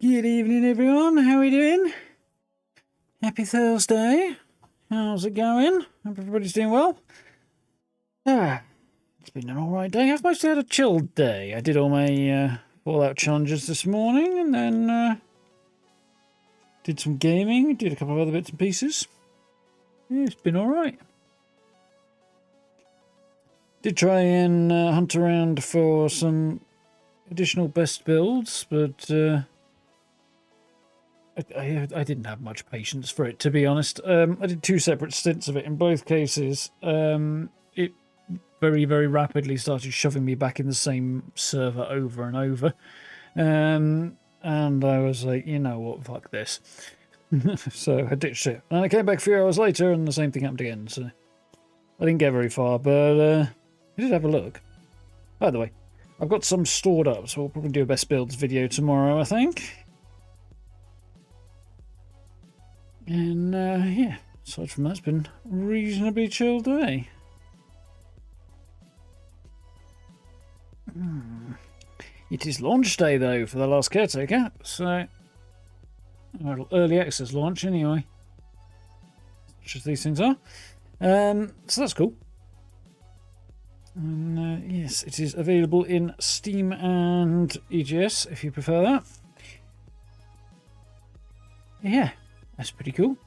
Good evening, everyone. How are we doing? Happy Thursday. How's it going? Hope everybody's doing well. It's been an alright day. I've mostly had a chilled day. I did all my Fallout challenges this morning and then did some gaming, did a couple of other bits and pieces. Yeah, it's been alright. Did try and hunt around for some additional best builds, but I didn't have much patience for it, to be honest. I did 2 separate stints of it. In both cases, it very, very rapidly started shoving me back in the same server over and over. And I was like, you know what, fuck this. So I ditched it. And I came back a few hours later and the same thing happened again. So I didn't get very far, but I did have a look. By the way, I've got some stored up, so we'll probably do a best builds video tomorrow, I think. And yeah, aside from that, it's been a reasonably chill day. It is launch day, though, for the Last Caretaker, so early access launch anyway, such as these things are. So that's cool. And yes, it is available in Steam and EGS if you prefer that. Yeah. That's pretty cool.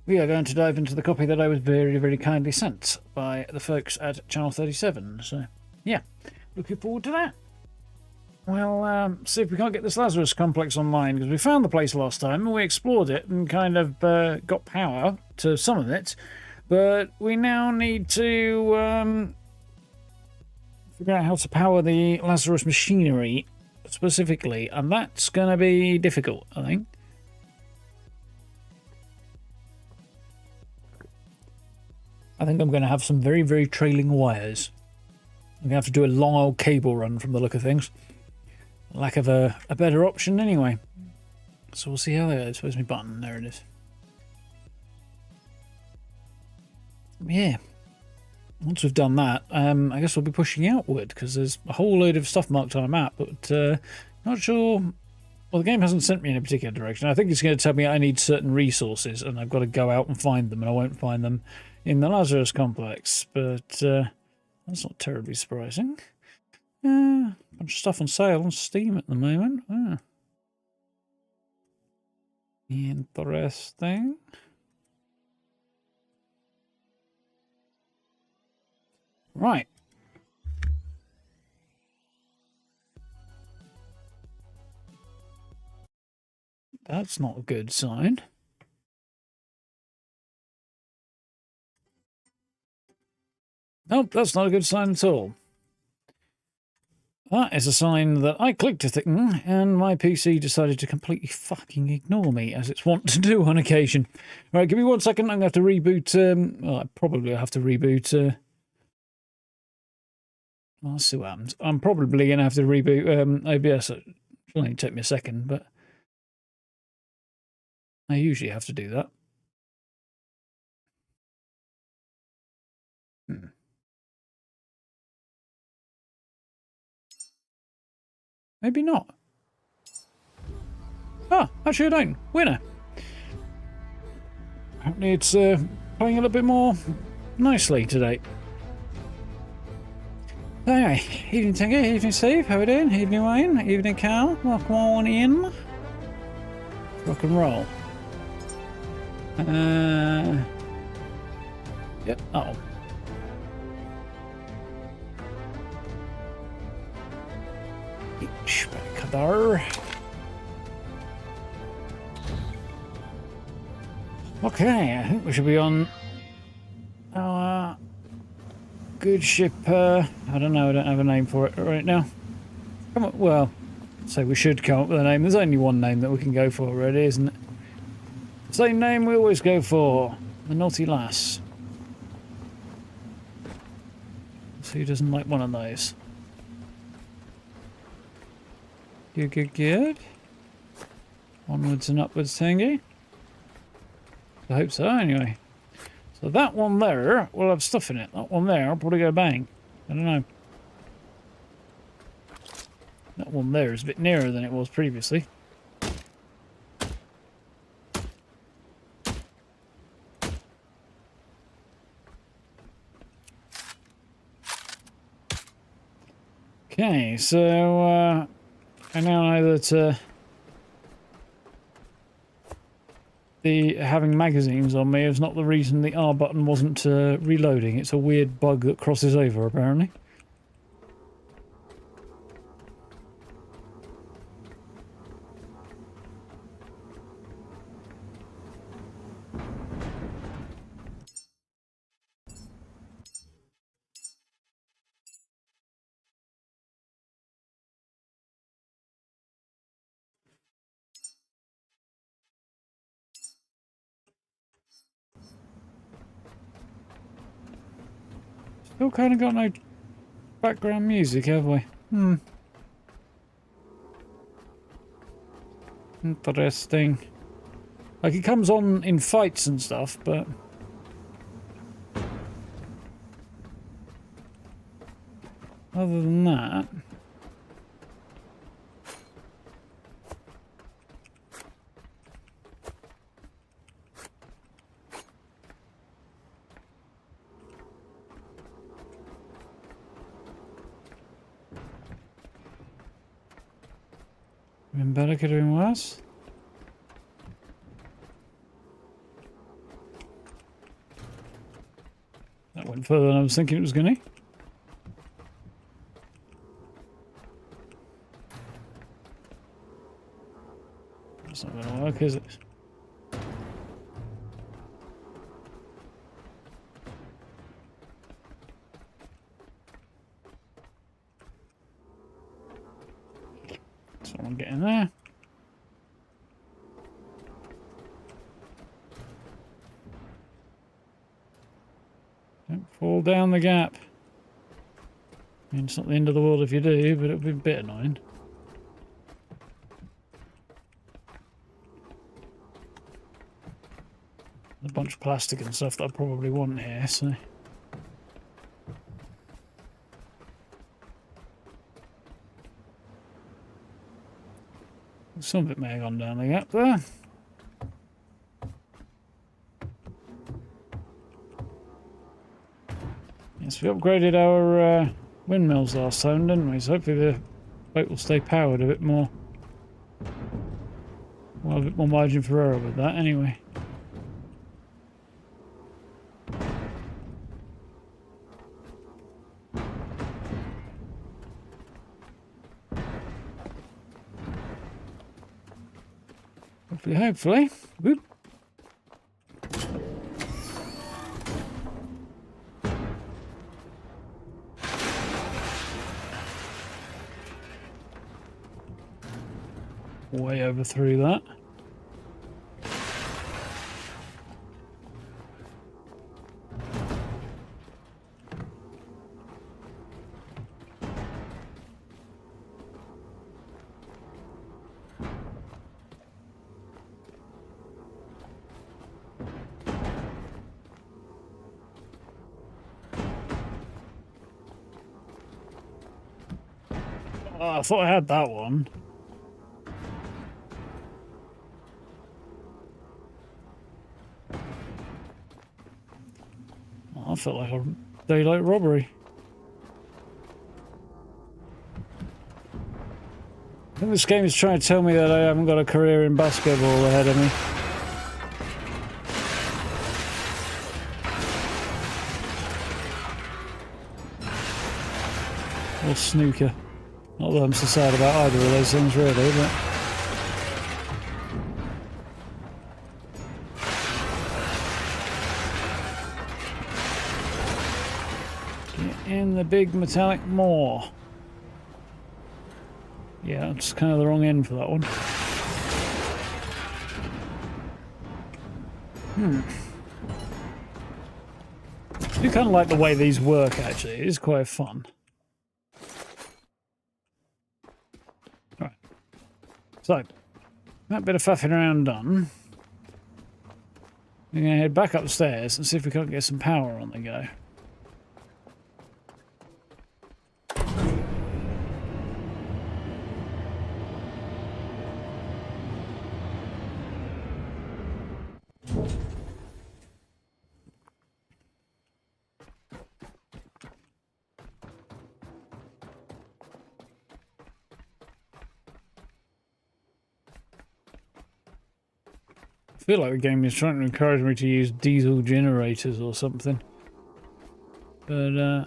We are going to dive into the copy that I was very, very kindly sent by the folks at Channel 37. So, yeah, looking forward to that. We'll see if we can't get this Lazarus complex online, because we found the place last time and we explored it and kind of got power to some of it. But we now need to figure out how to power the Lazarus machinery specifically, and that's going to be difficult, I think. I think I'm going to have some very, very trailing wires. I'm going to have to do a long old cable run from the look of things. Lack of a better option anyway. So we'll see how that goes. Where's my button? There it is. Yeah. Once we've done that, I guess we'll be pushing outward, because there's a whole load of stuff marked on a map, but not sure. Well, the game hasn't sent me in a particular direction. I think it's going to tell me I need certain resources and I've got to go out and find them, and I won't find them in the Lazarus complex, but that's not terribly surprising. Bunch of stuff on sale on Steam at the moment. Interesting. Right. That's not a good sign. Nope, that's not a good sign at all. That is a sign that I clicked a thing and my PC decided to completely fucking ignore me, as it's wont to do on occasion. Right, give me 1 second. I'm going to have to reboot. Well, I probably have to reboot. Let's see what happens. I'm probably going to have to reboot OBS. It'll only take me a second, but I usually have to do that. Maybe not. Ah, actually I don't. Winner. Apparently it's playing a little bit more nicely today. Anyway, evening Tinker, evening Steve, how are we doing? Evening Wayne, evening Cal, welcome on in. Rock and roll. Yep, uh-oh. Back there. Okay, I think we should be on our good ship. I don't know, I don't have a name for it right now. Come on, well, so we should come up with a name. There's only one name that we can go for already, isn't it? Same name we always go for. The Naughty Lass. So who doesn't like one of those? Good, good, good. Onwards and upwards, Tangy. I hope so, anyway. So that one there will have stuff in it. That one there will probably go bang. I don't know. That one there is a bit nearer than it was previously. Okay, so I now know that the having magazines on me is not the reason the R button wasn't reloading. It's a weird bug that crosses over, apparently. Still kind of got no background music, have we? Interesting. Like, it comes on in fights and stuff, but... other than that... been better, could have been worse. That went further than I was thinking it was going to. That's not going to work, is it? Someone get in there. Don't fall down the gap. I mean, it's not the end of the world if you do, but it'll be a bit annoying. There's a bunch of plastic and stuff that I probably want here, so... some of it may have gone down the gap there. Yes, we upgraded our windmills last time, didn't we? So hopefully the boat will stay powered a bit more. Well, a bit more margin for error with that, anyway. Hopefully. Whoop. Way over through that. Oh, I thought I had that one. Oh, I felt like a daylight robbery. I think this game is trying to tell me that I haven't got a career in basketball ahead of me. Or snooker. Not that I'm so sad about either of those things, really, but... get in the big metallic maw. Yeah, that's kind of the wrong end for that one. I do kind of like the way these work, actually. It is quite fun. So, that bit of faffing around done. We're going to head back upstairs and see if we can't get some power on the go. feel like the game is trying to encourage me to use diesel generators or something. But, I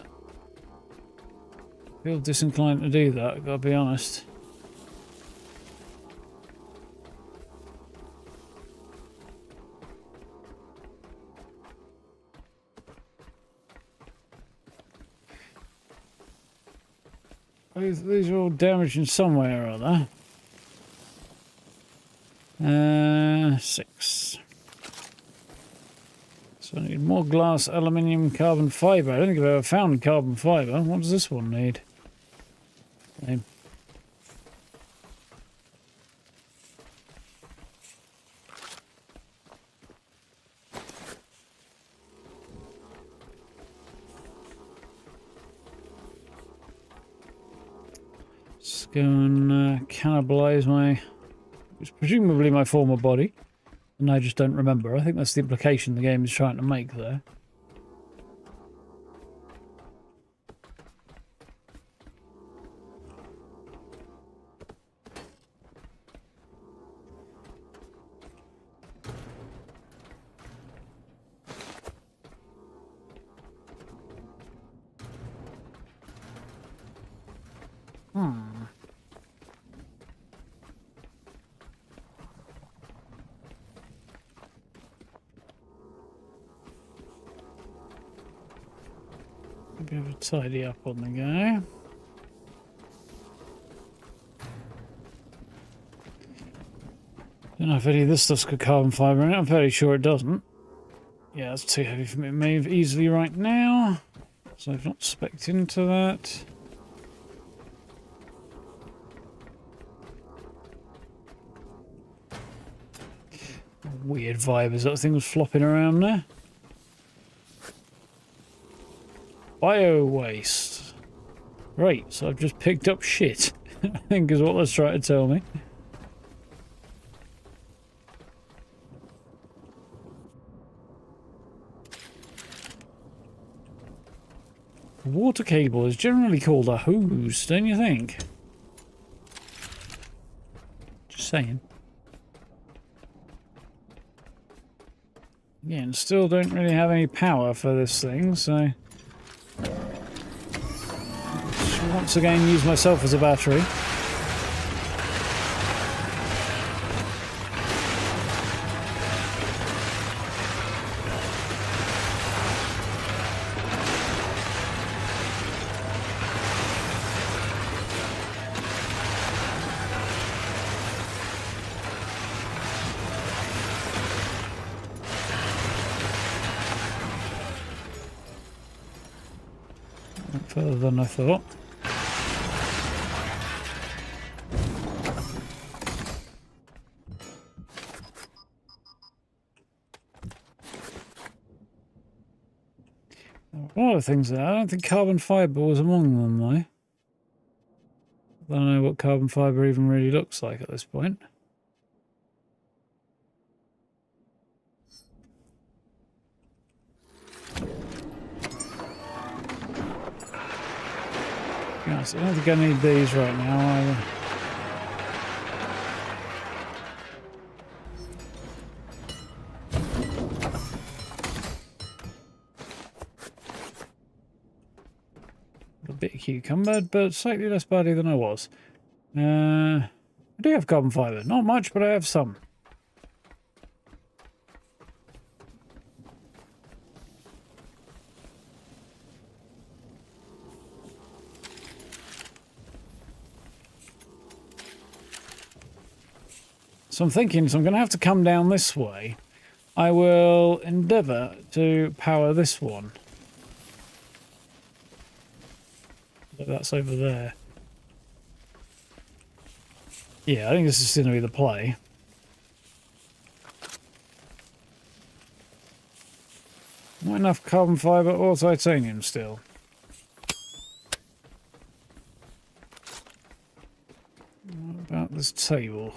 feel disinclined to do that, I've got to be honest. These are all damaged in some way or other. 6. So I need more glass, aluminium, carbon fibre. I don't think I've ever found carbon fibre. What does this one need? Same. Let's go and cannibalise my... It's presumably my former body. And I just don't remember. I think that's the implication the game is trying to make there. Be able to tidy up on the go. Don't know if any of this stuff's got carbon fibre in it. I'm fairly sure it doesn't. Yeah, it's too heavy for me to move easily right now. So I've not specced into that. Weird vibe as that thing was flopping around there. Bio waste. Right, so I've just picked up shit. I think is what that's trying to tell me. A water cable is generally called a hose, don't you think? Just saying. Again, still don't really have any power for this thing, so... Once again use myself as a battery. Further than I thought. A lot of things there. I don't think carbon fibre was among them, though. I don't know what carbon fibre even really looks like at this point. Yes, I don't think I need these right now either. A bit of cucumber, but slightly less body than I was. I do have carbon fibre. Not much, but I have some. So I'm thinking, so I'm going to have to come down this way. I will endeavour to power this one. That's over there. Yeah, I think this is going to be the play. Not enough carbon fibre or titanium still. What about this table?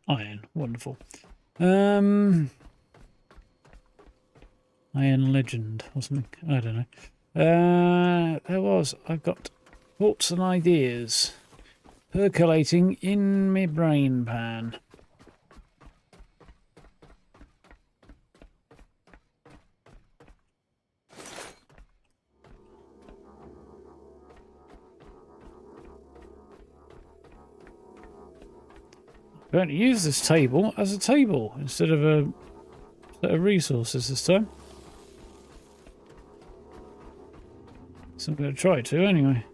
Iron, wonderful. Iron Legend or something. I don't know. I've got thoughts and ideas percolating in my brain pan. I'm going to use this table as a table instead of a set of resources this time. So I'm going to try to anyway.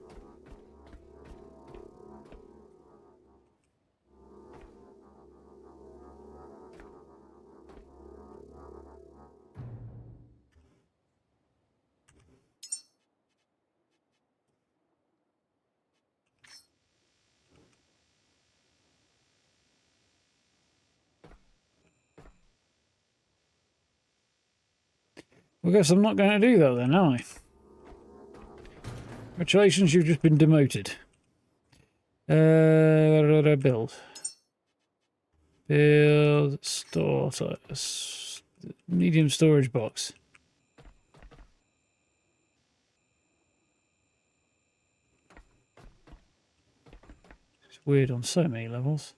I guess I'm not going to do that then, am I? Congratulations, you've just been demoted. What did I build? Build store medium storage box. It's weird on so many levels.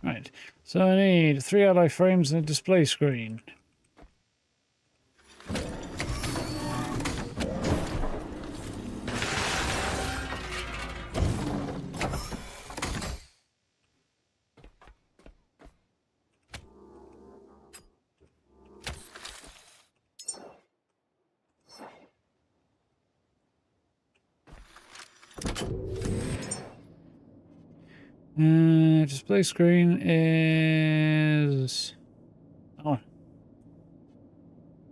Right, so I need 3 ally frames and a display screen. Display screen is... Oh. I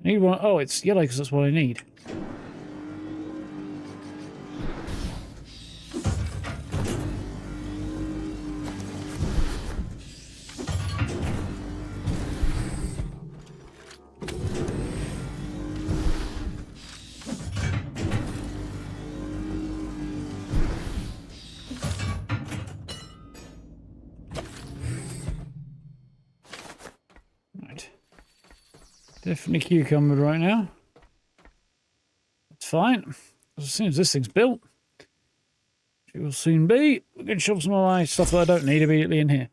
need one. Oh, it's yellow because that's what I need. Definitely cucumbered right now. That's fine. As soon as this thing's built, it will soon be. We can shove some of my stuff that I don't need immediately in here.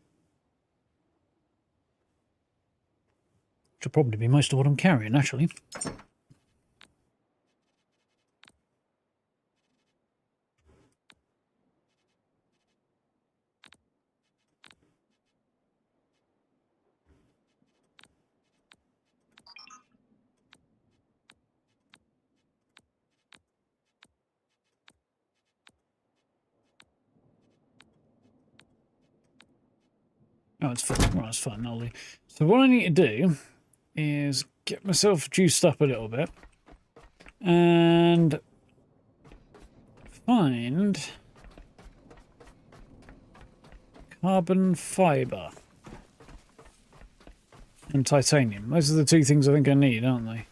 Which will probably be most of what I'm carrying, actually. Oh, it's fine. Well, it's fine. I'll leave. So what I need to do is get myself juiced up a little bit and find carbon fibre and titanium. Those are the 2 things I think I need, aren't they?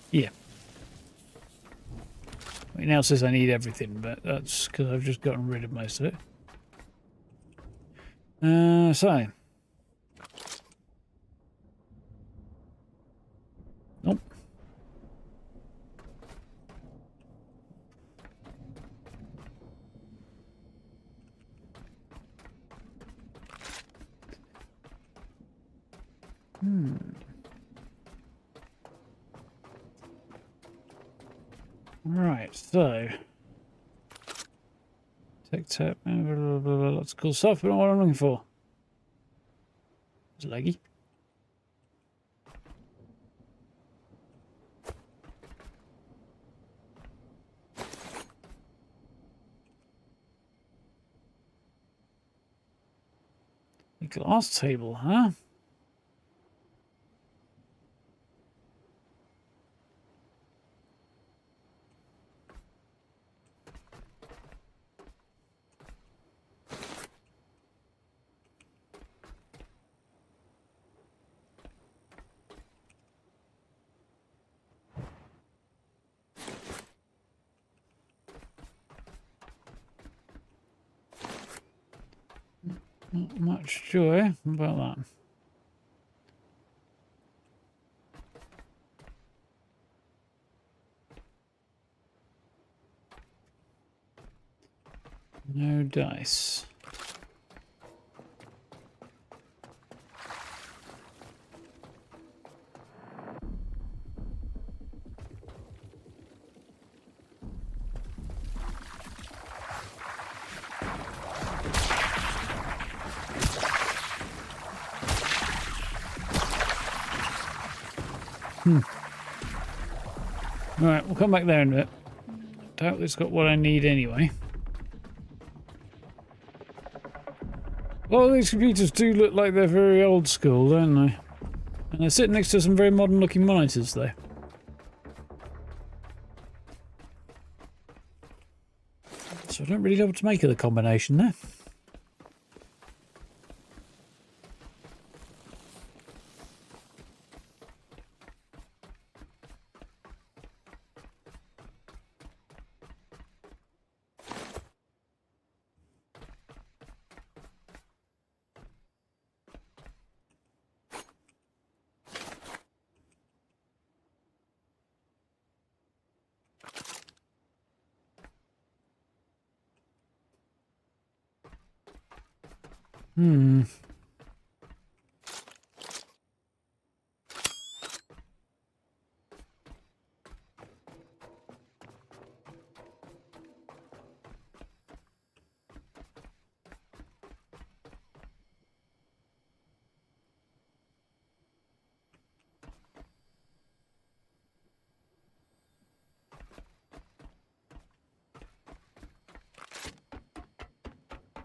Yeah. It now says I need everything, but that's because I've just gotten rid of most of it. So. Nope. Right, so tech tap, lots of cool stuff, but not what I'm looking for. It's laggy. A glass table, huh? Not much joy about that. No dice. Alright, we'll come back there in a bit. Doubt it's got what I need anyway. Well, these computers do look like they're very old school, don't they? And they're sitting next to some very modern looking monitors, though. So I don't really know what to make of the combination there.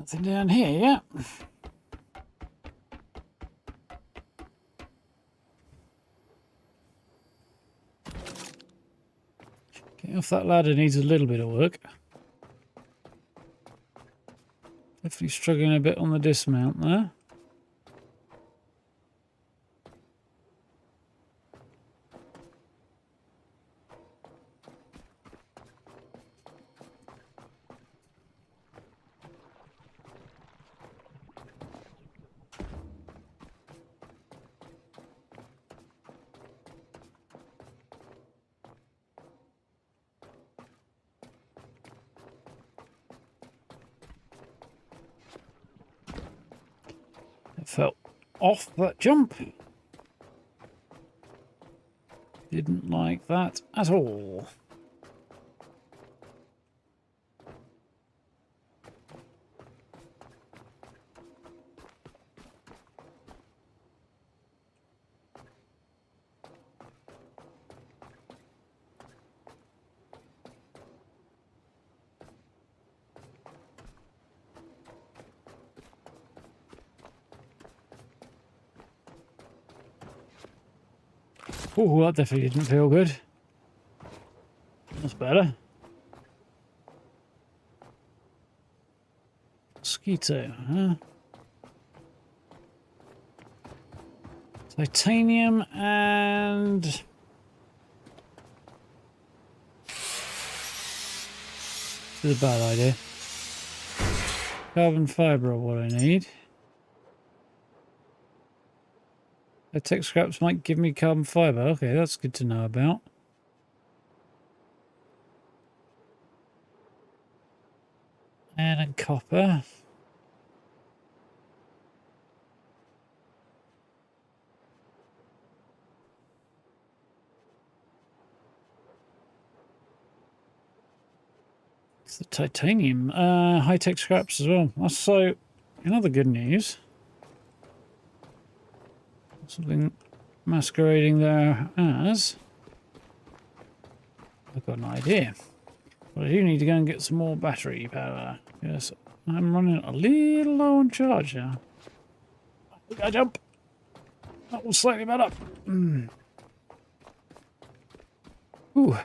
Nothing down here, yeah. Getting off that ladder needs a little bit of work. Definitely struggling a bit on the dismount there. Fell off that jump. Didn't like that at all. Oh, that definitely didn't feel good. That's better. Mosquito, huh? Titanium and... This is a bad idea. Carbon fibre are what I need. The tech scraps might give me carbon fibre. Okay, that's good to know about. And copper. It's the titanium. High-tech scraps as well. So, in other good news, something masquerading there as... I've got an idea. But I do need to go and get some more battery power. Yes, I'm running a little low on charge now. I jump. That was slightly better. Ooh.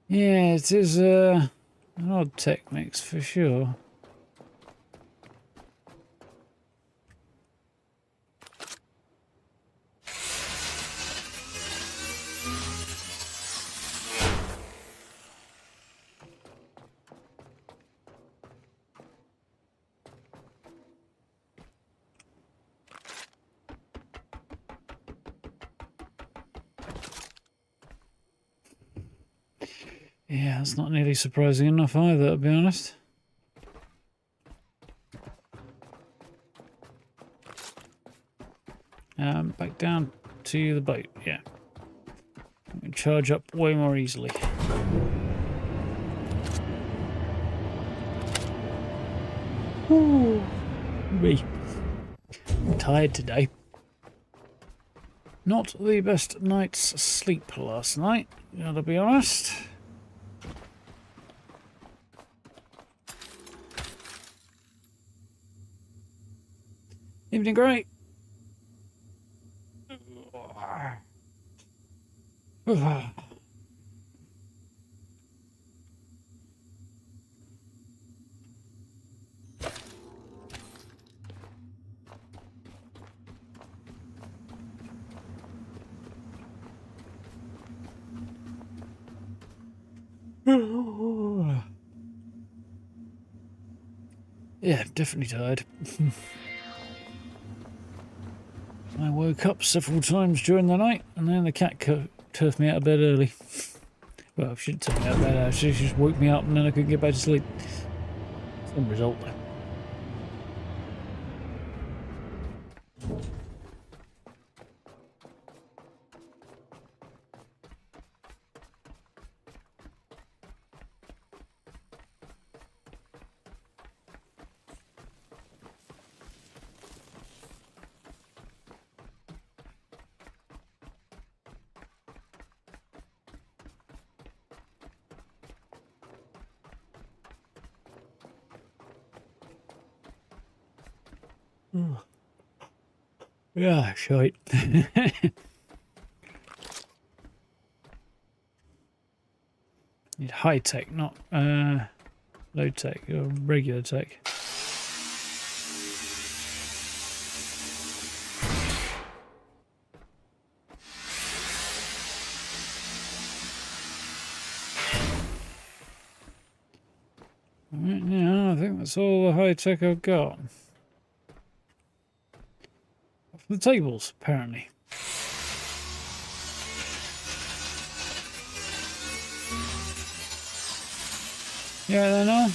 Yeah, it is an odd tech mix for sure. Yeah, that's not nearly surprising enough either, to be honest. Back down to the boat, yeah. We can charge up way more easily. Ooh, I'm tired today. Not the best night's sleep last night, gotta be honest. Evening, Grey. Yeah, definitely tired. I woke up several times during the night, and then the cat turfed me out of bed early. Well, I shouldn't turf me out of bed. She just woke me up, and then I couldn't get back to sleep. Some result though. Yeah, shite. Need high tech, not low tech or regular tech. Right now, I think that's all the high tech I've got. The tables, apparently. Yeah, they know.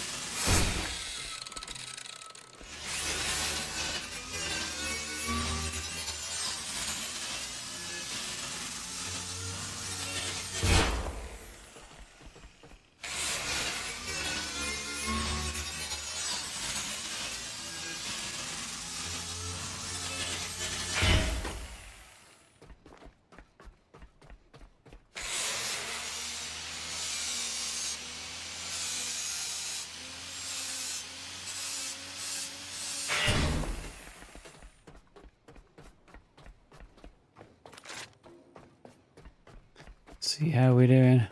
See how we're doing.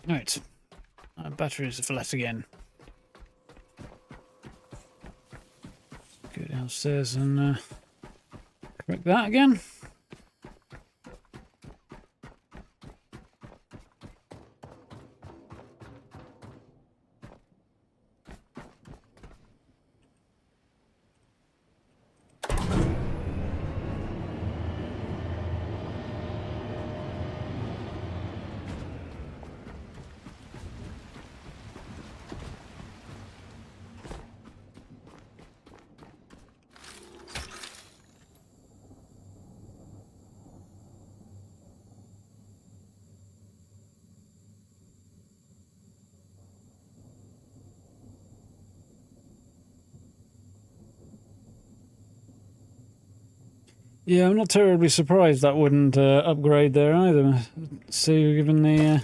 Right, batteries are flat again. Go downstairs and correct that again. Yeah, I'm not terribly surprised that wouldn't upgrade there either. So, given the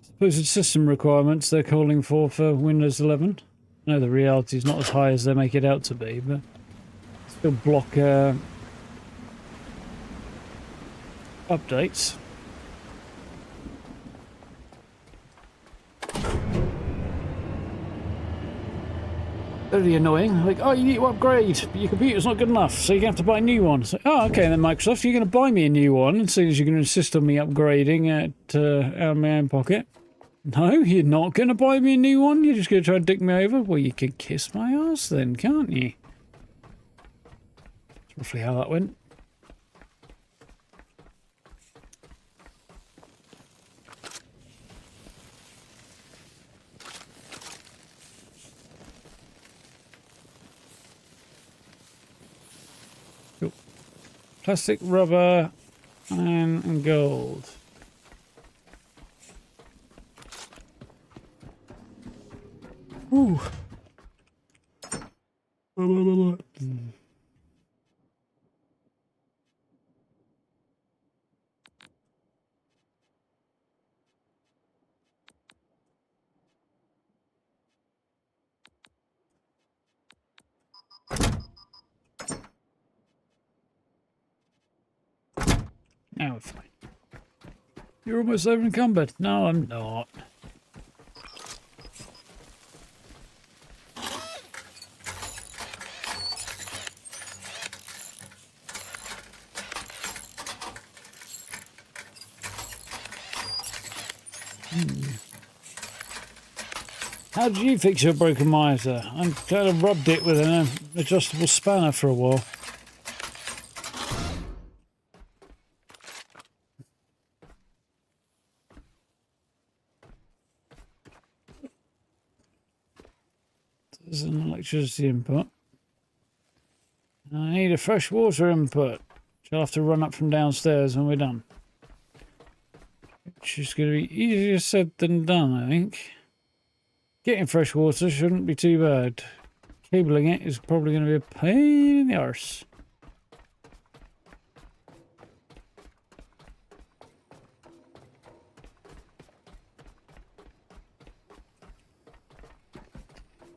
supposed system requirements they're calling for Windows 11. I know the reality is not as high as they make it out to be, but still block updates. Very annoying. Like, oh, you need to upgrade, but your computer's not good enough, so you're going to have to buy a new one. So, oh, okay then, Microsoft, you're going to buy me a new one, as soon as you're going to insist on me upgrading out of my own pocket. No, you're not going to buy me a new one? You're just going to try and dick me over? Well, you can kiss my ass then, can't you? That's roughly how that went. Cool. Plastic, rubber, iron and gold. Ooh. Now we're fine. You're almost over encumbered. No, I'm not. How did you fix your broken miter? I kind of rubbed it with an adjustable spanner for a while. There's an electricity input. I need a fresh water input. I'll have to run up from downstairs when we're done. Which is going to be easier said than done, I think. Getting fresh water shouldn't be too bad. Cabling it is probably going to be a pain in the arse.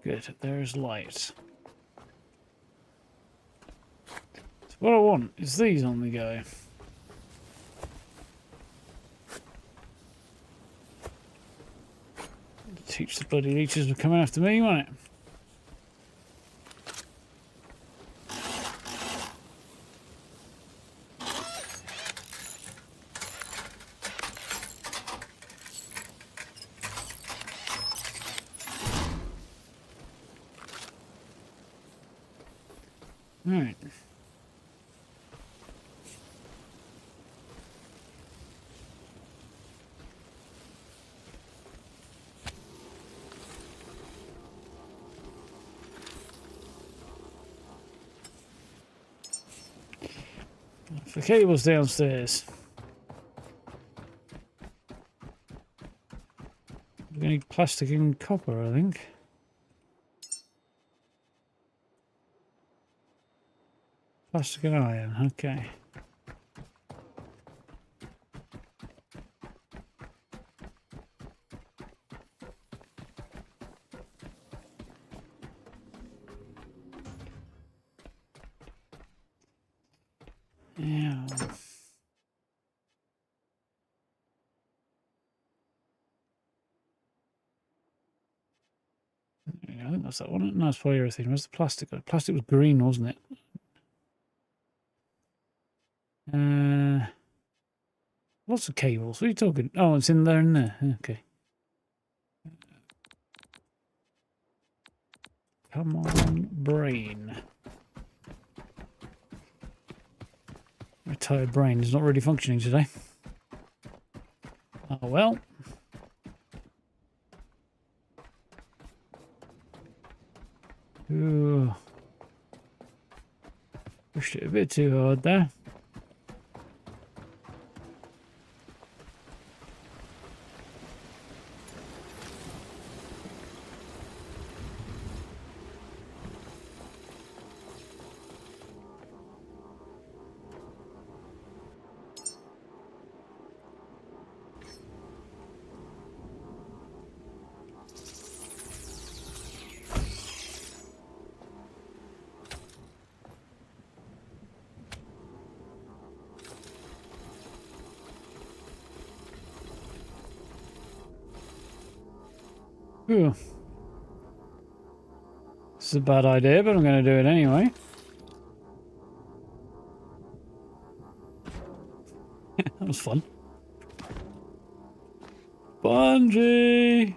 Good, there's light. So what I want is these on the go. Teach the bloody leeches were coming after me, wasn't it? Right. The cable's downstairs. We're going to need plastic and copper, I think. Plastic and iron, okay. Yeah. I think that's that one. No, it's polyurethane. Where's the plastic? The plastic was green, wasn't it? Lots of cables. What are you talking? Oh, it's in there and there. Okay. Come on, brain. My tired brain is not really functioning today. Oh well. Ooh. Pushed it a bit too hard there. Ooh. This is a bad idea, but I'm going to do it anyway. That was fun. Bungee!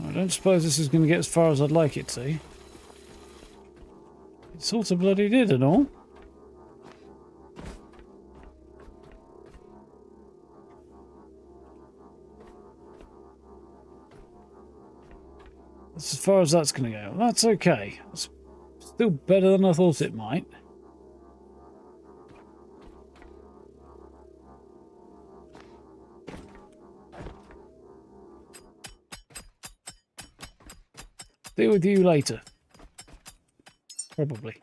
I don't suppose this is going to get as far as I'd like it to. It sort of bloody did and all. That's as far as that's going to go. That's okay. It's still better than I thought it might. Deal with you later. Probably.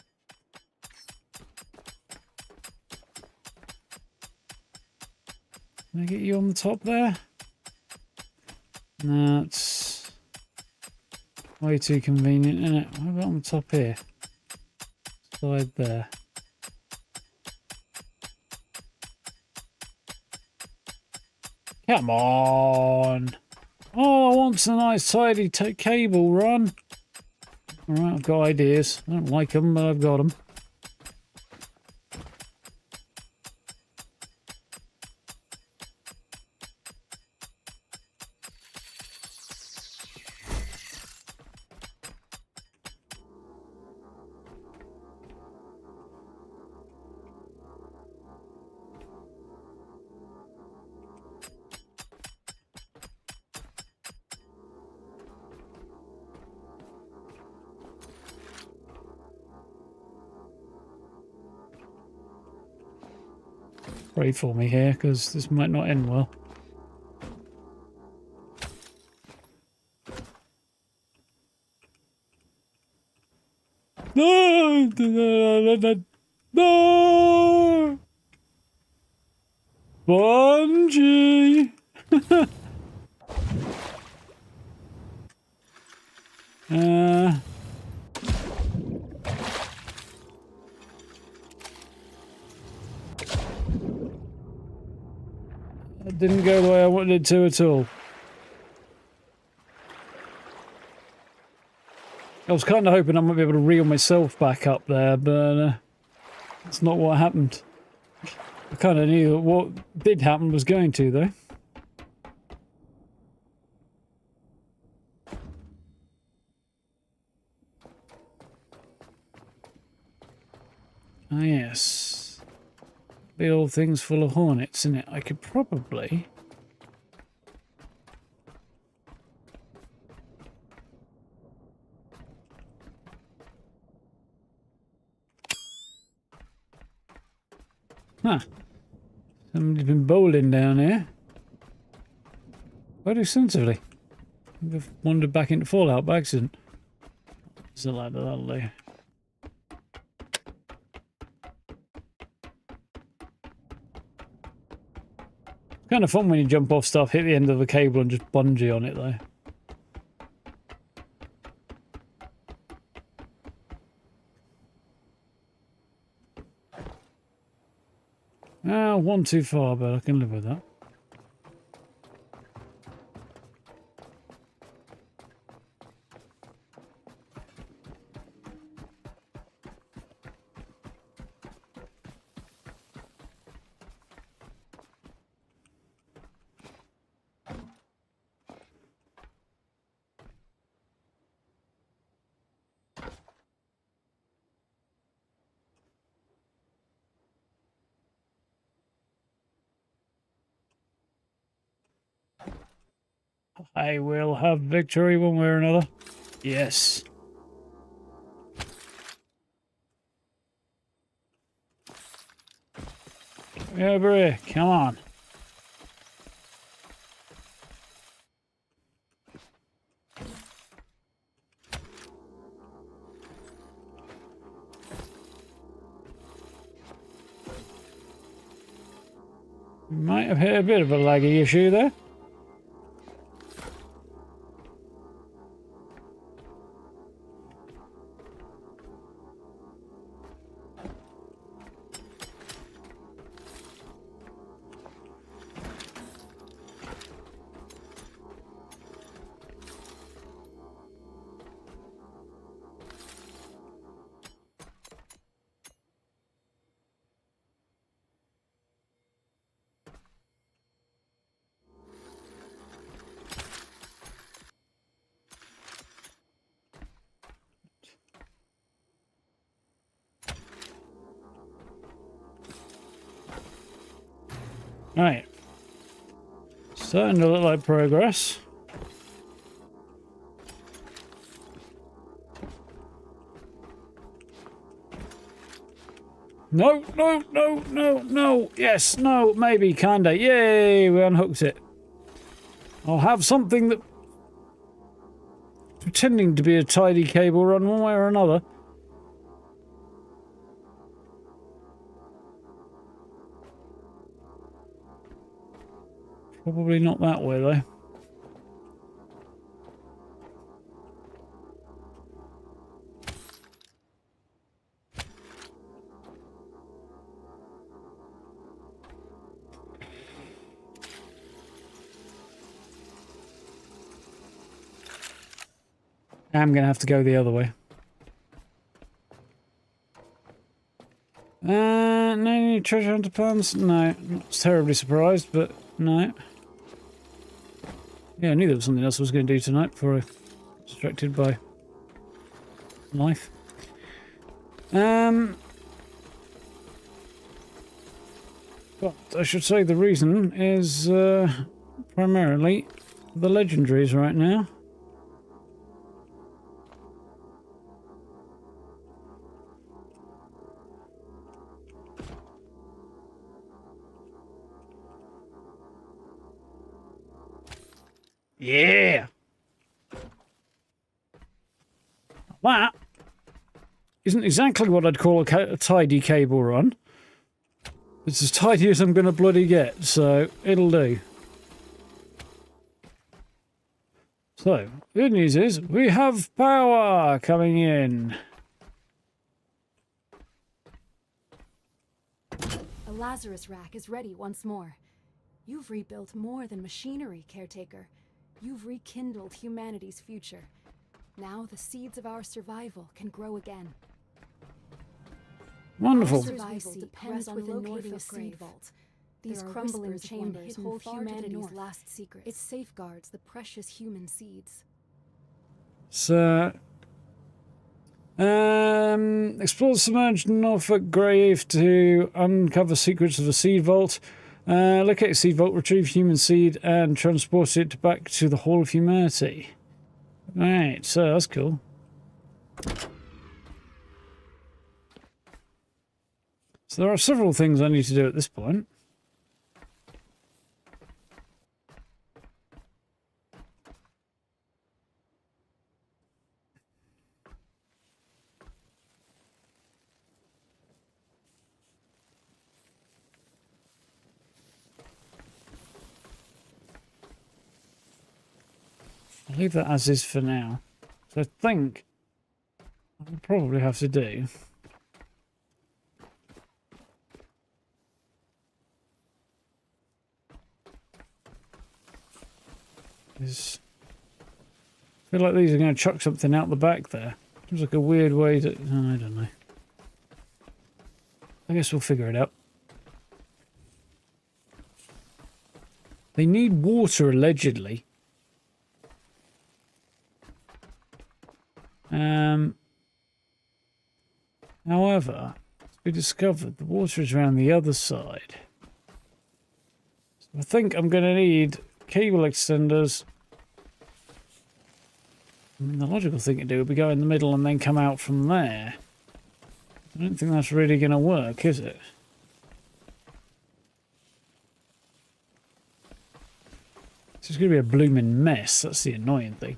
Can I get you on the top there? No, it's way too convenient, isn't it? What about on the top here? Slide there. Come on! Oh, I want a nice tidy cable run. Alright, I've got ideas. I don't like them, but I've got them. Pray for me here, because this might not end well. No! No! Bungee! That didn't go the way I wanted it to at all. I was kind of hoping I might be able to reel myself back up there, but that's not what happened. I kind of knew that what did happen was going to, though. Ah, yes. Big old thing's full of hornets, isn't it? I could probably... Huh. Somebody's been bowling down here. Quite extensively. I've wandered back into Fallout by accident. There's a ladder, that'll do. Kind of fun when you jump off stuff, hit the end of the cable and just bungee on it though. Ah, one too far, but I can live with that. I will have victory one way or another. Yes. over here. Come on. Might have hit a bit of a laggy issue there. Right. Starting to look like progress. No, no, no, no, no. Yes, no, maybe, kinda. Yay, we unhooked it. I'll have something that... pretending to be a tidy cable run one way or another. Probably not that way, though. I'm going to have to go the other way. No new treasure hunter plans? No, not terribly surprised, but no. Yeah, I knew there was something else I was going to do tonight before I was distracted by life. But I should say the reason is primarily the legendaries right now. Yeah! That isn't exactly what I'd call a tidy cable run. It's as tidy as I'm going to bloody get, so it'll do. So, good news is we have power coming in. A Lazarus rack is ready once more. You've rebuilt more than machinery, Caretaker. You've rekindled humanity's future. Now the seeds of our survival can grow again. Wonderful. Our survival depends on locating a seed vault. These crumbling chambers hold humanity's last secrets. It safeguards the precious human seeds. So, explore the submerged Norfolk grave to uncover secrets of the seed vault. Locate a seed vault, retrieve human seed, and transport it back to the Hall of Humanity. Right, so that's cool. So there are several things I need to do at this point. I'll leave that as is for now. So I think I'll probably have to do is I feel like these are going to chuck something out the back there. Seems like a weird way to... Oh, I don't know. I guess we'll figure it out. They need water, allegedly. However, we discovered the water is around the other side. So I think I'm going to need cable extenders. I mean, the logical thing to do would be go in the middle and then come out from there. I don't think that's really going to work, is it? It's going to be a blooming mess. That's the annoying thing.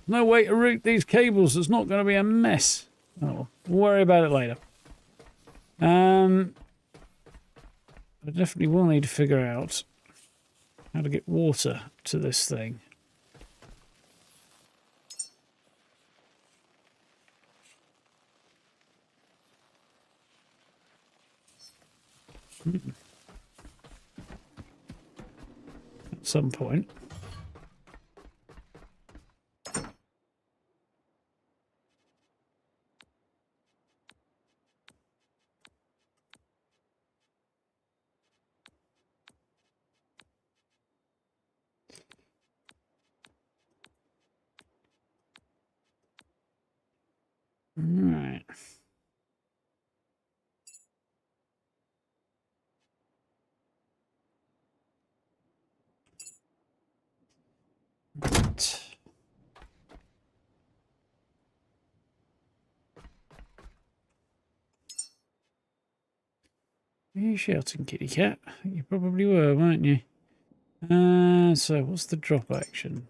No way to route these cables. It's not going to be a mess. Oh, we'll worry about it later. I definitely will need to figure out how to get water to this thing. At some point. Right. Right. Were you shouting, kitty cat? I think you probably were, weren't you? So what's the drop action?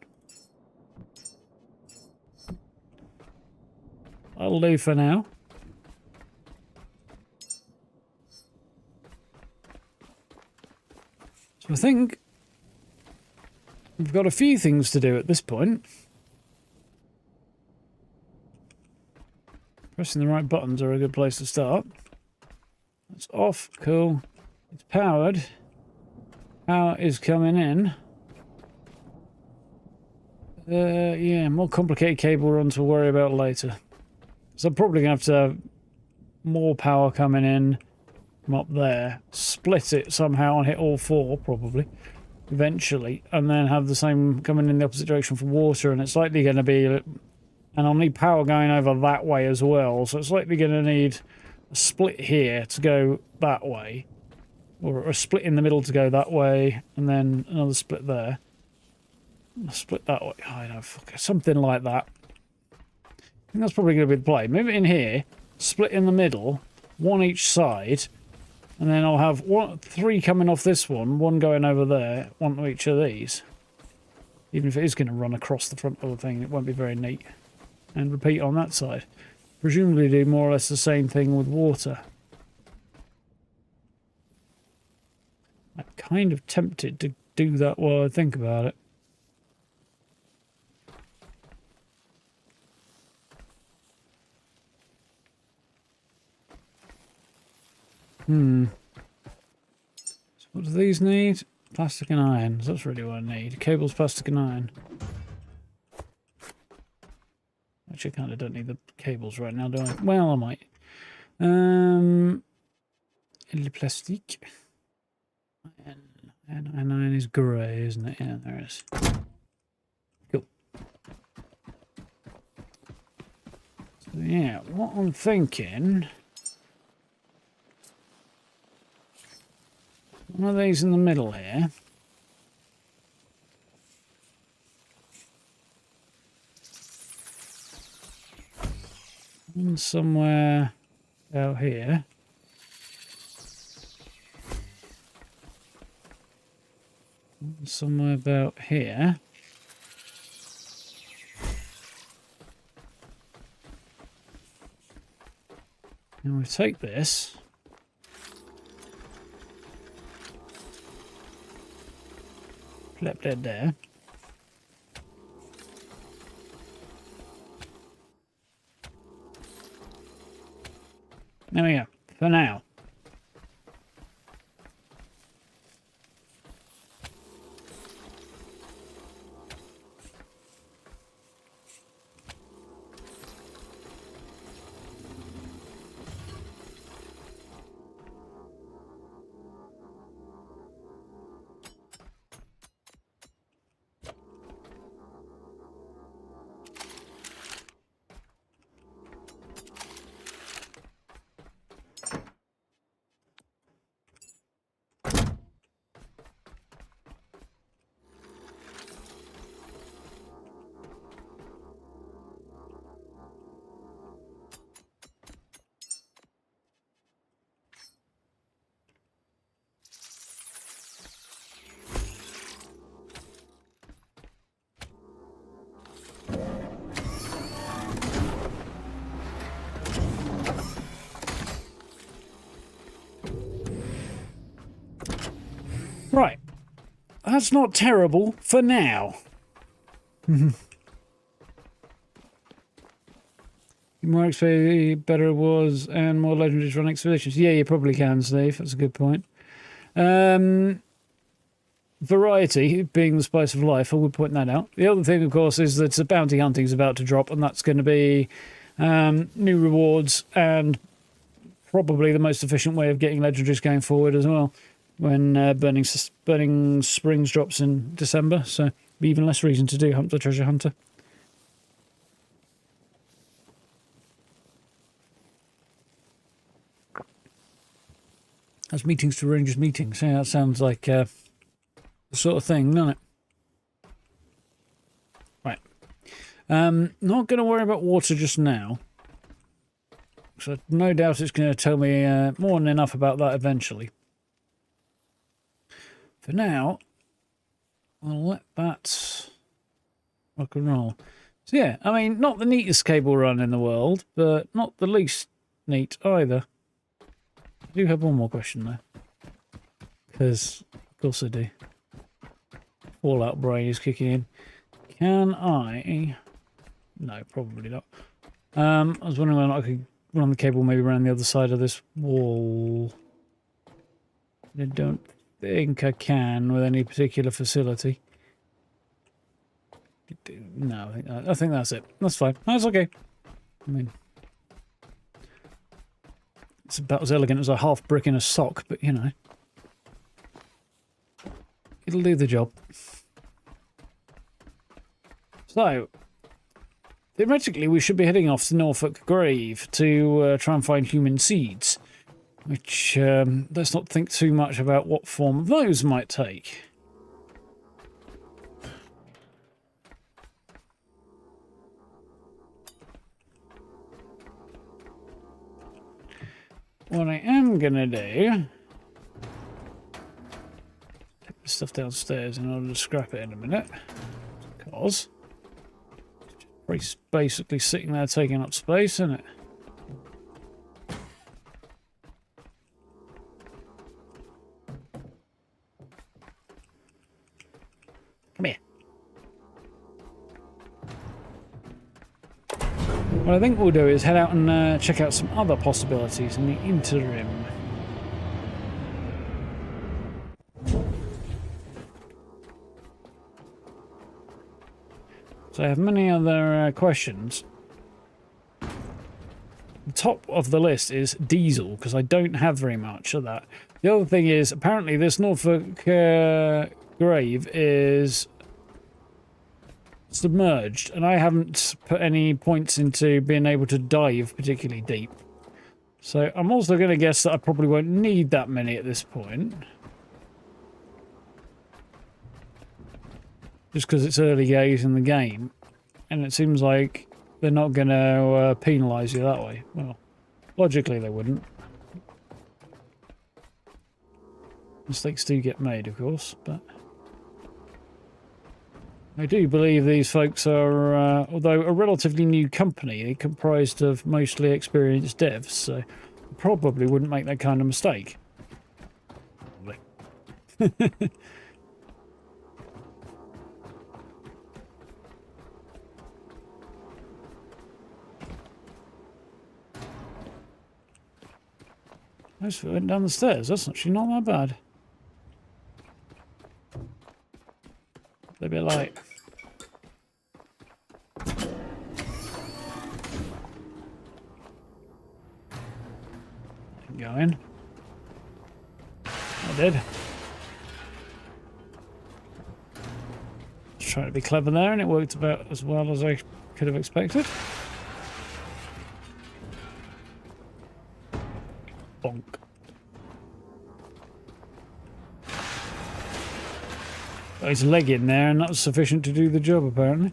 That'll do for now. So I think we've got a few things to do at this point. Pressing the right buttons are a good place to start. That's off. Cool. It's powered. Power is coming in. Yeah, more complicated cable runs we'll worry about later. So I'm probably going to have to have more power coming in from up there. Split it somehow and hit all four, probably. Eventually. And then have the same coming in the opposite direction for water. And it's likely going to be... And I'll need power going over that way as well. So it's likely going to need a split here to go that way. Or a split in the middle to go that way. And then another split there. A split that way. I don't know. Something like that. I think that's probably going to be the play. Move it in here. Split in the middle. One each side. And then I'll have three coming off this one. One going over there. One to each of these. Even if it is going to run across the front of the thing, it won't be very neat. And repeat on that side. Presumably do more or less the same thing with water. I'm kind of tempted to do that while I think about it. So what do these need? Plastic and iron. That's really what I need. Cables, plastic and iron. Actually, I kind of don't need the cables right now, do I? Well, I might. Le plastique. And iron is grey, isn't it? Yeah, there it is. Cool. So, yeah, what I'm thinking... One of these in the middle here. And somewhere out here. And somewhere about here. And we take this. Flip that there. There we go. For now. That's not terrible for now. More XP, better it was, and more legendaries run expeditions. Yeah, you probably can, Steve. That's a good point. Variety being the spice of life, I would point that out. The other thing, of course, is that the bounty hunting is about to drop, and that's going to be new rewards and probably the most efficient way of getting legendaries going forward as well. When Burning Springs drops in December, so be even less reason to do Hunt the Treasure Hunter. That's meetings to arrange meetings. Yeah, that sounds like the sort of thing, doesn't it? Right. Not going to worry about water just now. So no doubt it's going to tell me more than enough about that eventually. For now, I'll let that rock and roll. So yeah, I mean, not the neatest cable run in the world, but not the least neat either. I do have one more question though. Because, of course I do. Fallout brain is kicking in. Can I... No, probably not. I was wondering whether I could run the cable maybe around the other side of this wall. I don't think I can with any particular facility. No, I think that's it. That's fine. That's okay. I mean, it's about as elegant as a half brick in a sock, but you know, it'll do the job. So, theoretically, we should be heading off to Norfolk Grave to try and find human seeds. Which, let's not think too much about what form those might take. What I am going to do... Take the stuff downstairs in order to scrap it in a minute. Because... It's basically sitting there taking up space, isn't it? Come here. What I think we'll do is head out and check out some other possibilities in the interim. So I have many other questions. The top of the list is diesel, because I don't have very much of that. The other thing is, apparently this Norfolk grave is submerged, and I haven't put any points into being able to dive particularly deep. So I'm also going to guess that I probably won't need that many at this point. Just because it's early days in the game, and it seems like they're not going to penalise you that way. Well, logically they wouldn't. Mistakes do get made, of course, but I do believe these folks are, although a relatively new company, comprised of mostly experienced devs, so probably wouldn't make that kind of mistake. Probably. I just went down the stairs. That's actually not that bad. They're a bit light. Didn't go in. I did. Just trying to be clever there, and it worked about as well as I could have expected. Bonk. Got his leg in there, and that was sufficient to do the job, apparently.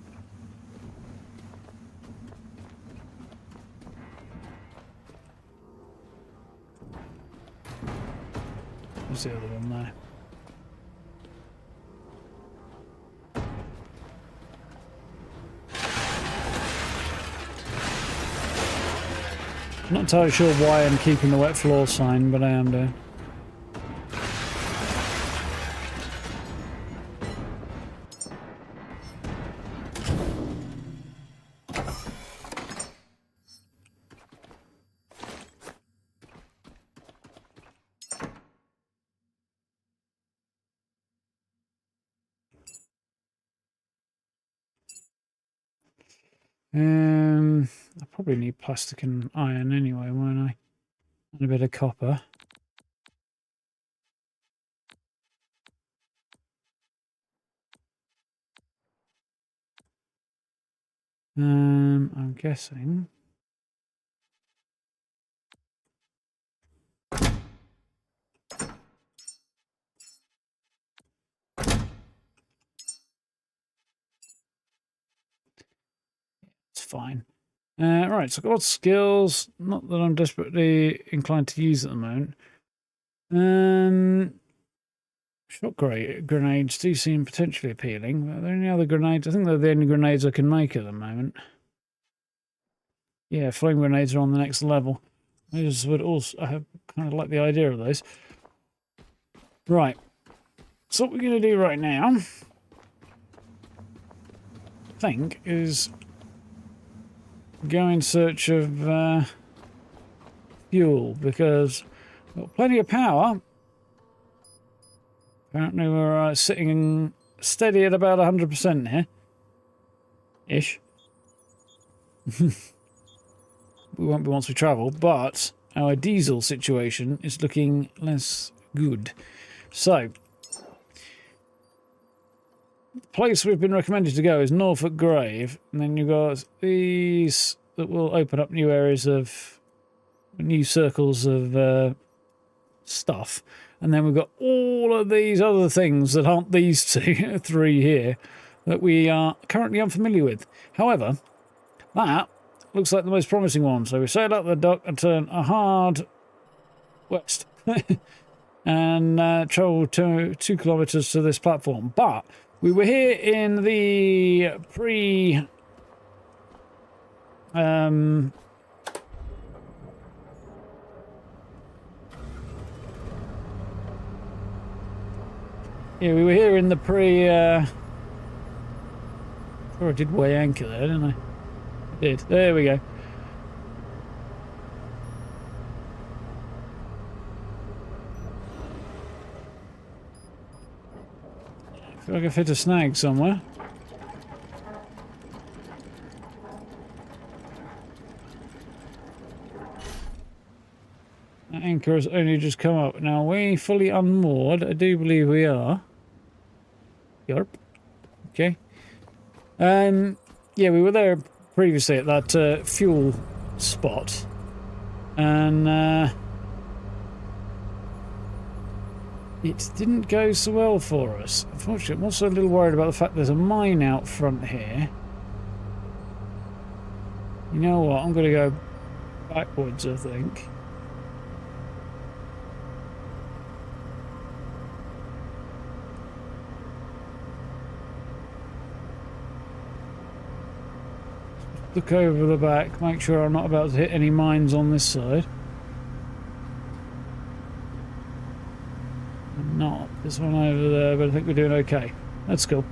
Where's the other one there? I'm not entirely sure why I'm keeping the wet floor sign, but I am doing. I probably need plastic and iron anyway, won't I? And a bit of copper. I'm guessing. It's fine. Right, so I've got skills. Not that I'm desperately inclined to use at the moment. Shot grenades do seem potentially appealing. Are there any other grenades? I think they're the only grenades I can make at the moment. Yeah, flame grenades are on the next level. I just would also I kind of like the idea of those. Right. So what we're going to do right now, I think, is go in search of fuel, because we've got plenty of power. Apparently we're sitting steady at about 100% here. Ish. We won't be once we travel, but our diesel situation is looking less good. So, the place we've been recommended to go is Norfolk Grave, and then you've got these that will open up new areas of new circles of stuff, and then we've got all of these other things that aren't these three here that we are currently unfamiliar with. However, that looks like the most promising one. So we sail out the dock and turn a hard west and travel 2 kilometers to this platform. But we were here in the yeah, we were here in the I did weigh anchor there, didn't I? I did. There we go. I feel like I've hit a snag somewhere. That anchor has only just come up. Now, are we fully unmoored? I do believe we are. Yarp. Okay. Yeah, we were there previously at that fuel spot, and it didn't go so well for us. Unfortunately, I'm also a little worried about the fact there's a mine out front here. You know what? I'm going to go backwards, I think. Look over the back, make sure I'm not about to hit any mines on this side. Not this one over there, but I think we're doing okay. That's cool.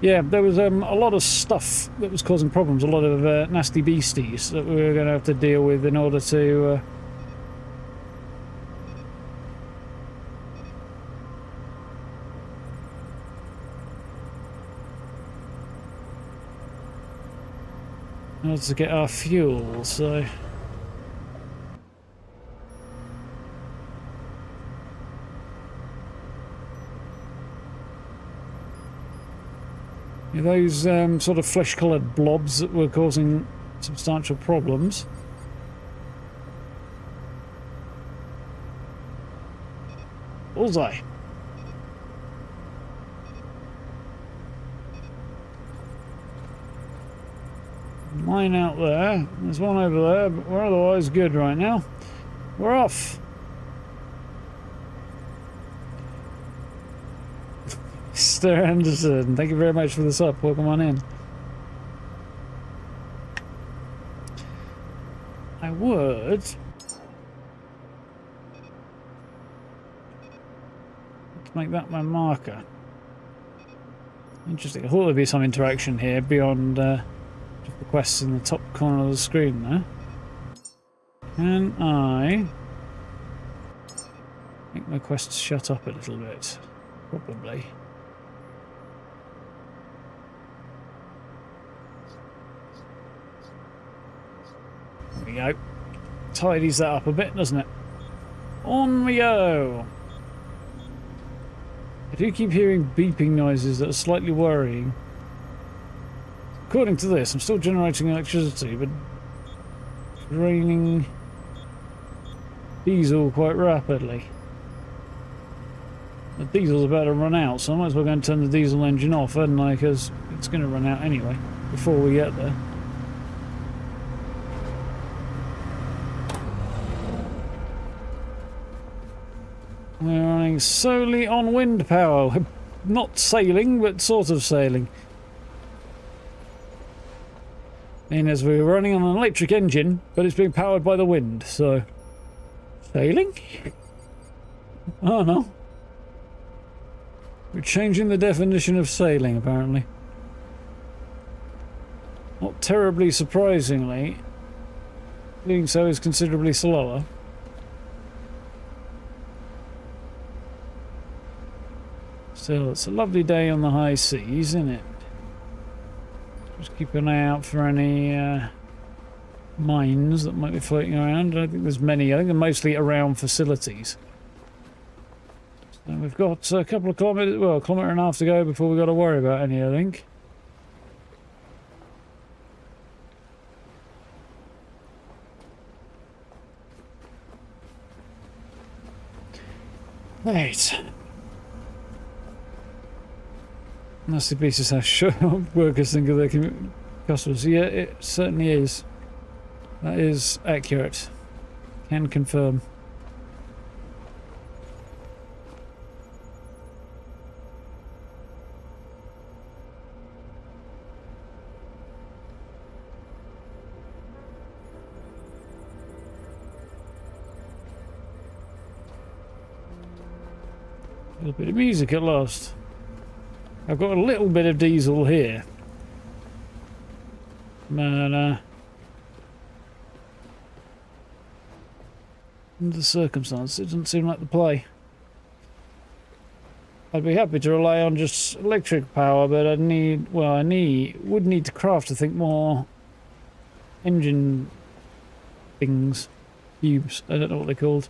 Yeah, there was a lot of stuff that was causing problems, a lot of nasty beasties that we were going to have to deal with in order to... in order to get our fuel, so... yeah, those sort of flesh-coloured blobs that were causing substantial problems. Bullseye. Mine out there. There's one over there, but we're otherwise good right now. We're off. Mr. Anderson, thank you very much for the sub. Welcome on in. I would... let's make that my marker. Interesting. I thought there'd be some interaction here beyond... just the quests in the top corner of the screen there. Can I make my quests shut up a little bit? Probably. we go. Tidies that up a bit, doesn't it? On we go! I do keep hearing beeping noises that are slightly worrying. According to this, I'm still generating electricity, but draining diesel quite rapidly. The diesel's about to run out, so I might as well go and turn the diesel engine off, hadn't I? Because it's going to run out anyway, before we get there. We're running solely on wind power. Not sailing, but sort of sailing. And as we're running on an electric engine, but it's being powered by the wind, so... Sailing? Oh no. We're changing the definition of sailing, apparently. Not terribly surprisingly, doing so is considerably slower. Still, it's a lovely day on the high seas, isn't it? Just keep an eye out for any mines that might be floating around. I don't think there's many. I think they're mostly around facilities. So we've got a couple of kilometres, well, a kilometre and a half to go before we've got to worry about any, I think. Right. Nasty pieces how sure workers think of their customers. Yeah, it certainly is. That is accurate. Can confirm. A little bit of music at last. I've got a little bit of diesel here. But, under the circumstances, it doesn't seem like the play. I'd be happy to rely on just electric power, but I'd need, well, would need to craft, I think, more engine things, cubes, I don't know what they're called,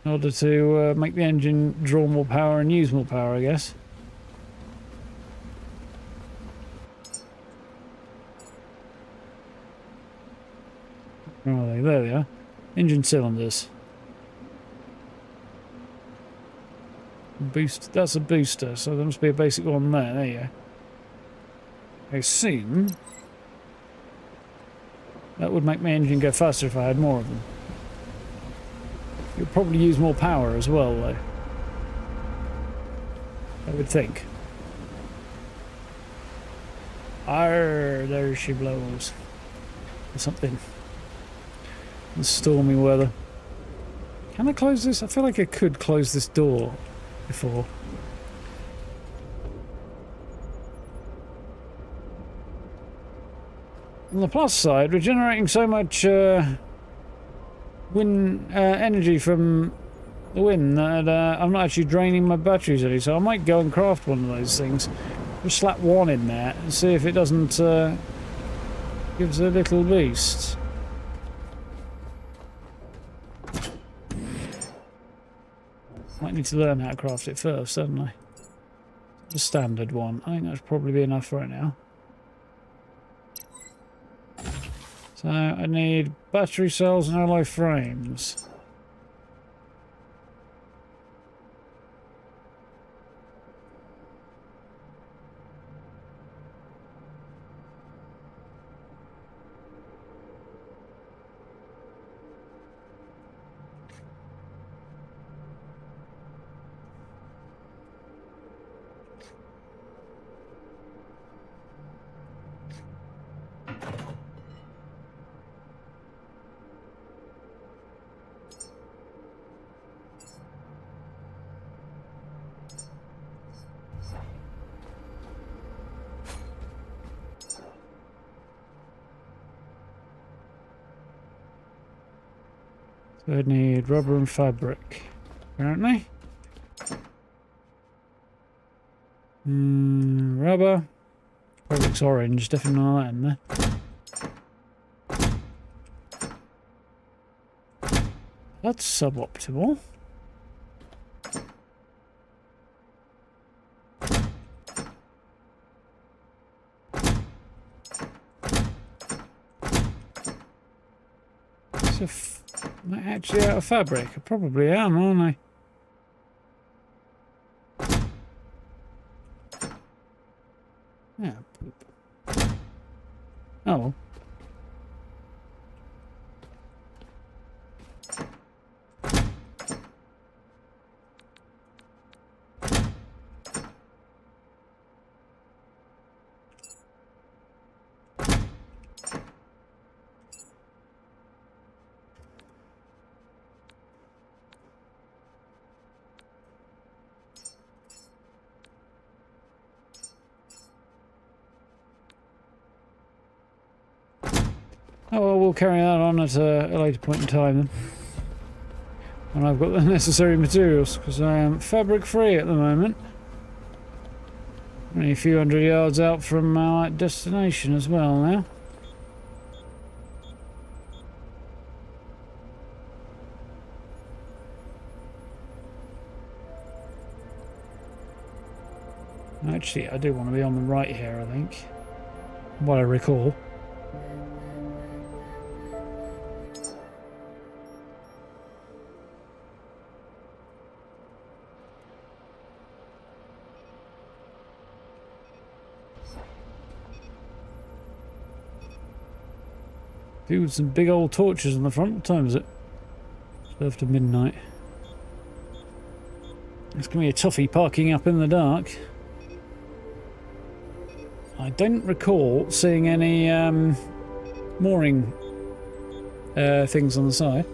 in order to make the engine draw more power and use more power, I guess. Where are they? There they are. Engine cylinders. Boost. That's a booster, so there must be a basic one there. There you go. I assume that would make my engine go faster if I had more of them. It would probably use more power as well, though. I would think. Arr, there she blows. Or something. The stormy weather. Can I close this? I feel like I could close this door before. On the plus side, we're generating so much wind energy from the wind that I'm not actually draining my batteries any, so I might go and craft one of those things. Just slap one in there and see if it doesn't give us a little boost. Might need to learn how to craft it first, don't I? The standard one. I think that should probably be enough right now. So I need battery cells and alloy frames. So I need rubber and fabric, apparently. Rubber. Fabric's orange, definitely not that in there. That's suboptimal. So am I actually out of fabric? I probably am, aren't I? Yeah. Oh well. Oh well, we'll carry that on at a later point in time then. When I've got the necessary materials, because I am fabric free at the moment. Only a few hundred yards out from our destination as well now. Actually, I do want to be on the right here, I think. What I recall. Dude, with some big old torches on the front. What time is it? It's after midnight. It's going to be a toughie parking up in the dark. I don't recall seeing any mooring things on the side.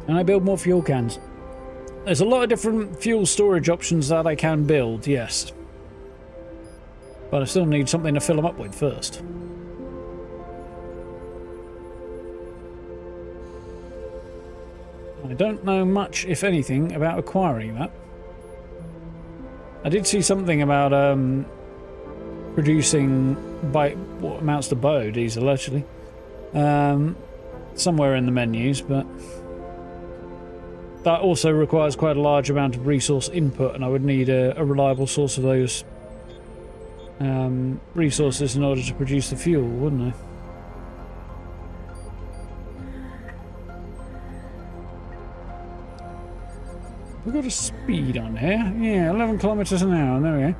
Can I build more fuel cans? There's a lot of different fuel storage options that I can build, yes. But I still need something to fill them up with first. I don't know much, if anything, about acquiring that. I did see something about producing by what amounts to biodiesel, actually. Somewhere in the menus, but that also requires quite a large amount of resource input, and I would need a reliable source of those resources in order to produce the fuel, wouldn't I? We've got a speed on here. Yeah, 11 kilometers an hour. There we go.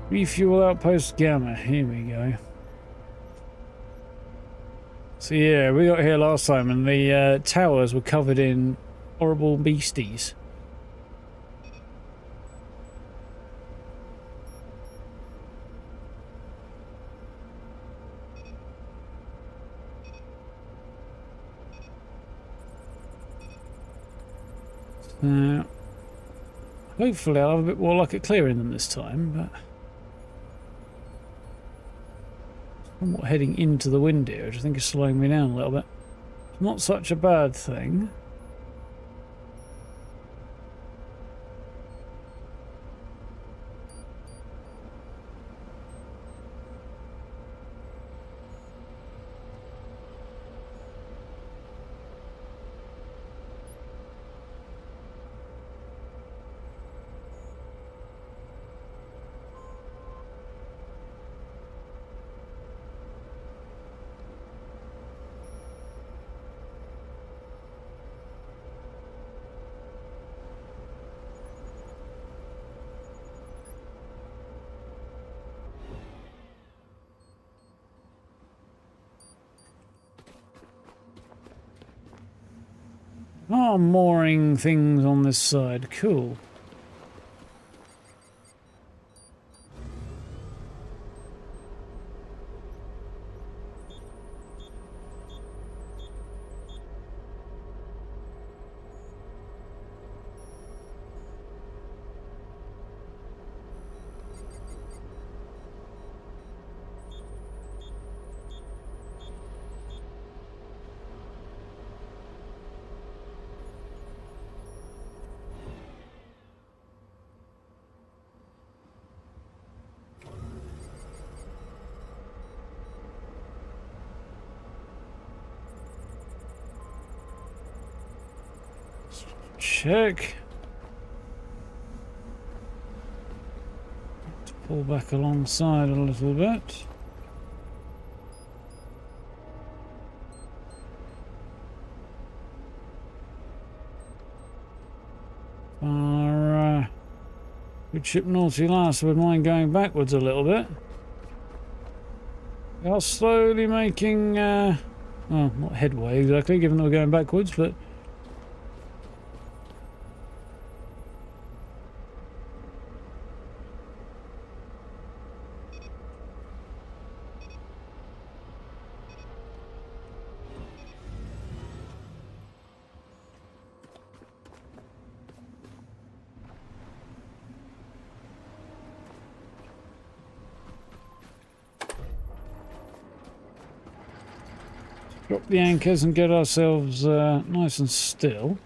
Refuel outpost Gamma. Here we go. So yeah, we got here last time and the towers were covered in horrible beasties. Hopefully I'll have a bit more luck at clearing them this time, but I'm not heading into the wind here, which I think is slowing me down a little bit. It's not such a bad thing. Oh, mooring things on this side. Cool. check. To pull back alongside a little bit. Our good ship Naughty Lass would mind going backwards a little bit. We are slowly making, well, not headway exactly, given that we're going backwards, but drop the anchors and get ourselves nice and still.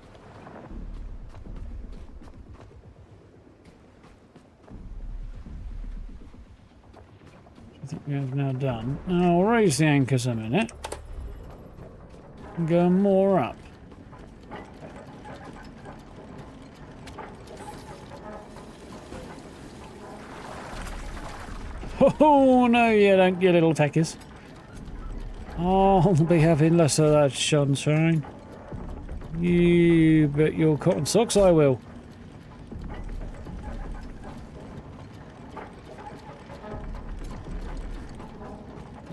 I think we have now done. Now I'll raise the anchors a minute and go more up. Oh no, you don't, you little tackers. Oh, I'll be having less of that sunshine. You bet your cotton socks I will.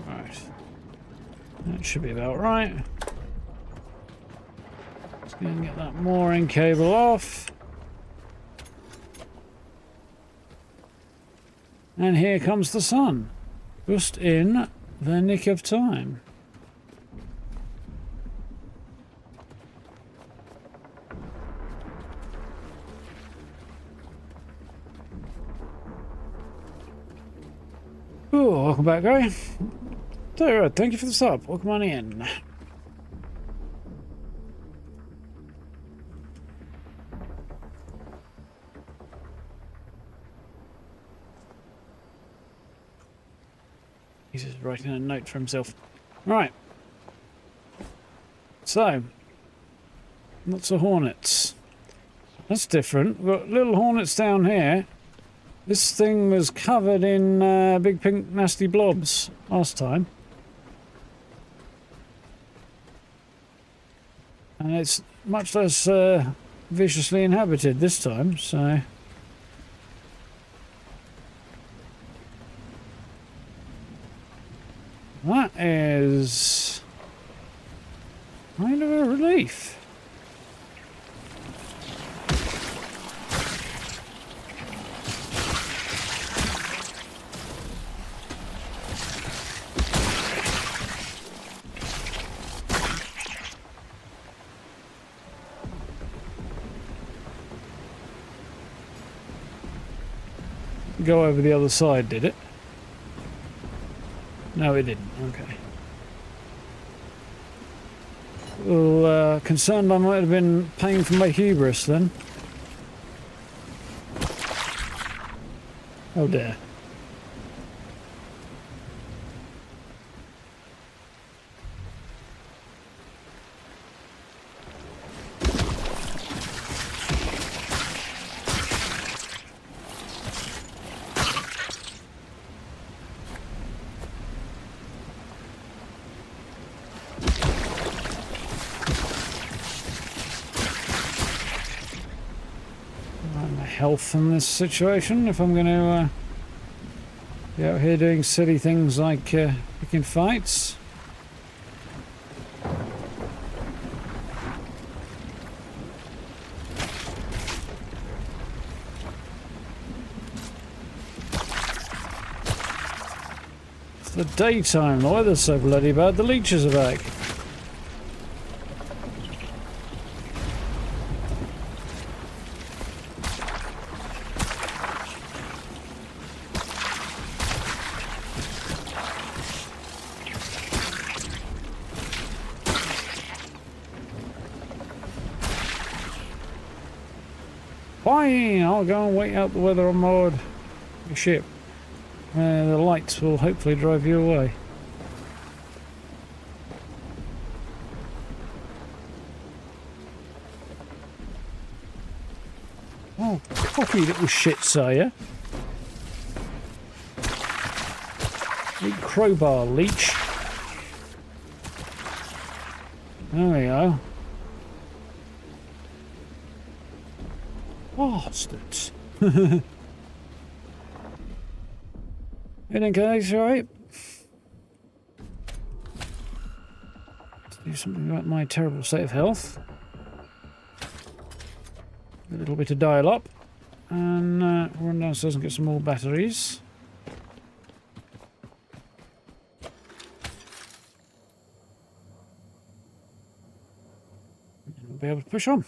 Right. That should be about right. Let's go and get that mooring cable off. And here comes the sun. Just in the nick of time. Oh, welcome back, Gary. Thank you for the sub. Welcome on in. He's just writing a note for himself. Right. So, lots of hornets. That's different. We've got little hornets down here. This thing was covered in big pink nasty blobs last time. And it's much less viciously inhabited this time, so... That is kind of a relief. Go over the other side, did it? No, it didn't. Okay. Well, concerned I might have been paying for my hubris then. Oh dear. Health in this situation if I'm going to be out here doing silly things like picking fights. It's the daytime, the weather's so bloody bad, the leeches are back. Fine, I'll go and wait out the weather on board the ship. The lights will hopefully drive you away. cocky little shits, are you? Big crowbar leech. There we go. Bastards. Everything okay, alright? Let's do something about my terrible state of health. A little bit of dial up. And run downstairs and get some more batteries. And we'll be able to push on.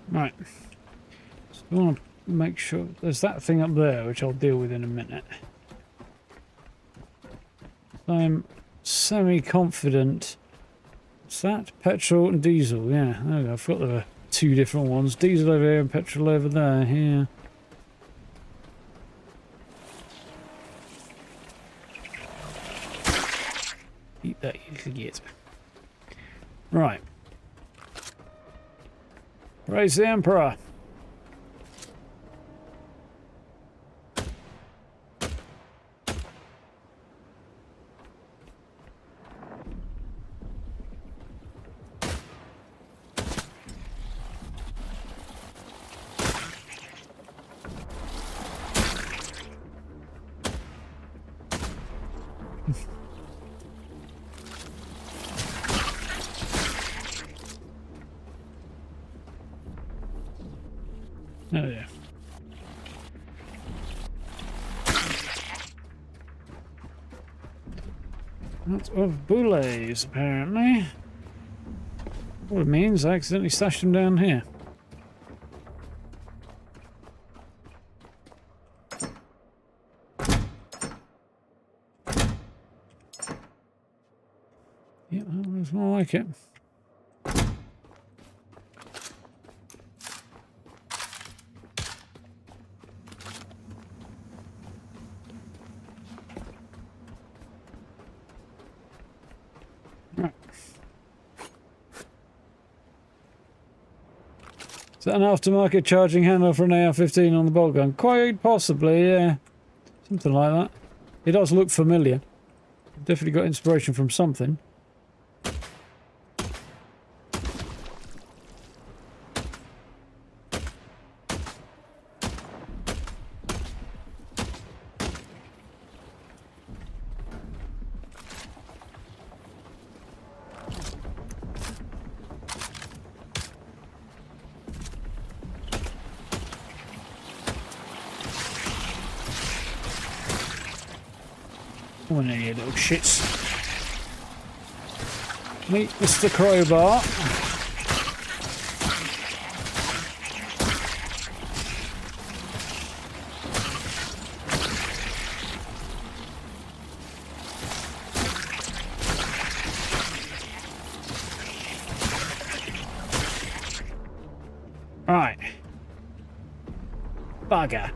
Right. So I want to make sure there's that thing up there, which I'll deal with in a minute. I'm semi-confident. What's that? Petrol and diesel. Yeah, there we go. I forgot there were two different ones. Diesel over here and petrol over there. Yeah. Eat that, you forget. Right. Praise the Emperor. Oh yeah. Lots of bullets, apparently. What it means, I accidentally stashed them down here. Yeah, that looks more like it. Is that an aftermarket charging handle for an AR-15 on the bolt gun? Quite possibly, yeah. Something like that. It does look familiar. Definitely got inspiration from something. One of you little shits. Meet Mr. Crowbar. Right. Bugger.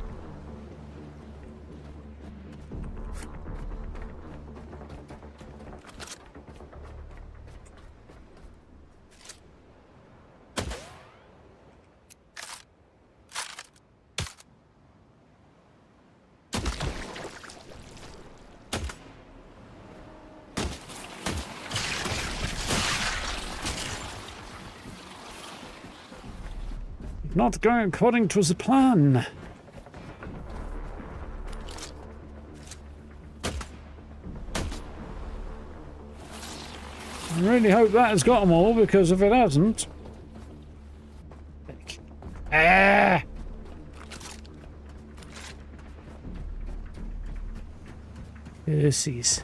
Not going according to the plan. I really hope that has got them all, because if it hasn't... Ah! Pussies.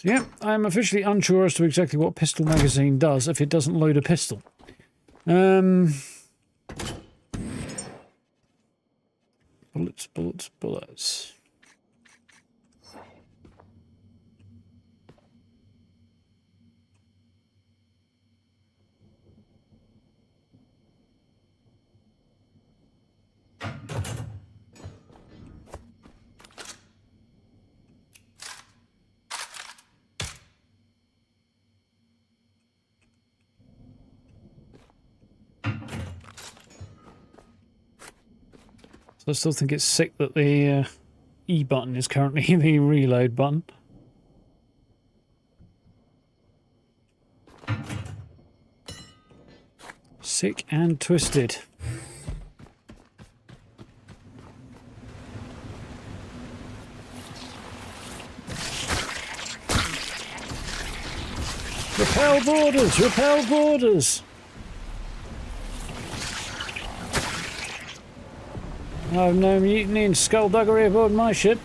So yeah, I'm officially unsure as to exactly what pistol magazine does if it doesn't load a pistol. Bullets. bullets, bullets. I still think it's sick that the E button is currently the reload button. Sick and twisted. Repel boarders! Repel boarders! I've no mutiny and skullduggery aboard my ship.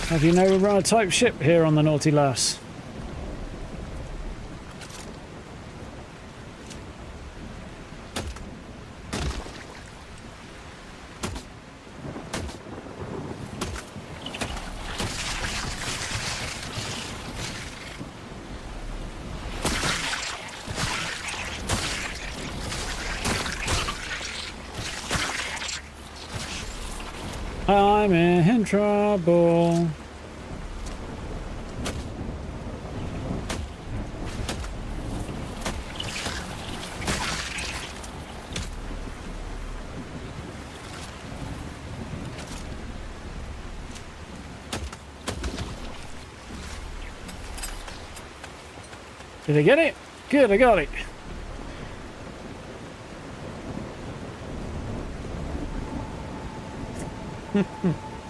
Have you know we run a type ship here on the Naughty Lass? I'm in trouble. Did I get it? Good, I got it.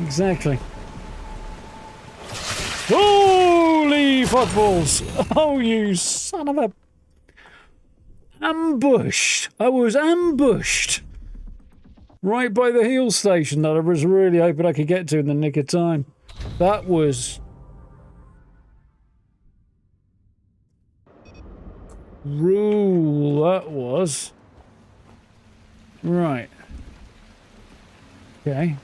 Exactly. Holy footballs! Oh, you son of a... Ambushed! I was ambushed! Right by the heal station that I was really hoping I could get to in the nick of time. That was... Rule, that was. Right. Okay.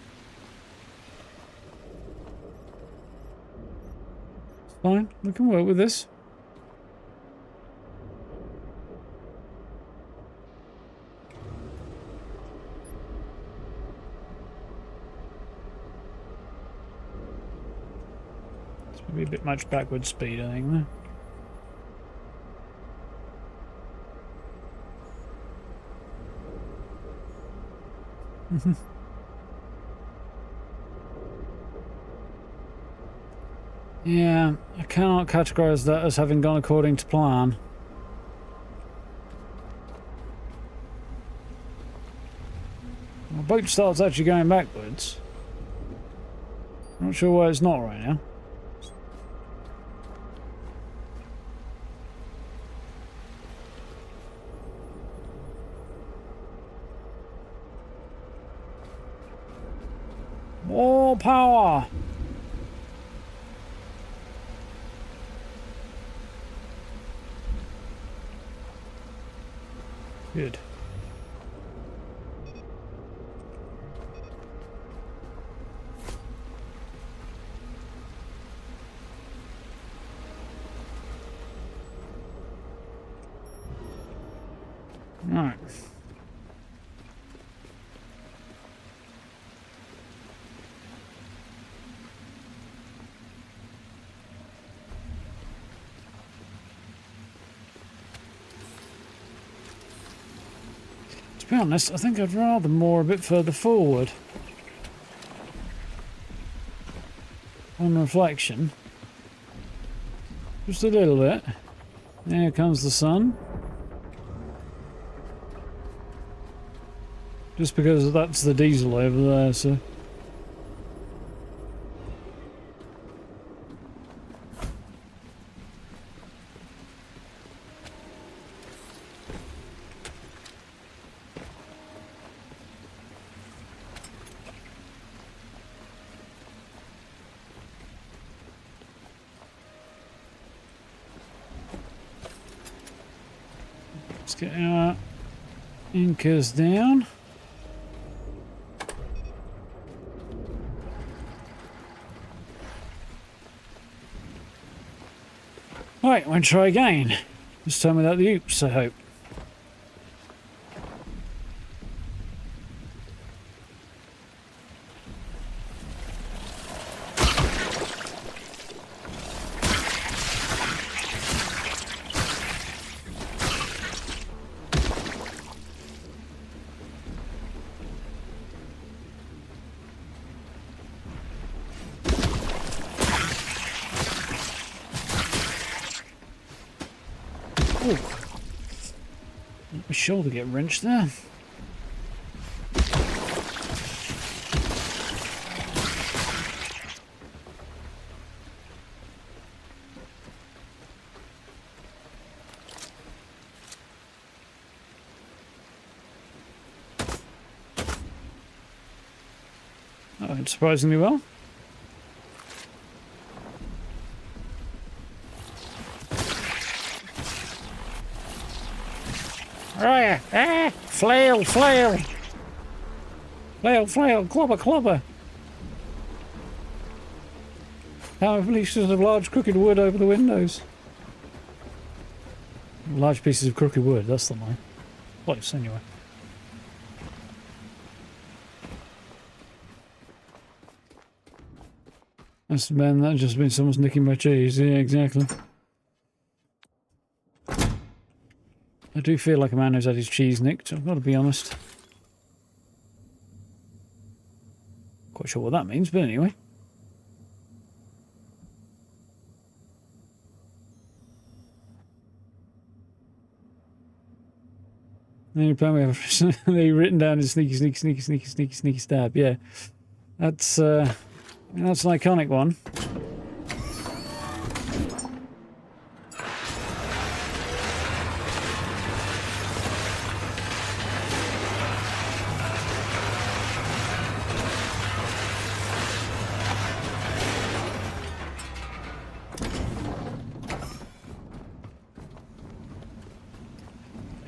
Fine, we can work with this. It's maybe a bit much backward speed, I think, there. Yeah, I cannot categorise that as having gone according to plan. My boat starts actually going backwards. Not sure why it's not right now. More power! Good. Right. To be honest, I think I'd rather moor a bit further forward. On reflection. Just a little bit. There comes the sun. Just because that's the diesel over there, so... Let's get out. Anchors down. Right, we'll try again. This time without the oops, I hope. Ooh. My shoulder get wrenched there. That went surprisingly well. Right, flail, flail. Flail, flail, clobber, clobber. How pieces of large crooked wood over the windows. Large pieces of crooked wood, that's the line. Close, anyway. That's just been someone's nicking my cheese. Yeah, exactly. I do feel like a man who's had his cheese nicked, I've got to be honest. Quite sure what that means, but anyway. Any plan we have they written down as sneaky, sneaky, sneaky, sneaky, sneaky, sneaky stab. Yeah, that's an iconic one.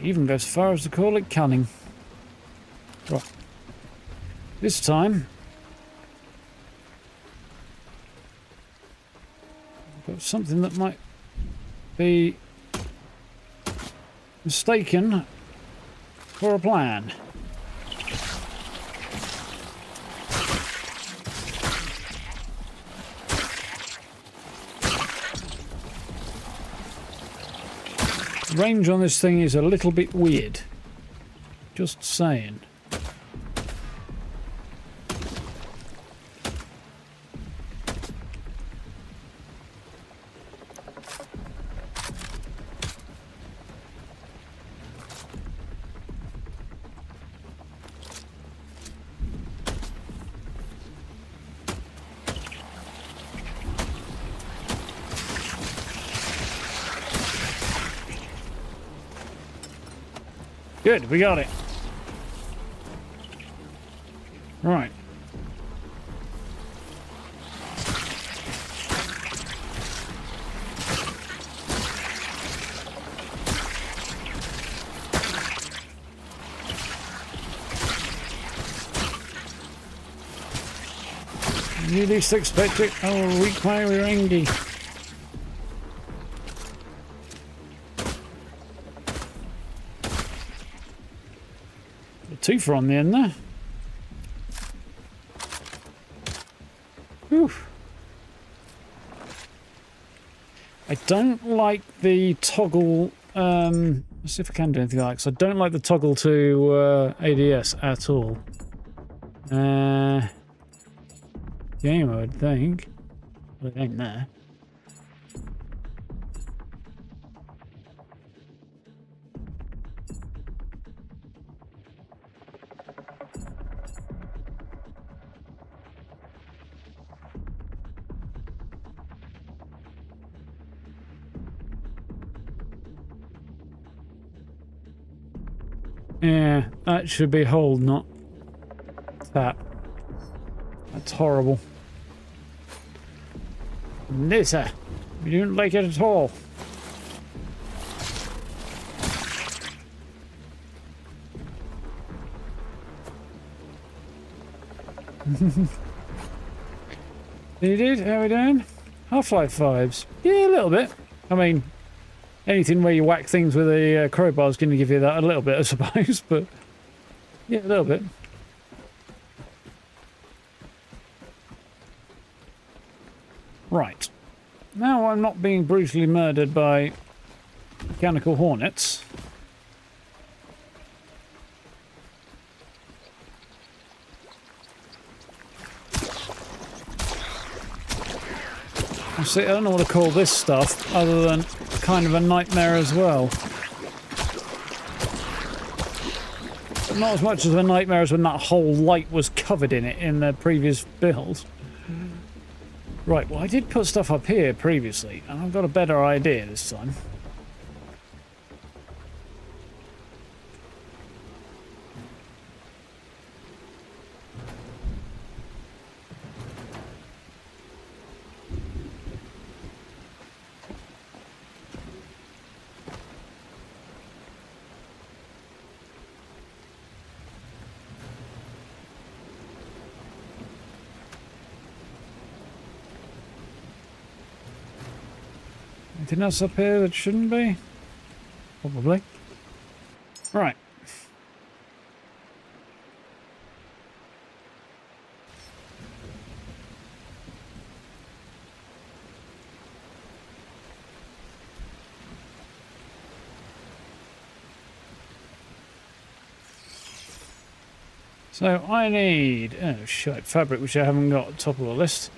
Even goes as far as to call it cunning. Right. This time, I've got something that might be mistaken for a plan. Range on this thing is a little bit weird. Just saying. Good, we got it. Right. You least expect it. Oh, weak fire angry. Two from the end there. Whew. I don't like the toggle. Let's see if I can do anything like this. I don't like the toggle to ADS at all. Game mode, I think. But it ain't there. Yeah, that should be hold, not tap. That's horrible. Nissa, you don't like it at all. You did? How are we doing? Half-Life vibes. Yeah, a little bit. I mean, anything where you whack things with a crowbar is going to give you that a little bit, I suppose. But yeah, a little bit. Right. Now I'm not being brutally murdered by mechanical hornets. See, I don't know what to call this stuff other than kind of a nightmare as well. But not as much as a nightmare as when that whole light was covered in it in the previous build. Right, well I did put stuff up here previously and I've got a better idea this time. Anything else up here that shouldn't be? Probably. Right. So I need fabric, which I haven't got top of the list.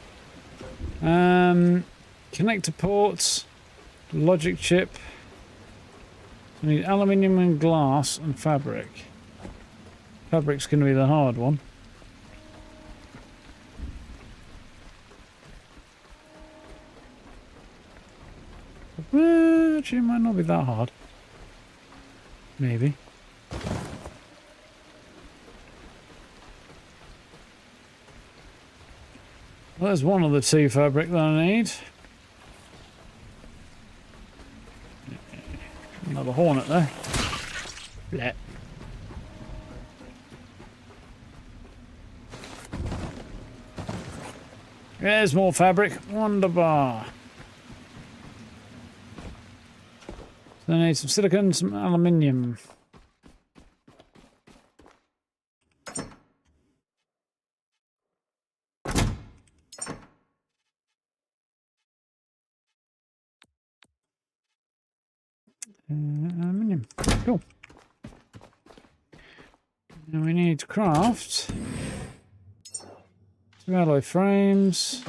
Connector ports. Logic chip. I need aluminium and glass and fabric. Fabric's going to be the hard one. Actually, it might not be that hard. Maybe. Well, there's one of the two fabric that I need. Another hornet there. Blech. There's more fabric. Wonderbar. So I need some silicon, some aluminium. Aluminium. Cool. Now we need to craft 2 alloy frames,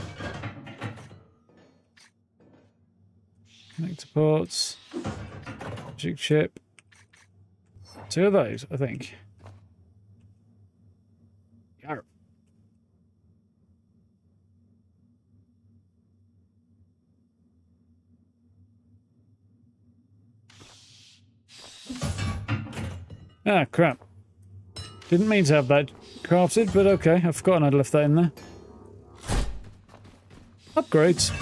connector ports, logic chip. 2 of those, I think. Yarp. Ah, crap. Didn't mean to have that crafted, but okay. I've forgotten I'd left that in there. Upgrades.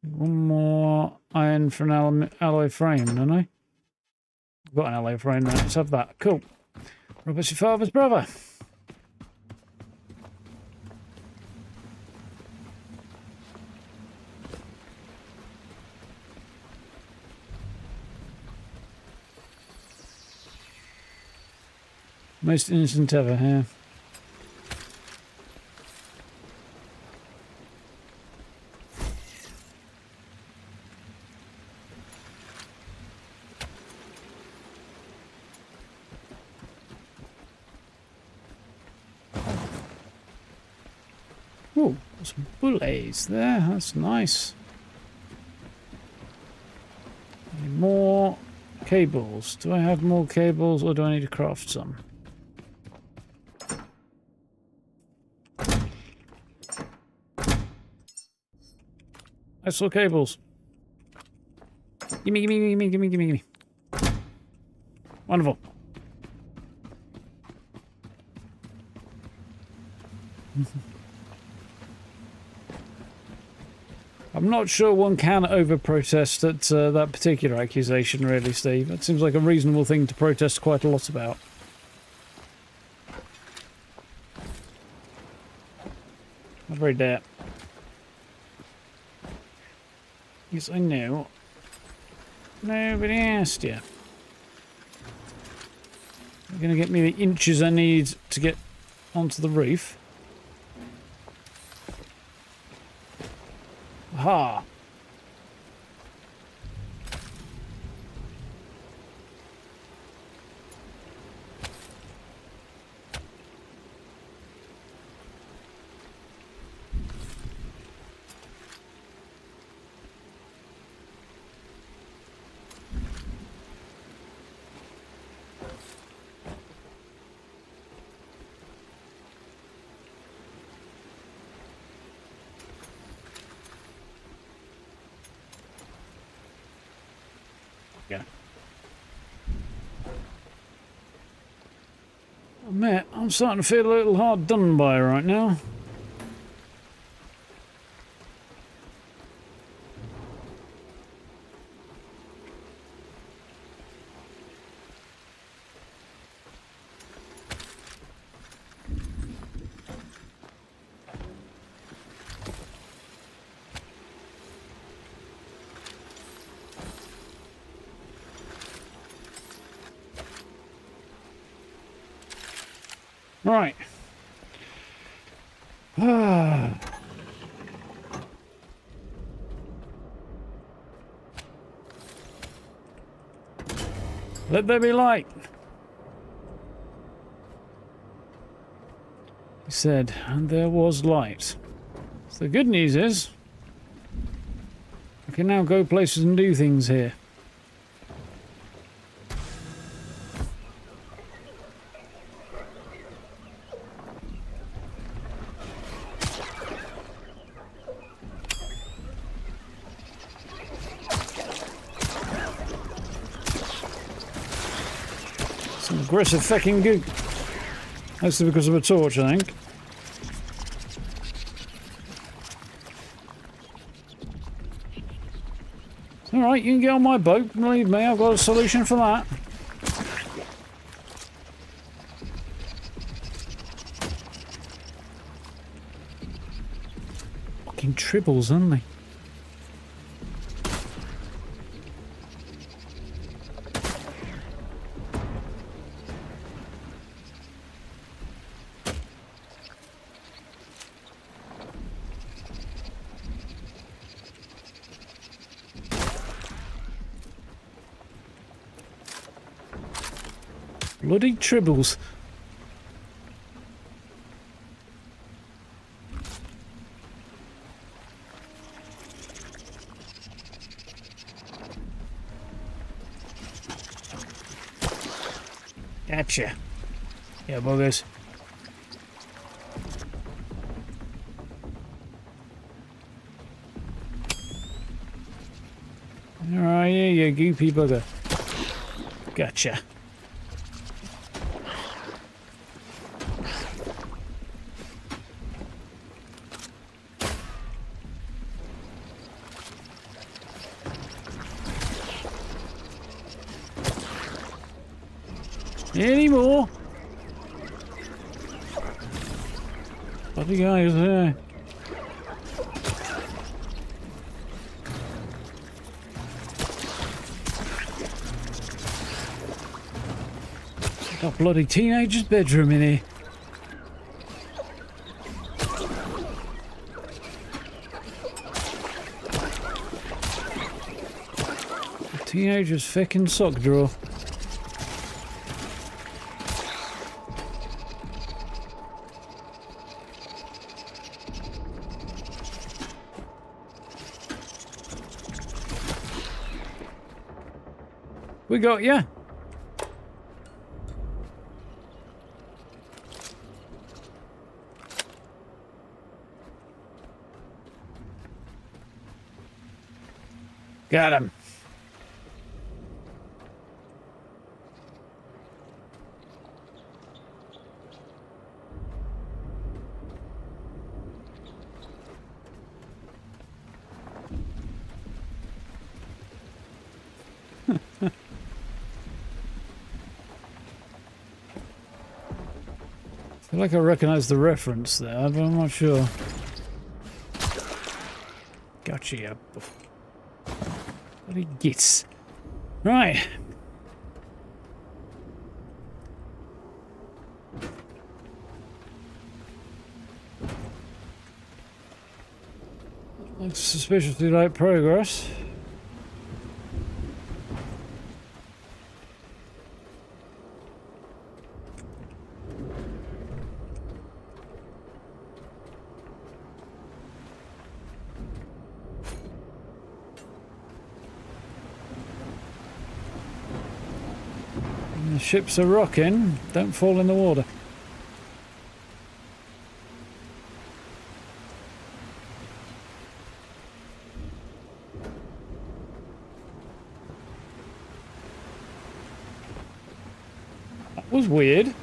One more iron for an alloy frame, don't I? I've got an alloy frame there. Let's have that. Cool. Robert's your father's brother. Most innocent ever here. Oh, some bullets there. That's nice. Need more cables. Do I have more cables or do I need to craft some? I saw cables. Gimme, gimme, gimme, gimme, gimme, gimme. Wonderful. I'm not sure one can over-protest at that particular accusation, really, Steve. It seems like a reasonable thing to protest quite a lot about. Not very dare. Yes, I know. Nobody asked you. You're going to get me the inches I need to get onto the roof. Aha! Yeah. Admit, I'm starting to feel a little hard done by right now. Right. Let there be light. He said, and there was light. So the good news is, I can now go places and do things here. Some aggressive fucking goop. Mostly because of a torch, I think. Alright, you can get on my boat. Believe me, I've got a solution for that. Fucking tribbles, aren't they? Bloody tribbles. Gotcha. Yeah, buggers. Alright, yeah, you goopy bugger. Gotcha. Any more? Bloody guys there. Got a bloody teenager's bedroom in here. A teenager's feckin' sock drawer. We got ya. Got him. feel like I recognise the reference there, but I'm not sure. Gotcha, you bloody gits. Right. Looks suspiciously like progress. The ships are rocking. Don't fall in the water. That was weird.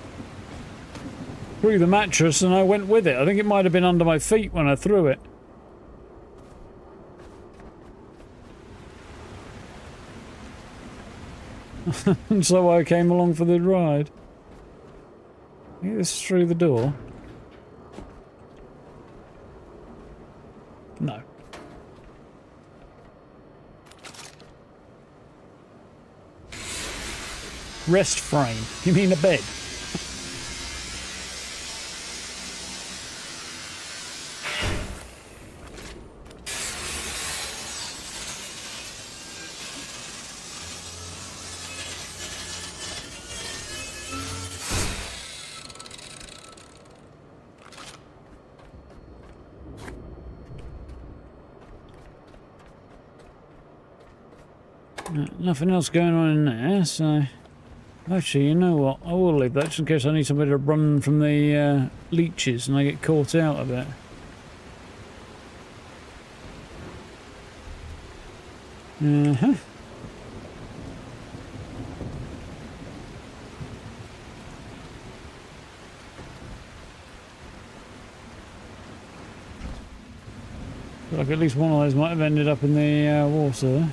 Threw the mattress and I went with it. I think it might have been under my feet when I threw it. And so I came along for the ride. Get this through the door. No. Rest frame. You mean a bed? Nothing else going on in there, so... Actually, you know what? I will leave that just in case I need somebody to run from the leeches and I get caught out of it. Uh-huh. Feel like at least one of those might have ended up in the water.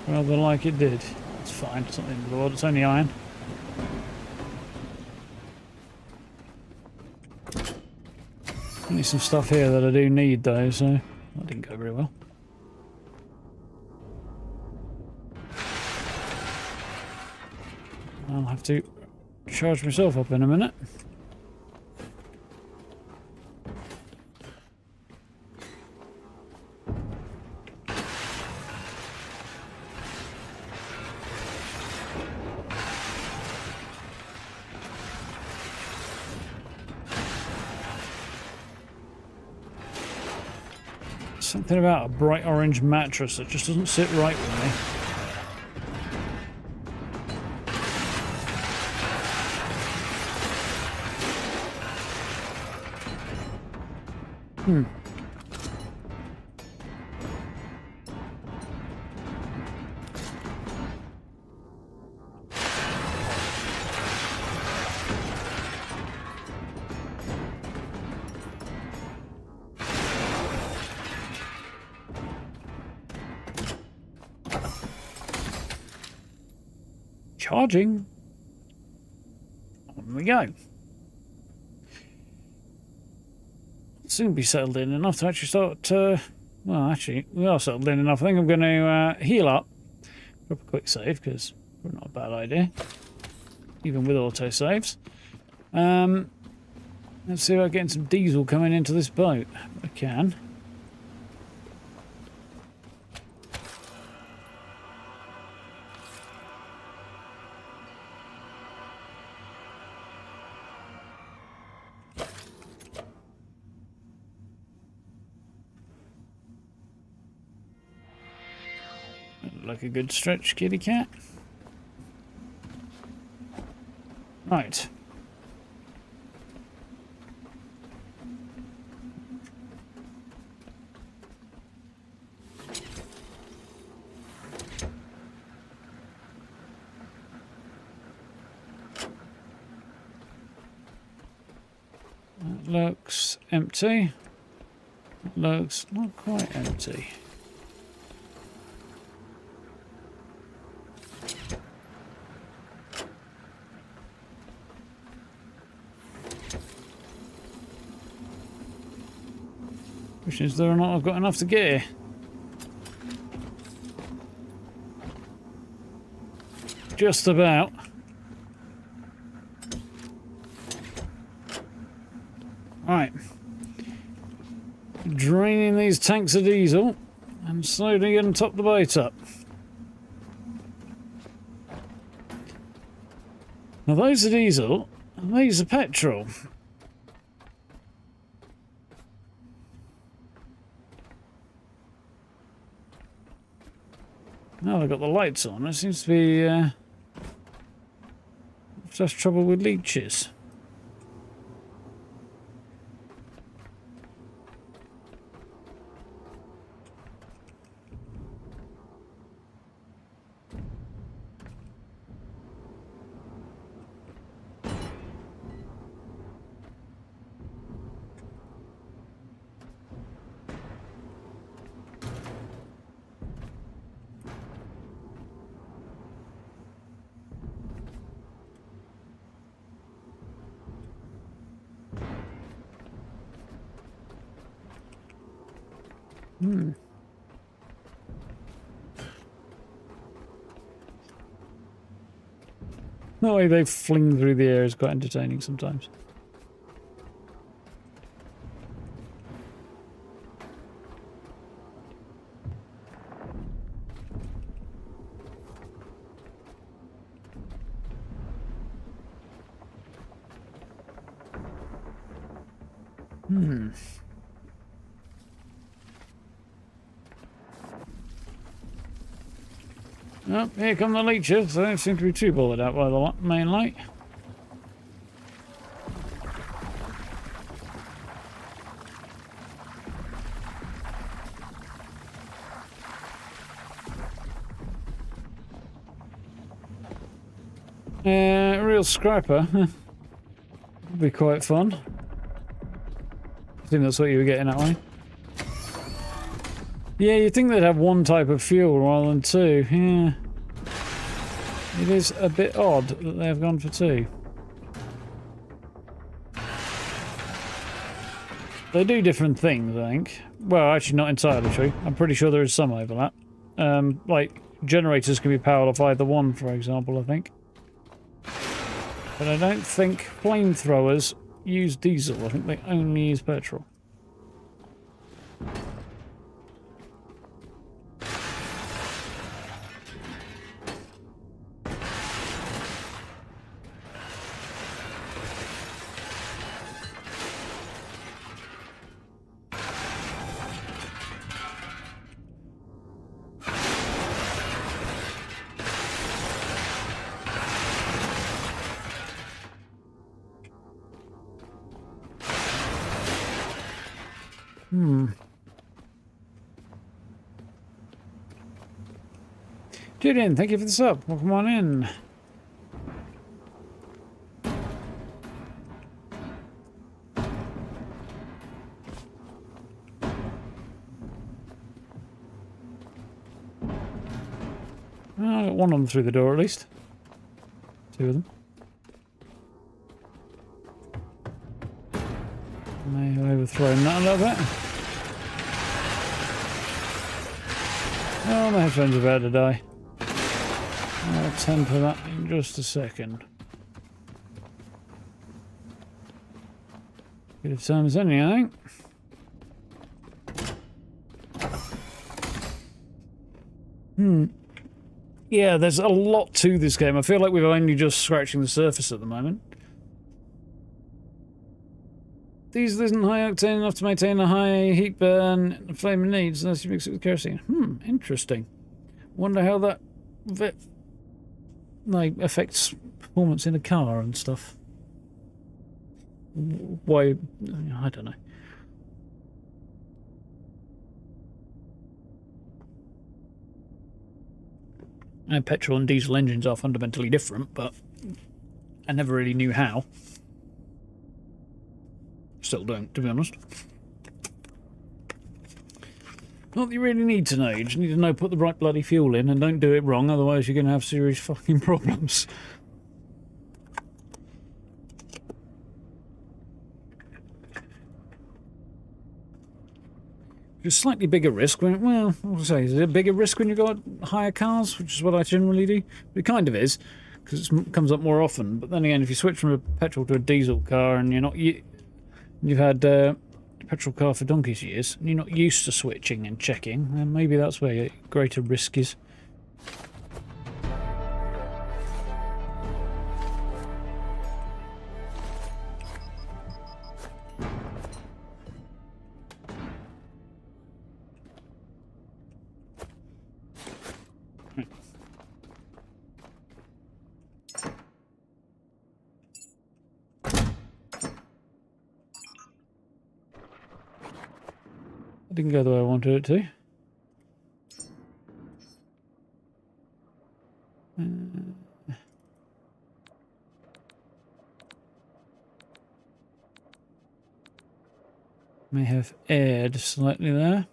Rather like it did. It's fine, it's not the end of the world, it's only iron. Only some stuff here that I do need though, so that didn't go very well. I'll have to charge myself up in a minute. Something about a bright orange mattress that just doesn't sit right with me. Charging. On we go. Soon be settled in enough to actually start. Well, actually, we are settled in enough. I think I'm going to heal up. Drop a quick save because probably not a bad idea, even with auto saves. Let's see about getting some diesel coming into this boat. I can. Like a good stretch, kitty cat. Right. That looks empty. That looks not quite empty. Which is whether or not I've got enough to get here. Just about. Right. Draining these tanks of diesel and slowly getting top the boat up. Now those are diesel and these are petrol. Now they've got the lights on. It seems to be just trouble with leeches. The way they fling through the air is quite entertaining sometimes. Oh, here come the leeches. They don't seem to be too bothered out by the main light. Real scrapper. Would be quite fun. I think that's what you were getting at, way. Yeah, you'd think they'd have one type of fuel rather than two. Yeah. It is a bit odd that they have gone for two. They do different things, I think. Well, actually not entirely true. I'm pretty sure there is some overlap. Like, generators can be powered off either one, for example, I think. But I don't think flamethrowers use diesel. I think they only use petrol. Julian, thank you for the sub. Welcome on in. I got one of them through the door at least. Two of them. May have overthrown that a little bit. Oh, my headphones are about to die. I'll temper that in just a second. Bit of time as any, I think. Yeah, there's a lot to this game. I feel like we're only just scratching the surface at the moment. Diesel isn't high octane enough to maintain a high heat burn the flame needs unless you mix it with kerosene. Interesting. Wonder how that like affects performance in a car and stuff. Why? I don't know. And petrol and diesel engines are fundamentally different, but I never really knew how. Still don't, to be honest. Not that you really need to know. You just need to know put the right bloody fuel in and don't do it wrong, otherwise you're going to have serious fucking problems. It's slightly bigger risk when, well, what would I say, is it a bigger risk when you've got higher cars, which is what I generally do? But it kind of is, because it comes up more often. But then again, if you switch from a petrol to a diesel car and you've had a petrol car for donkey's years, and you're not used to switching and checking, then maybe that's where your greater risk is. Didn't go the way I wanted it to. May have aired slightly there.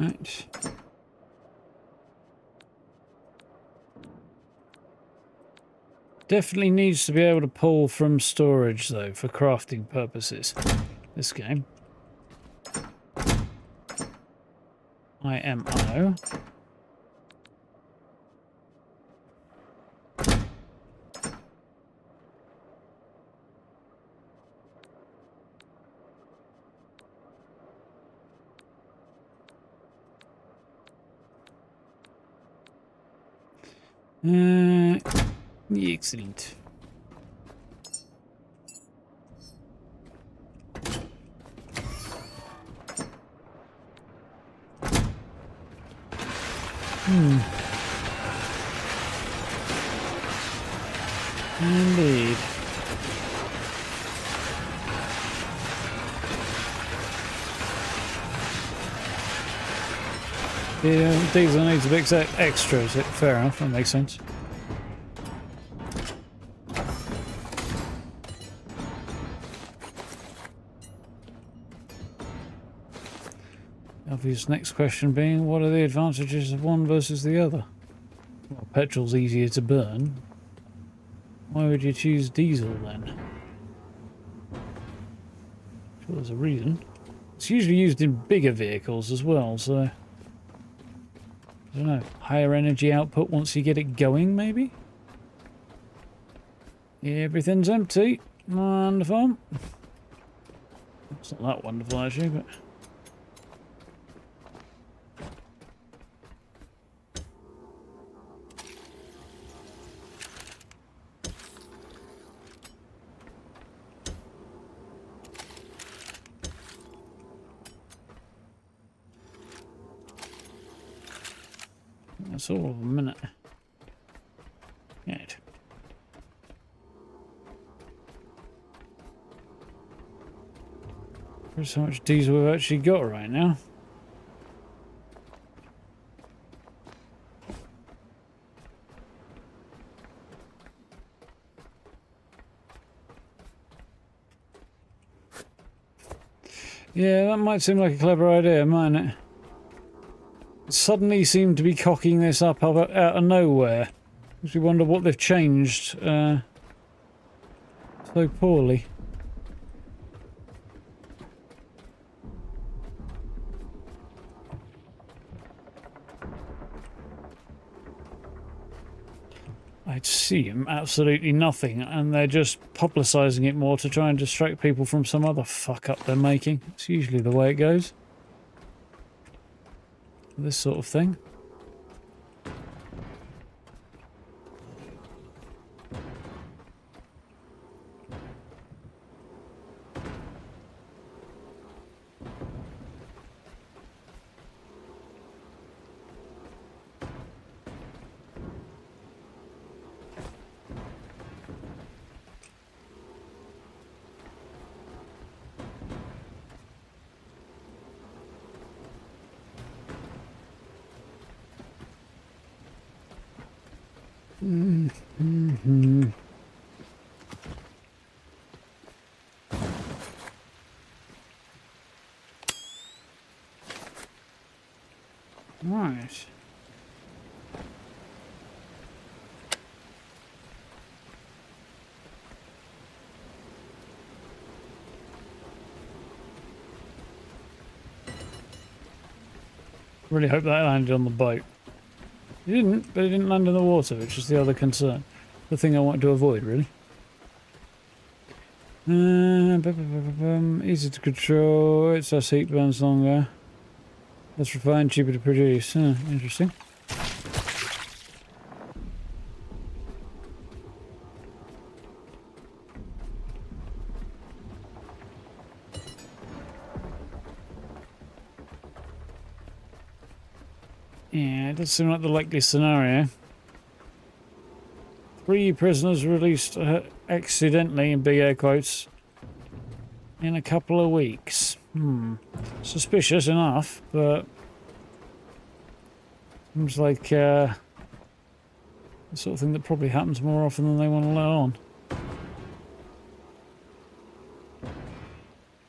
Right. Definitely needs to be able to pull from storage though for crafting purposes. This game. IMO. Excellent. Indeed. Yeah, diesel needs a bit extra, is it? Fair enough, that makes sense. Obvious next question being, what are the advantages of one versus the other? Well, petrol's easier to burn. Why would you choose diesel then? Sure, there's a reason. It's usually used in bigger vehicles as well, so I don't know. Higher energy output once you get it going, maybe? Everything's empty. Wonderful. It's not that wonderful actually, but that's all of a minute. Right. Here's how much diesel we've actually got right now. Yeah, that might seem like a clever idea, mightn't it? Suddenly seem to be cocking this up out of nowhere. Makes me wonder what they've changed so poorly. I'd assume absolutely nothing, and they're just publicising it more to try and distract people from some other fuck up they're making. It's usually the way it goes. This sort of thing. Right. Really hope that landed on the boat. It didn't, but it didn't land in the water, which is the other concern. The thing I wanted to avoid, really. Easy to control. It's less heat, burns longer. Less refined, cheaper to produce. Interesting. Yeah, it does seem like the likely scenario. 3 prisoners released accidentally, in big air quotes, in a couple of weeks. Suspicious enough, but seems like the sort of thing that probably happens more often than they want to let on.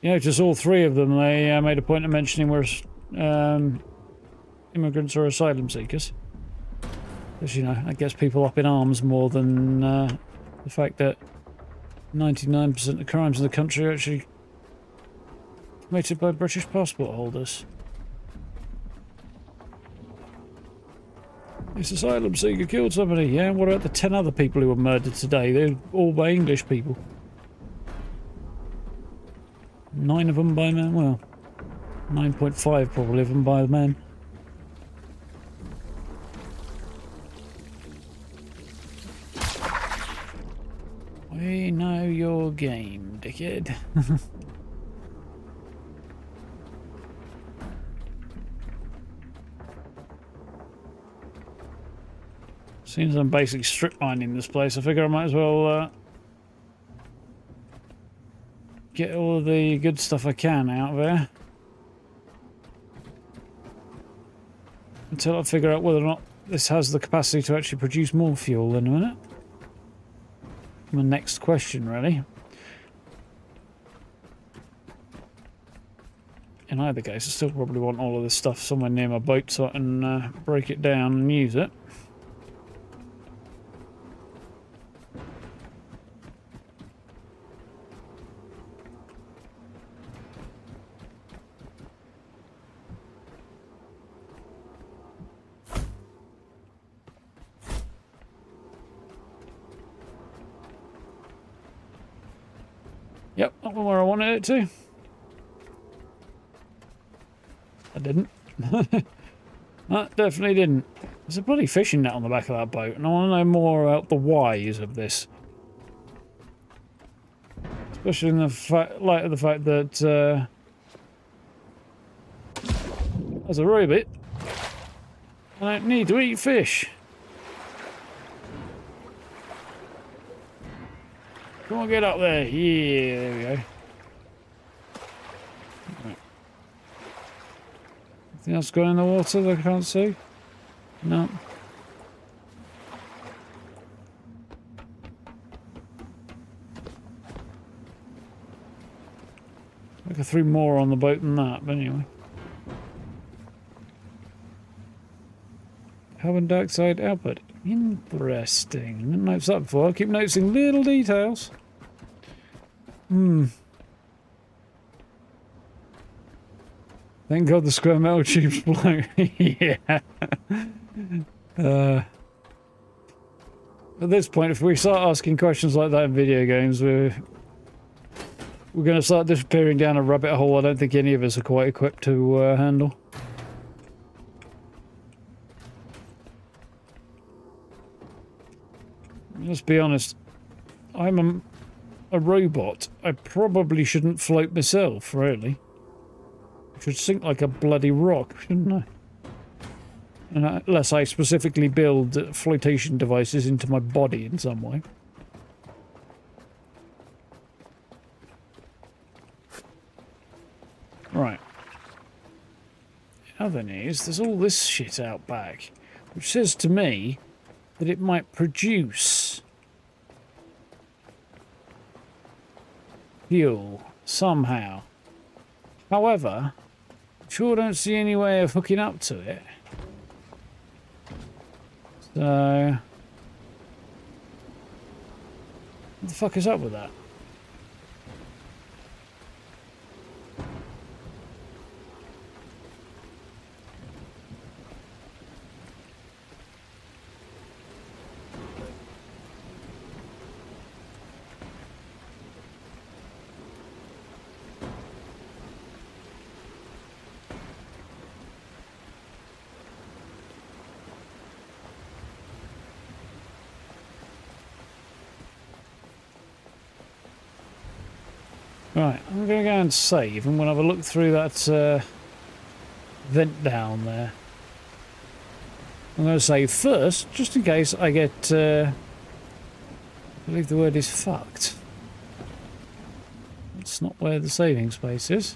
You know, just all 3 of them, they made a point of mentioning were immigrants or asylum seekers. Because, you know, that gets people up in arms more than the fact that 99% of crimes in the country are actually committed by British passport holders. This asylum seeker killed somebody, yeah? What about the 10 other people who were murdered today? They're all by English people. 9 of them by men, well, 9.5 probably of them by men. We know your game, dickhead. Seems I'm basically strip mining this place. I figure I might as well get all of the good stuff I can out of there. Until I figure out whether or not this has the capacity to actually produce more fuel in a minute. My next question, really. In either case, I still probably want all of this stuff somewhere near my boat so I can break it down and use it. Yep, that one where I wanted it to. I didn't. That definitely didn't. There's a bloody fishing net on the back of that boat, and I want to know more about the whys of this. Especially in the light of the fact that as a robot, I don't need to eat fish. Come on, get up there. Yeah, there we go. Right. Anything else going in the water that I can't see? No. I could throw more on the boat than that, but anyway. Carbon dioxide output. Interesting. Didn't notice that before. I keep noticing little details. Thank God the square metal tube's blown. Yeah. At this point, if we start asking questions like that in video games, we're going to start disappearing down a rabbit hole I don't think any of us are quite equipped to handle. Let's be honest, I'm a robot. I probably shouldn't float myself, really. I should sink like a bloody rock, shouldn't I? Unless I specifically build flotation devices into my body in some way. Right. In other news, there's all this shit out back, which says to me that it might produce fuel somehow. However, sure don't see any way of hooking up to it. So, what the fuck is up with that? Right, I'm going to go and save, and we'll have a look through that vent down there. I'm going to save first, just in case I get, I believe the word is fucked. That's not where the saving space is.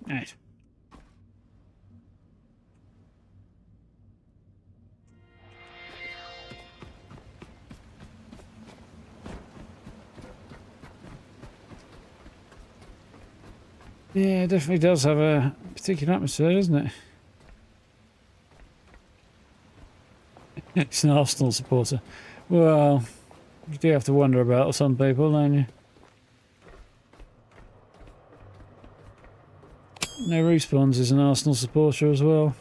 Right. Yeah, it definitely does have a particular atmosphere, doesn't it? It's an Arsenal supporter. Well, you do have to wonder about some people, don't you? No Respawns is an Arsenal supporter as well.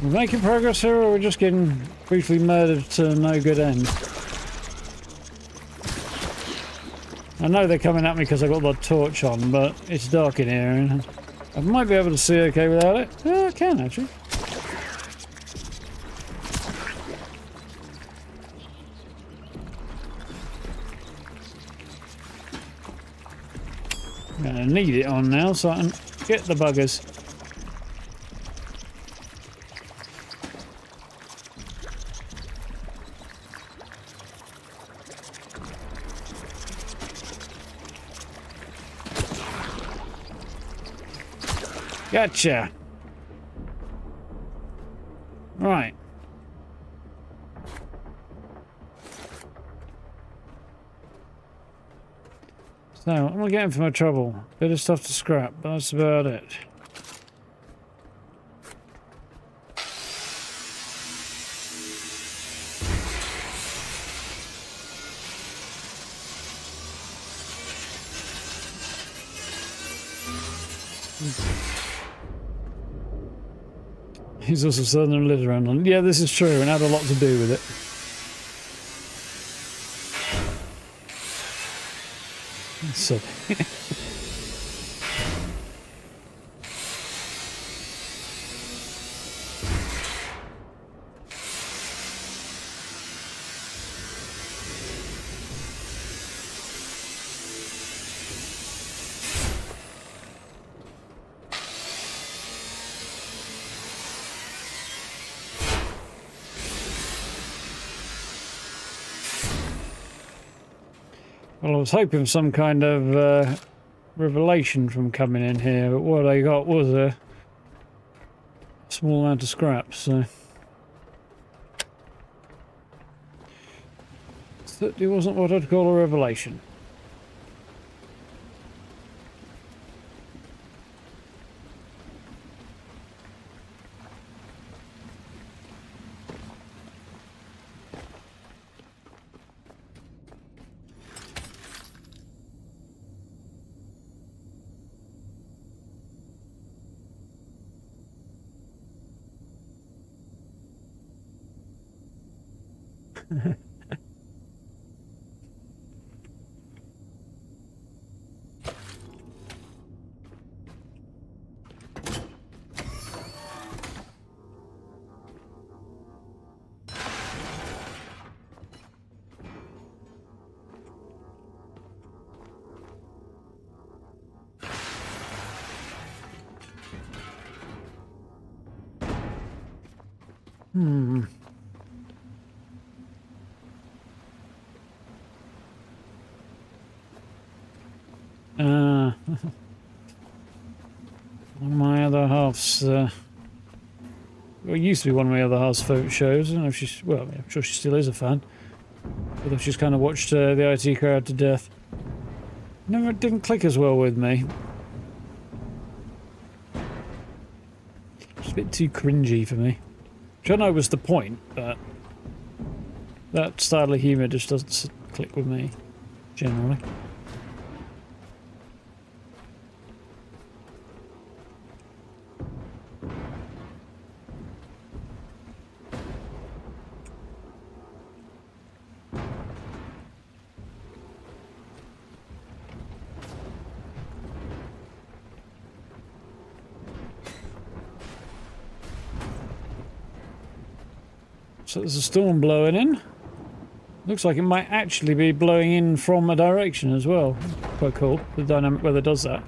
We're making progress here, or we're just getting briefly murdered to no good end? I know they're coming at me because I've got the torch on, but it's dark in here and I might be able to see okay without it. Yeah, I can actually. I'm going to need it on now so I can get the buggers. Gotcha. Right. So, what am I getting for my trouble? Bit of stuff to scrap, but that's about it. He's also southern lit around London. Yeah, this is true, and had a lot to do with it. So. Well, I was hoping for some kind of revelation from coming in here, but what I got was a small amount of scraps, so... Certainly wasn't what I'd call a revelation. One of my other half's, well, it used to be one of my other half's favourite shows. I don't know if she's, well, I'm sure she still is a fan. Although she's kind of watched the IT crowd to death. Never, it didn't click as well with me. It's a bit too cringy for me. Which I know was the point, but that style of humour just doesn't click with me, generally. So there's a storm blowing in. Looks like it might actually be blowing in from a direction as well. Quite cool. The dynamic weather does that.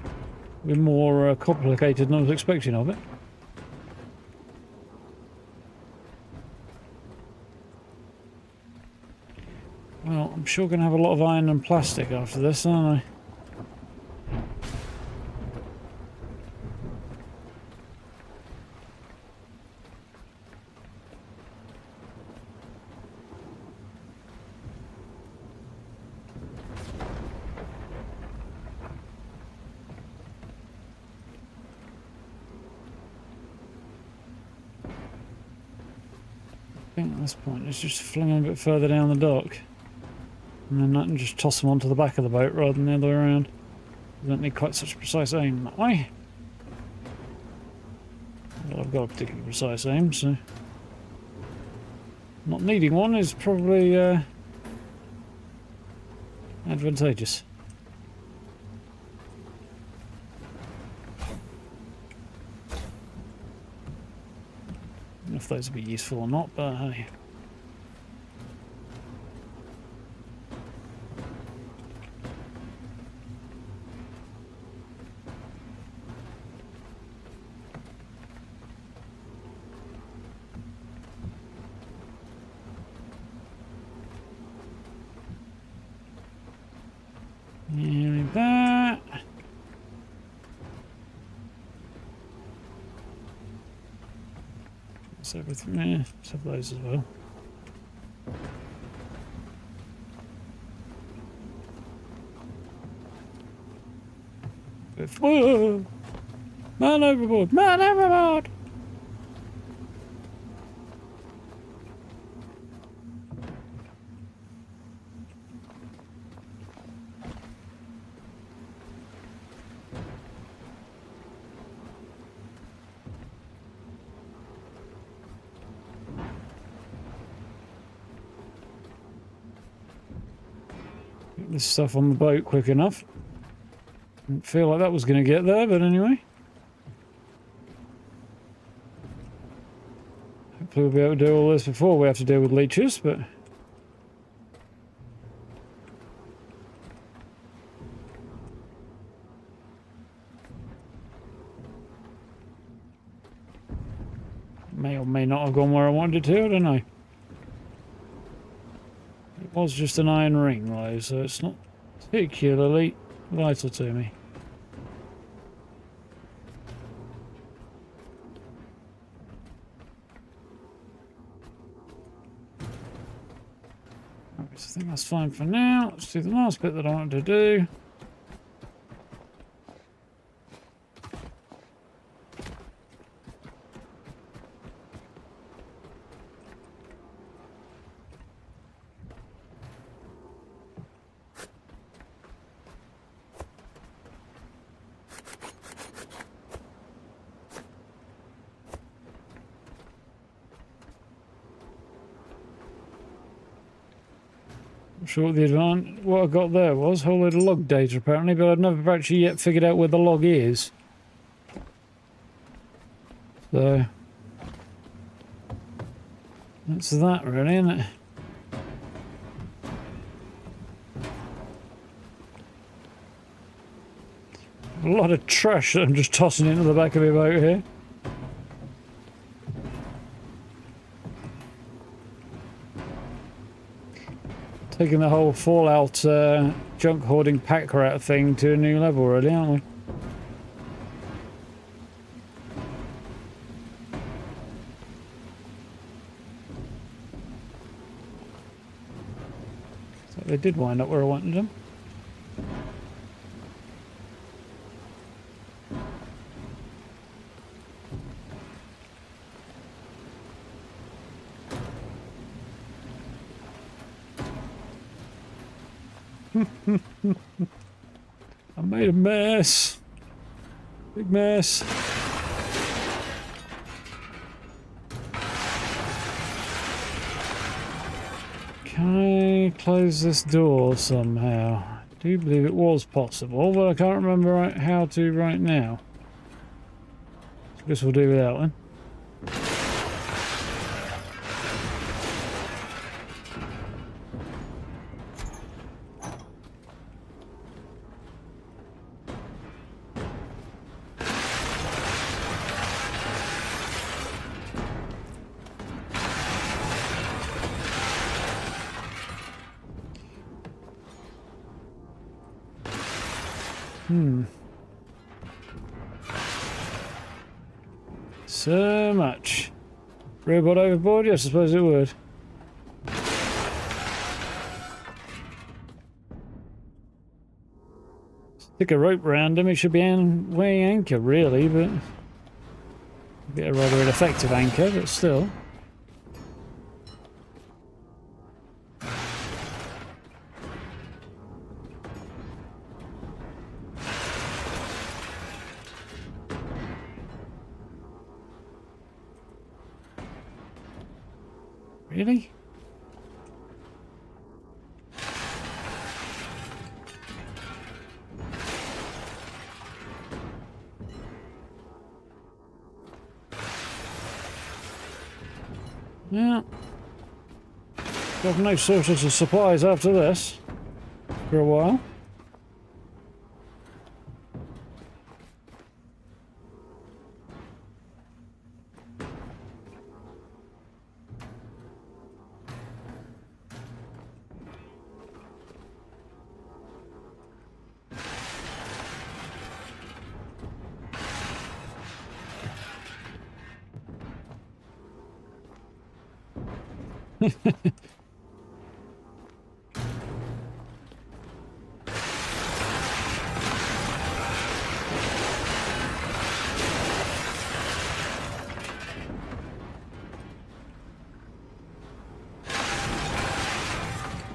A bit more complicated than I was expecting of it. Well, I'm sure going to have a lot of iron and plastic after this, aren't I? I think at this point it's just fling them a bit further down the dock. And then I can just toss them onto the back of the boat rather than the other way around. I don't need quite such precise aim that way. Well, I've got a particularly precise aim, so... not needing one is probably advantageous. I don't know if those would be useful or not, but hey. Like that. That's everything. Yeah, let's have those as well. Whoa! Man overboard! Man overboard! Get this stuff on the boat quick enough. Didn't feel like that was going to get there, but anyway. Hopefully we'll be able to do all this before we have to deal with leeches, but... may or may not have gone where I wanted to, I don't know. It was just an iron ring though, so it's not particularly vital to me. So I think that's fine for now. Let's do the last bit that I wanted to do. Sure, what I got there was a whole load of log data apparently, but I've never actually yet figured out where the log is. So that's that really, isn't it? A lot of trash that I'm just tossing into the back of my boat here. Taking the whole Fallout junk hoarding pack rat thing to a new level, really, aren't we? So they did wind up where I wanted them. I made a mess. Big mess. Can I close this door somehow? I do believe it was possible, but I can't remember how to right now. So I guess we'll do without then. So much. Robot overboard? Yes, I suppose it would. Stick a rope round him, it should be weighing anchor really, but a bit of rather ineffective anchor, but still. Really? Yeah. Got no sources of supplies after this for a while.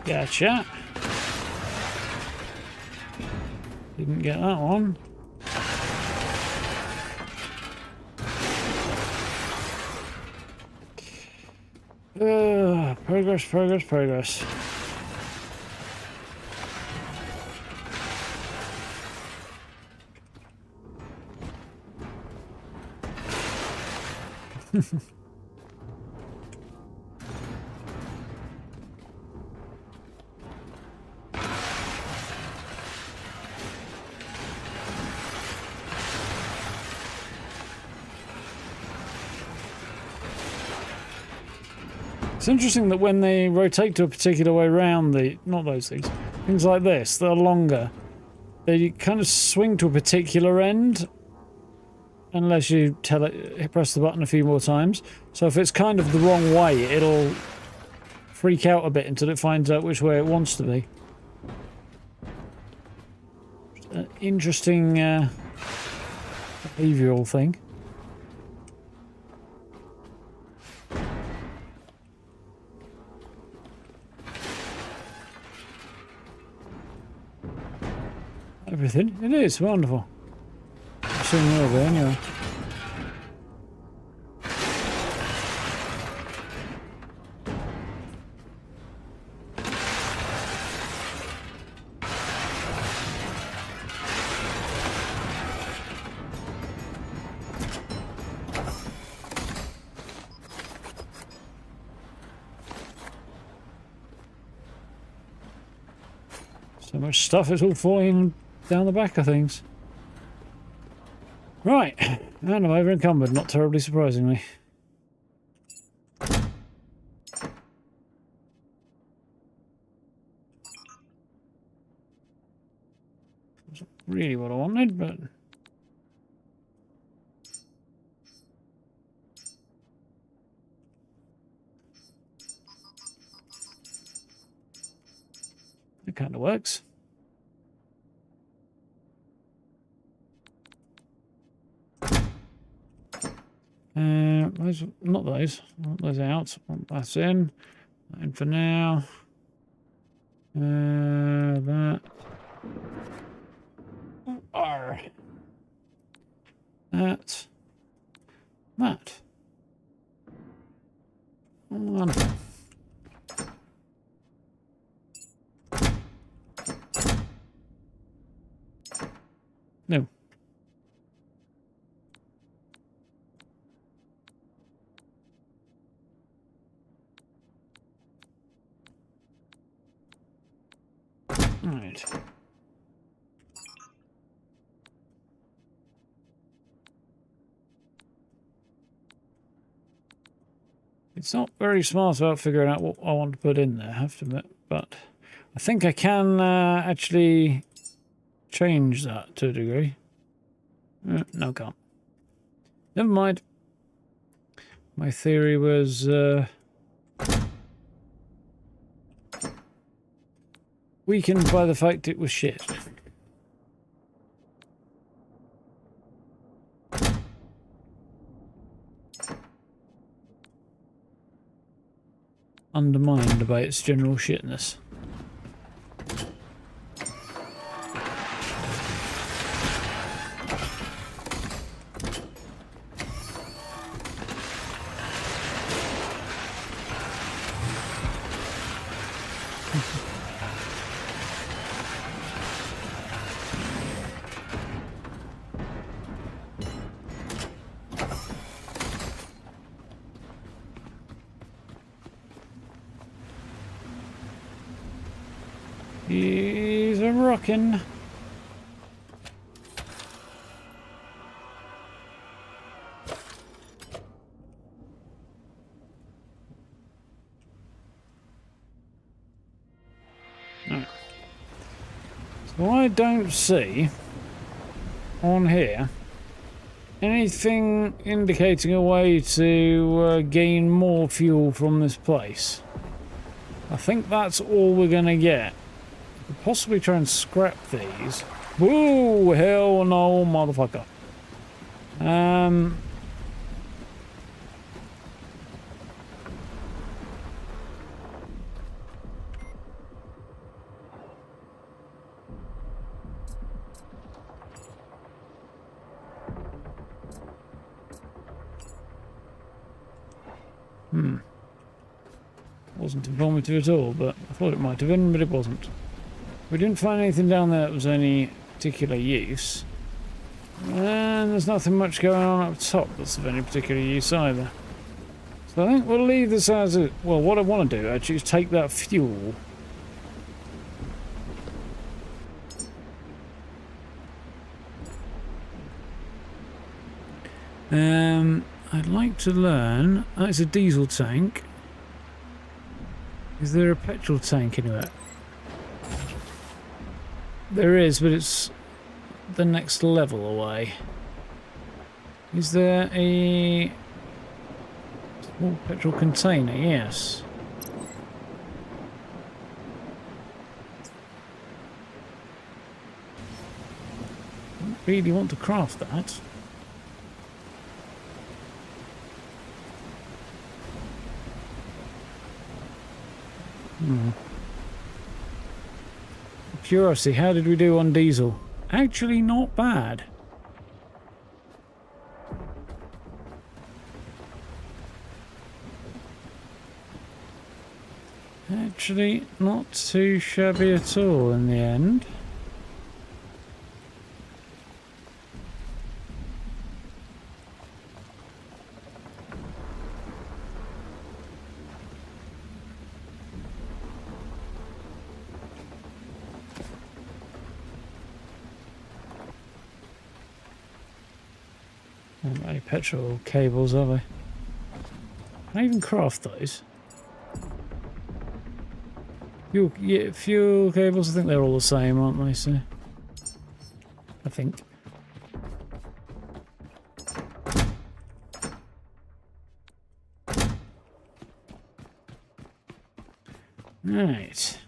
Gotcha. Didn't get that one. Progress, progress, progress. It's interesting that when they rotate to a particular way around not those things like this, that are longer, they kind of swing to a particular end unless you press the button a few more times. So if it's kind of the wrong way, it'll freak out a bit until it finds out which way it wants to be. An interesting behavioural thing. Everything. It is wonderful. Soon will be anyway. So much stuff is all falling down the back of things. Right, and I'm over encumbered, not terribly surprisingly. Wasn't really what I wanted, but it kind of works. Those, not those. I want those out. I want that in. That in for now. That. R. That. That. Wonderful. No. Right. It's not very smart about figuring out what I want to put in there, I have to admit, but I think I can actually change that to a degree. No, can't. Never mind. My theory was weakened by the fact it was shit. Undermined by its general shitness. He's a rockin'. Right. So I don't see on here anything indicating a way to gain more fuel from this place. I think that's all we're going to get. Could possibly try and scrap these. Whoa, hell no, motherfucker. Wasn't informative at all, but I thought it might have been, but it wasn't. We didn't find anything down there that was any particular use. And there's nothing much going on up top that's of any particular use either. So I think we'll leave this as it. Well, what I want to do actually is take that fuel. I'd like to learn. That's a diesel tank. Is there a petrol tank anywhere? There is, but it's the next level away. Is there a small petrol container? Yes. really want to craft that. Curiosity, how did we do on diesel? Actually, not bad. Actually, not too shabby at all in the end. Not many petrol cables, are they? Can I even craft those? Fuel cables, I think they're all the same, aren't they? So, I think. Right.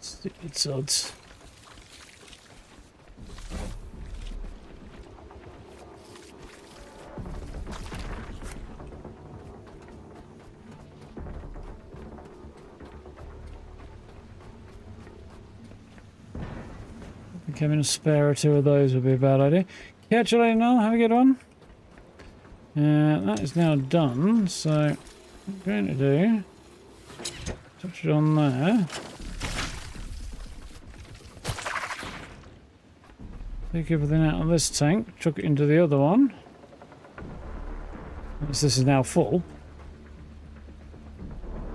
Stupid sods. Becoming a spare or two of those would be a bad idea. Catch you later, Noel. Have a good one. That is now done, so what I'm going to do, touch it on there. Take everything out of this tank, chuck it into the other one. This is now full.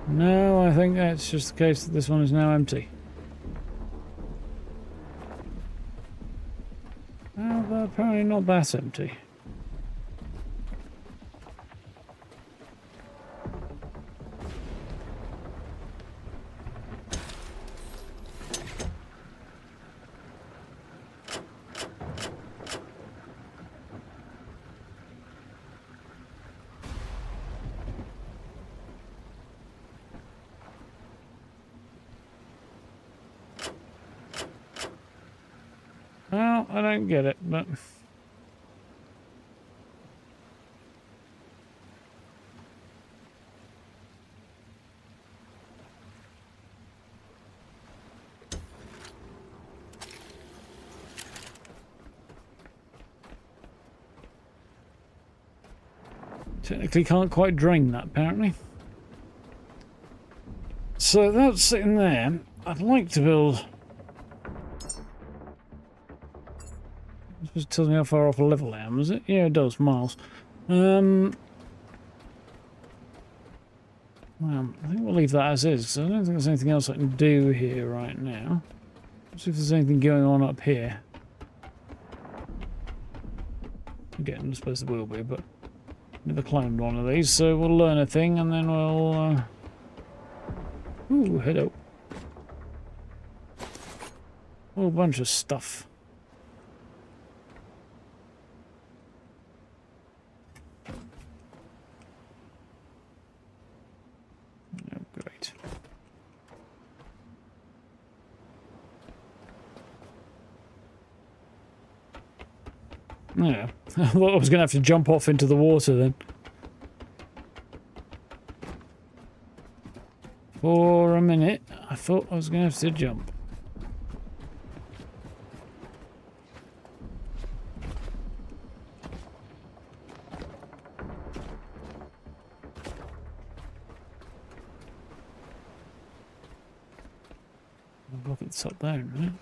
No, I think that's just the case that this one is now empty. Well, but apparently not that empty. Well, I don't get it, but... technically can't quite drain that, apparently. So that's sitting there. I'd like to build... It tells me how far off a level I am, is it? Yeah, it does, miles. Well, I think we'll leave that as is, because I don't think there's anything else I can do here right now. Let's see if there's anything going on up here. Again, I suppose there will be, but never climbed one of these, so we'll learn a thing and then we'll... Ooh, head up. A whole bunch of stuff. Great. Yeah, I thought I was going to have to jump off into the water then. For a minute, I thought I was going to have to jump. Look, it's up there, isn't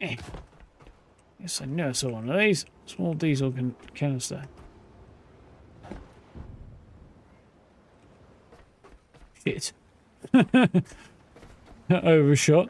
it? Yes, I know I saw one of these. Small diesel canister. Shit. Overshot.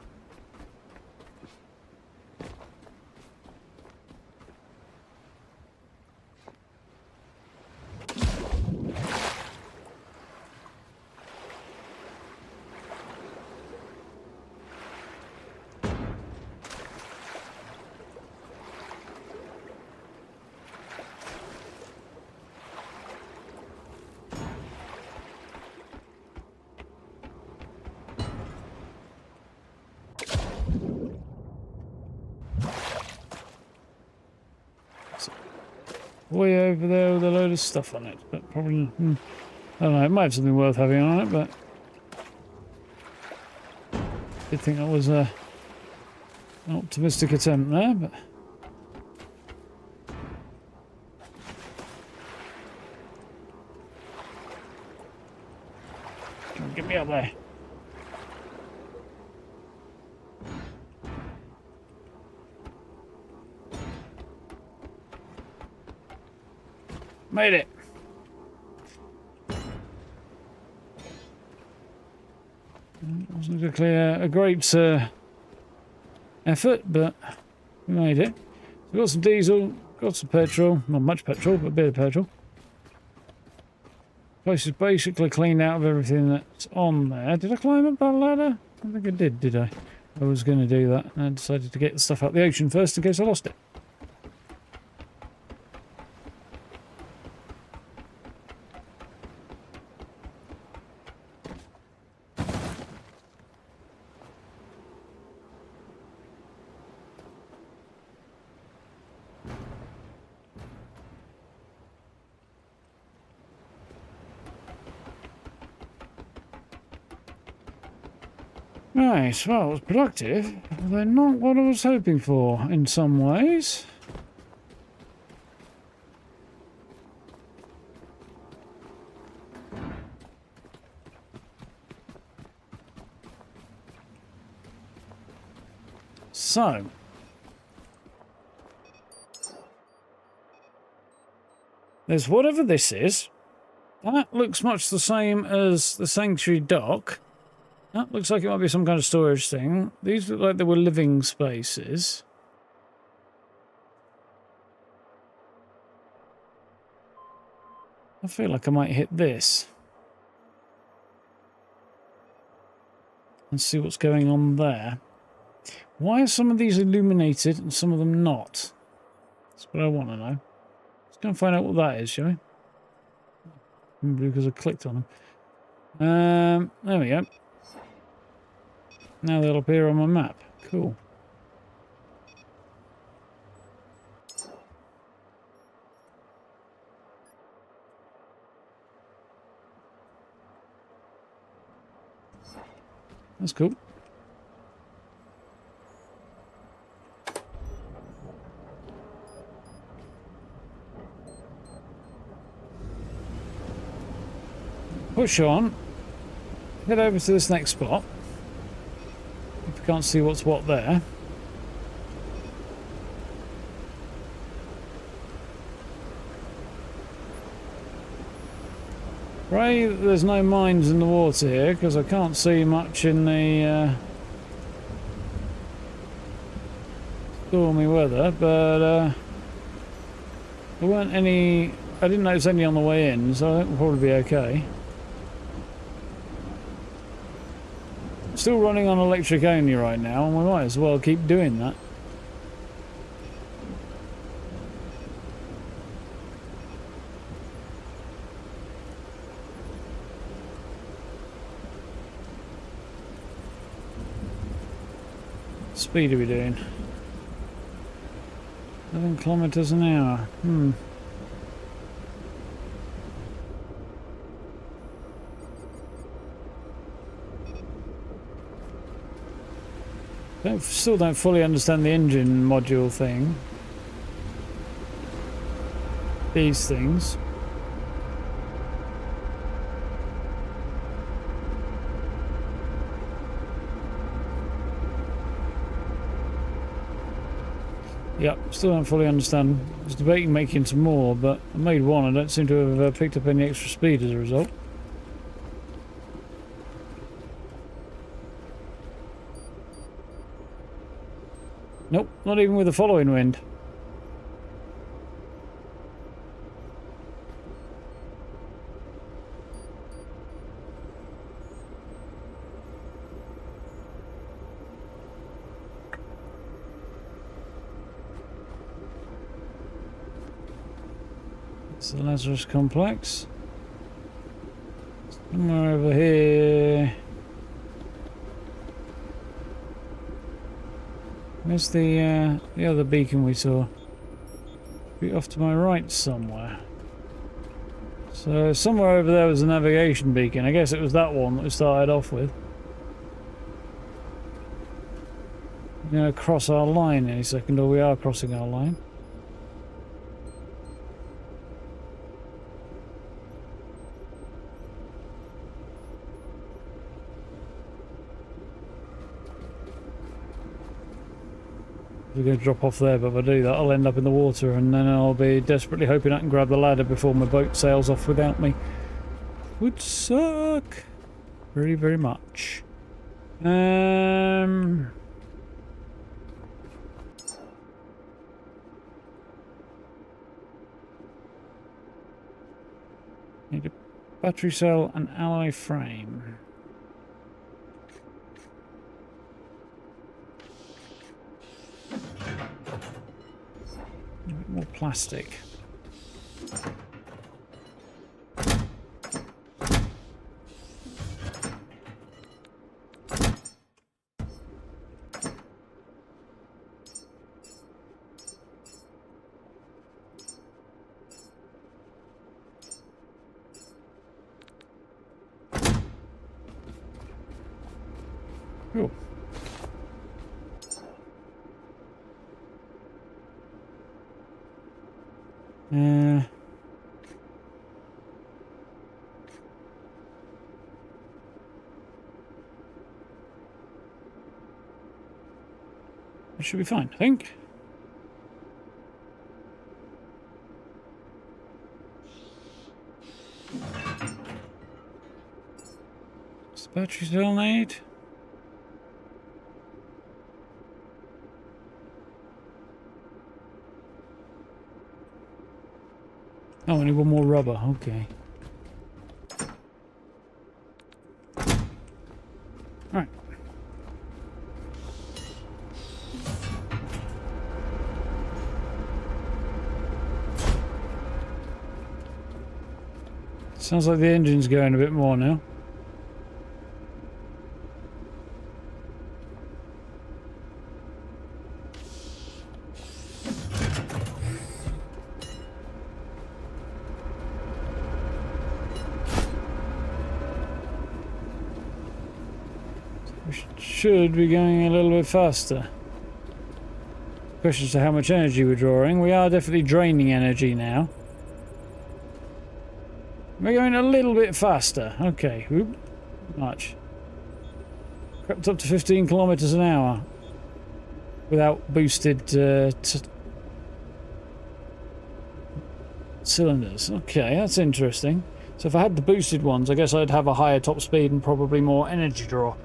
Way over there with a load of stuff on it, but probably, I don't know, it might have something worth having on it, but I did think that was an optimistic attempt there, but come on, get me up there. Made it. Wasn't exactly a great effort, but we made it. So we got some diesel, got some petrol. Not much petrol, but a bit of petrol. Place is basically cleaned out of everything that's on there. Did I climb up that ladder? I don't think I did I? I was going to do that, and I decided to get the stuff out the ocean first in case I lost it. Right, well, it was productive, although not what I was hoping for in some ways. So, there's whatever this is. That looks much the same as the sanctuary dock. That looks like it might be some kind of storage thing. These look like they were living spaces. I feel like I might hit this. And see what's going on there. Why are some of these illuminated and some of them not? That's what I want to know. Let's go and find out what that is, shall we? Maybe because I clicked on them. There we go. Now they'll appear on my map. Cool. That's cool. Push on. Head over to this next spot. If you can't see what's what there. Pray that there's no mines in the water here, because I can't see much in the stormy weather, but there weren't any. I didn't notice any on the way in, so I think we'll probably be okay. Still running on electric only right now, and we might as well keep doing that. What speed are we doing? 11 kilometers an hour. Still don't fully understand the engine module thing. These things. Yep, still don't fully understand. I was debating making some more, but I made one. I don't seem to have picked up any extra speed as a result. Nope, not even with the following wind. It's the Lazarus complex. Somewhere over here. Where's the other beacon we saw? Be off to my right somewhere. So somewhere over there was a navigation beacon. I guess it was that one that we started off with. We're going to cross our line any second, or we are crossing our line. We're going to drop off there, but if I do that I'll end up in the water and then I'll be desperately hoping I can grab the ladder before my boat sails off without me. Would suck very, very much. Need a battery cell and alloy frame. A bit more plastic. Cool. It should be fine, I think. Does the battery still need? Oh, I need one more rubber, okay. Alright. Sounds like the engine's going a bit more now. Should be going a little bit faster. Question as to how much energy we're drawing. We are definitely draining energy now. We're going a little bit faster. Okay. Oop. Much. Crept up to 15 kilometers an hour without boosted cylinders. Okay, that's interesting. So if I had the boosted ones, I guess I'd have a higher top speed and probably more energy draw.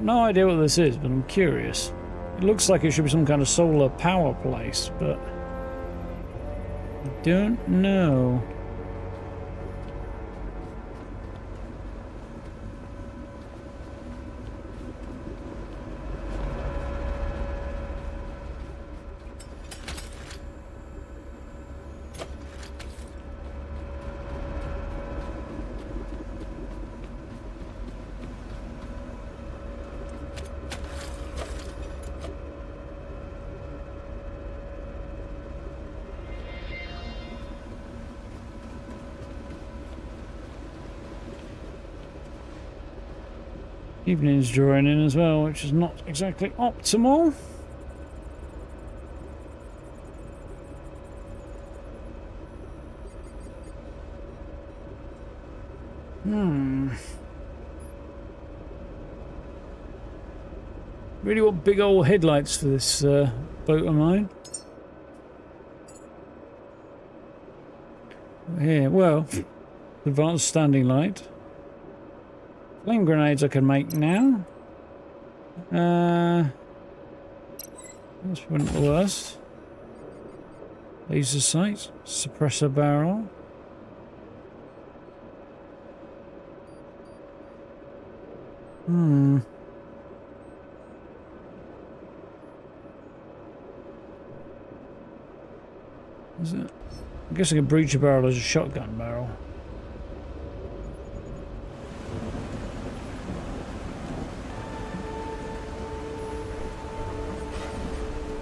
No idea what this is, but I'm curious. It looks like it should be some kind of solar power place, but I don't know. Evening's drawing in as well, which is not exactly optimal. Really want big old headlights for this boat of mine. Here, well, advanced standing light. Flame grenades I can make now. That's not the worst. Laser sight, suppressor barrel. Is it? I guess I can breach a barrel as a shotgun barrel.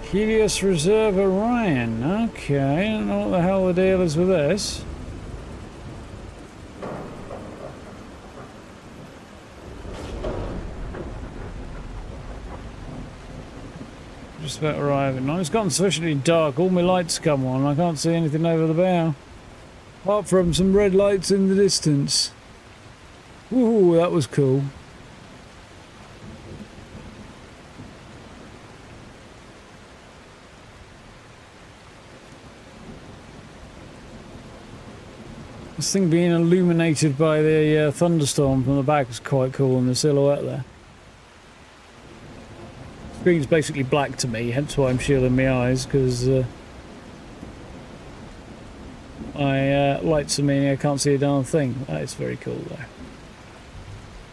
Helios Reserve Orion. Okay, I don't know what the hell the deal is with this. Just about arriving. Now it's gotten sufficiently dark. All my lights come on. I can't see anything over the bow. Apart from some red lights in the distance. Ooh, that was cool. This thing being illuminated by the thunderstorm from the back is quite cool in the silhouette there. The screen's basically black to me, hence why I'm shielding my eyes, because my lights are meaning I can't see a darn thing. That is very cool though.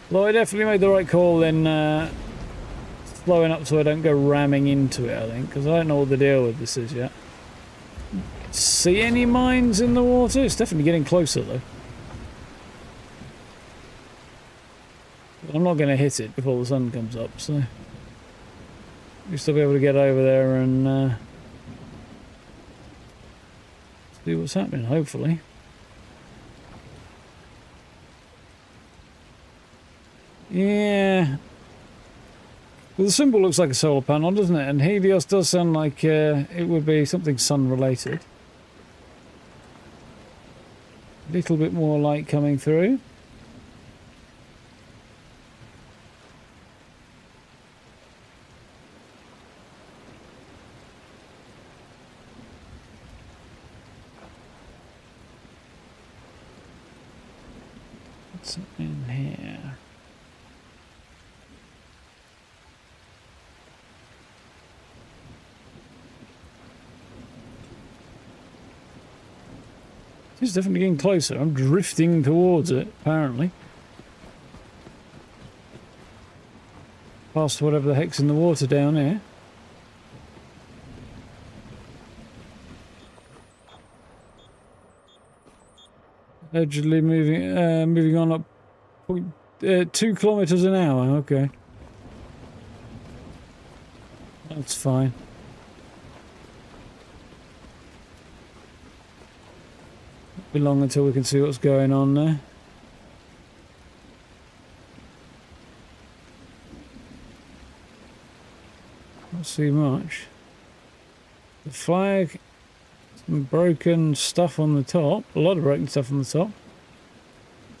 Although I definitely made the right call in slowing up so I don't go ramming into it, I think, because I don't know what the deal with this is yet. See any mines in the water? It's definitely getting closer though. I'm not going to hit it before the sun comes up, so we'll still be able to get over there and see what's happening, hopefully. Yeah. Well, the symbol looks like a solar panel, doesn't it? And Helios does sound like it would be something sun-related. A little bit more light coming through. What's in here? It's definitely getting closer. I'm drifting towards it, apparently. Past whatever the heck's in the water down here. Allegedly moving on up 2 kilometers an hour. Okay. That's fine. Be long until we can see what's going on there. Not see much. The flag, some broken stuff on the top, a lot of broken stuff on the top.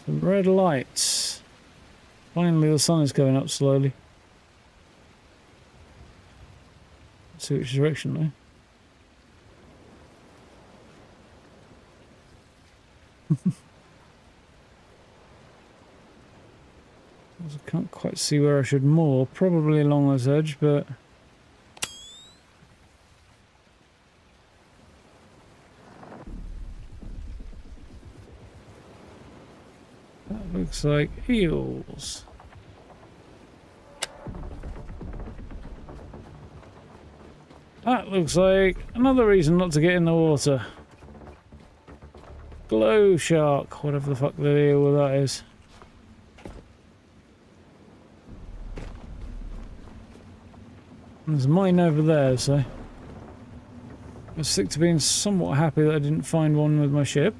Some red lights. Finally the sun is going up slowly. Let's see which direction though. I can't quite see where I should moor. Probably along this edge, but that looks like eels. That looks like another reason not to get in the water. Glow shark, whatever the fuck the deal with that is. There's a mine over there, so I stick to being somewhat happy that I didn't find one with my ship.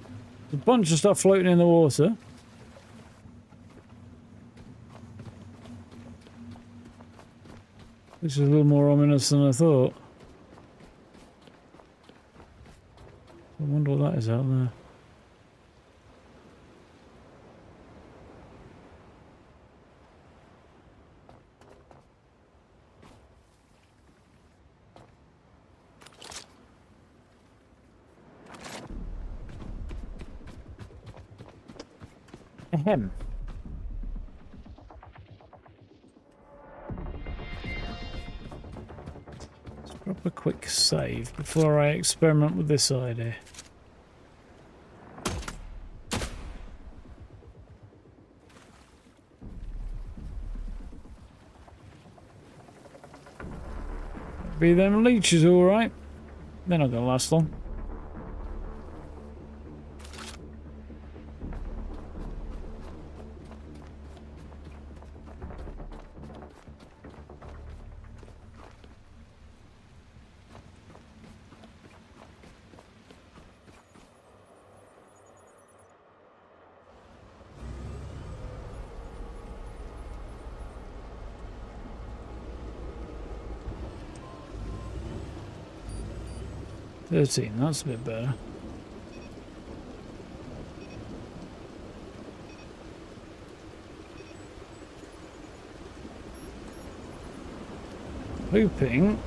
There's a bunch of stuff floating in the water. This is a little more ominous than I thought. I wonder what that is out there. Ahem. Let's drop a quick save before I experiment with this idea. Be them leeches alright. They're not going to last long. That's a bit better. Hoping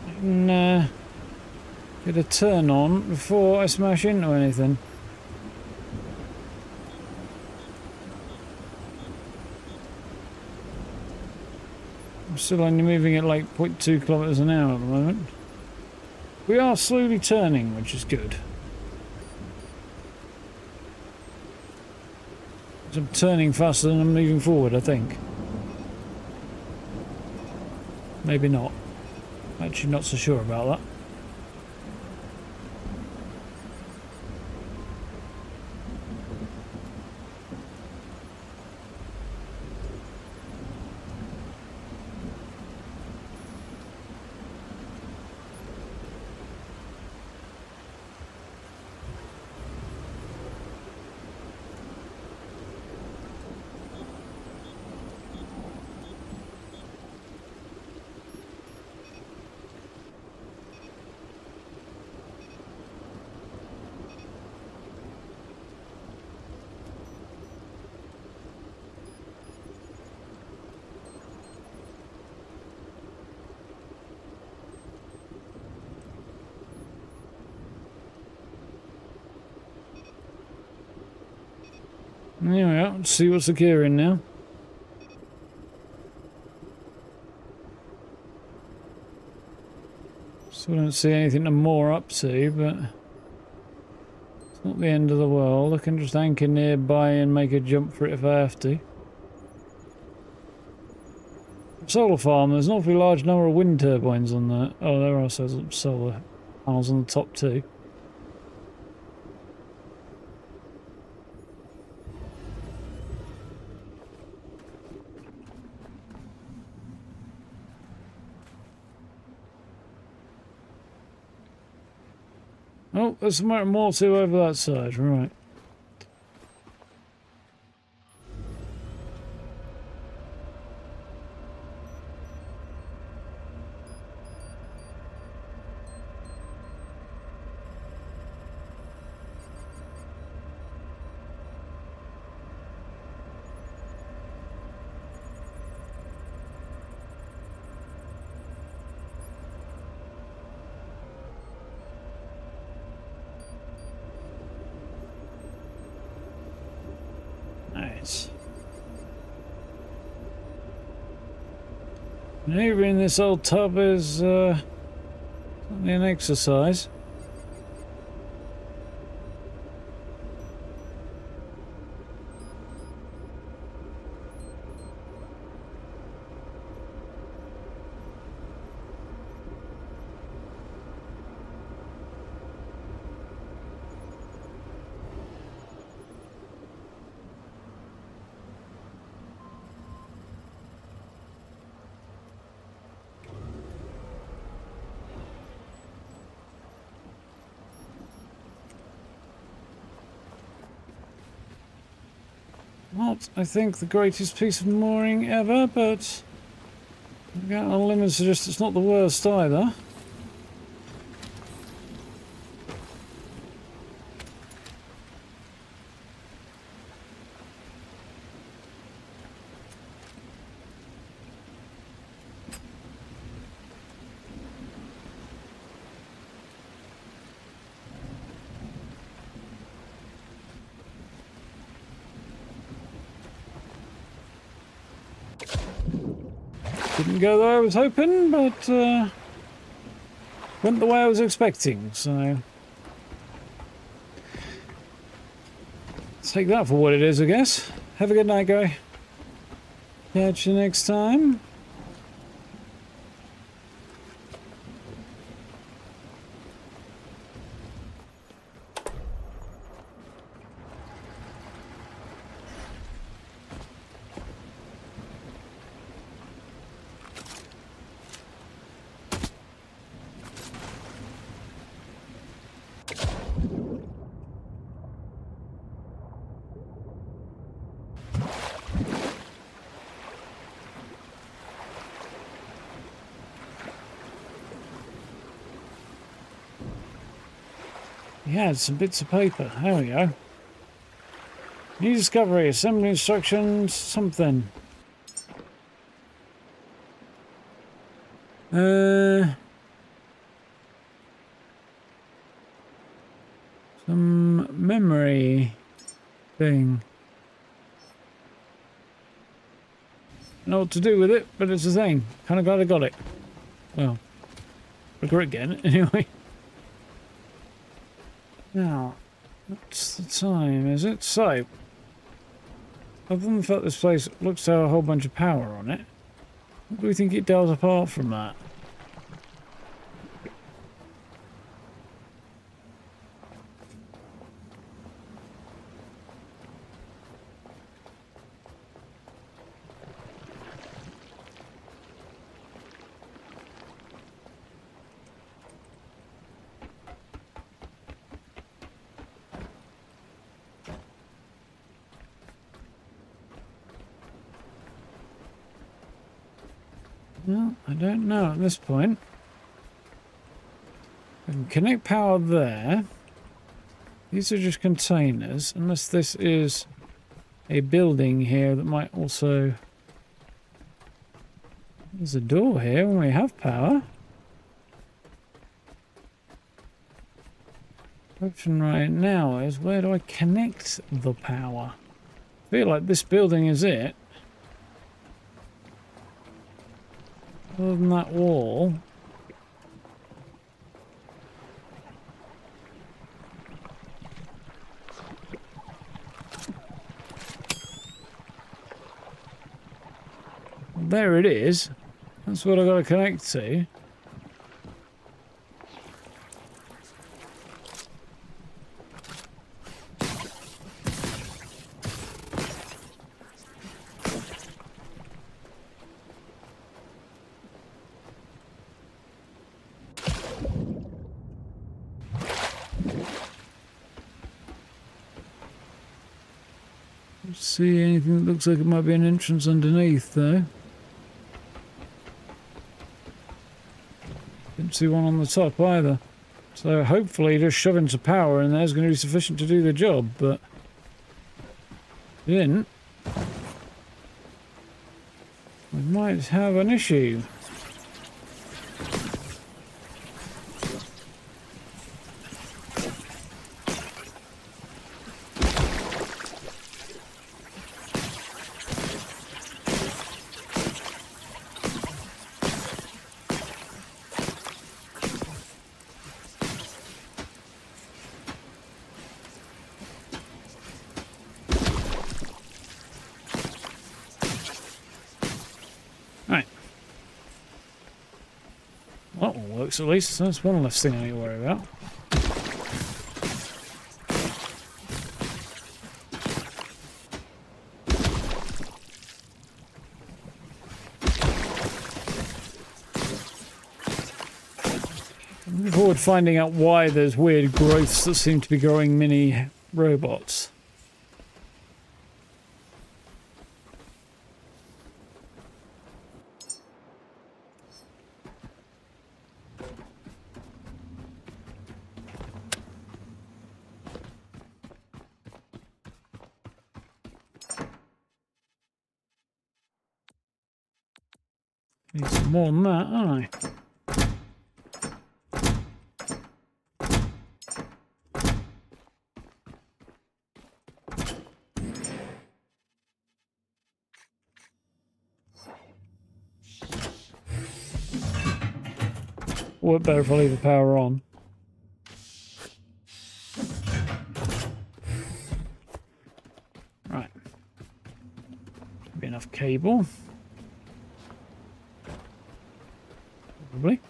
I can get a turn on before I smash into anything. I'm still only moving at like 0.2 kilometers an hour at the moment. We are slowly turning, which is good. I'm turning faster than I'm moving forward, I think. Maybe not. Actually not so sure about that. Anyway, let's see what's occurring now. Still don't see anything to moor up to, but it's not the end of the world. I can just anchor nearby and make a jump for it if I have to. Solar farm, there's an awfully large number of wind turbines on there. Oh, there are also solar panels on the top too. Oh, there's more too over that side, right. Nice. Maneuvering this old tub is certainly an exercise. Not, I think, the greatest piece of mooring ever, but I've got on limb and suggest it's not the worst either. Didn't go the way I was hoping, but went the way I was expecting, so take that for what it is, I guess. Have a good night, guy. Catch you next time. Yeah, some bits of paper. There we go. New discovery, assembly instructions, something. Some memory thing. I know what to do with it, but it's a thing. Kind of glad I got it. Well, regret getting it anyway. Now, what's the time, is it? So, other than the fact this place looks to have a whole bunch of power on it, what do we think it does apart from that? Well, I don't know at this point. I can connect power there. These are just containers, unless this is a building here that might also... There's a door here when we have power. Question right now is, where do I connect the power? I feel like this building is it. Other than that wall. There it is. That's what I've got to connect to. See anything that looks like it might be an entrance underneath though. Didn't see one on the top either. So hopefully just shoving some power in there is going to be sufficient to do the job, but it didn't. We might have an issue. Well, it works at least. That's one less thing I need to worry about. I'm looking forward to finding out why there's weird growths that seem to be growing mini robots. Need some more than that, don't I? Work better if I leave the power on. Right. Be enough cable. Probably.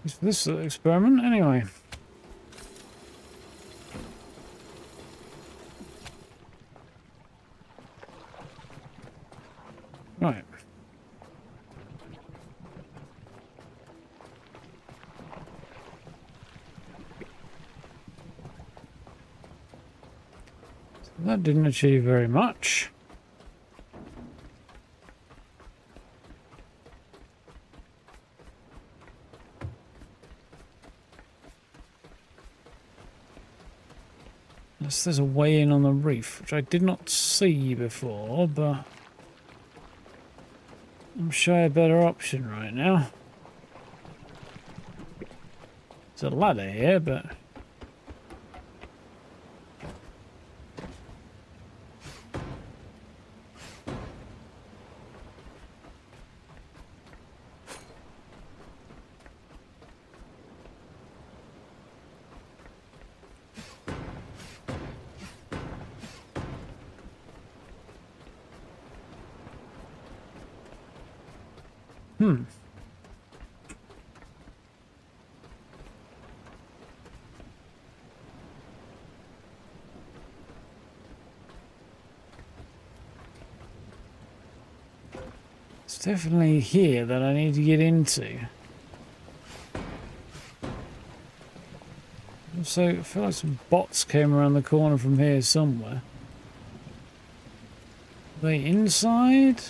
It's for this experiment anyway. Right. So that didn't achieve very much. Unless there's a way in on the reef, which I did not see before, but I'm sure a better option right now. There's a ladder here, but it's definitely here that I need to get into. So I feel like some bots came around the corner from here somewhere. Are they inside?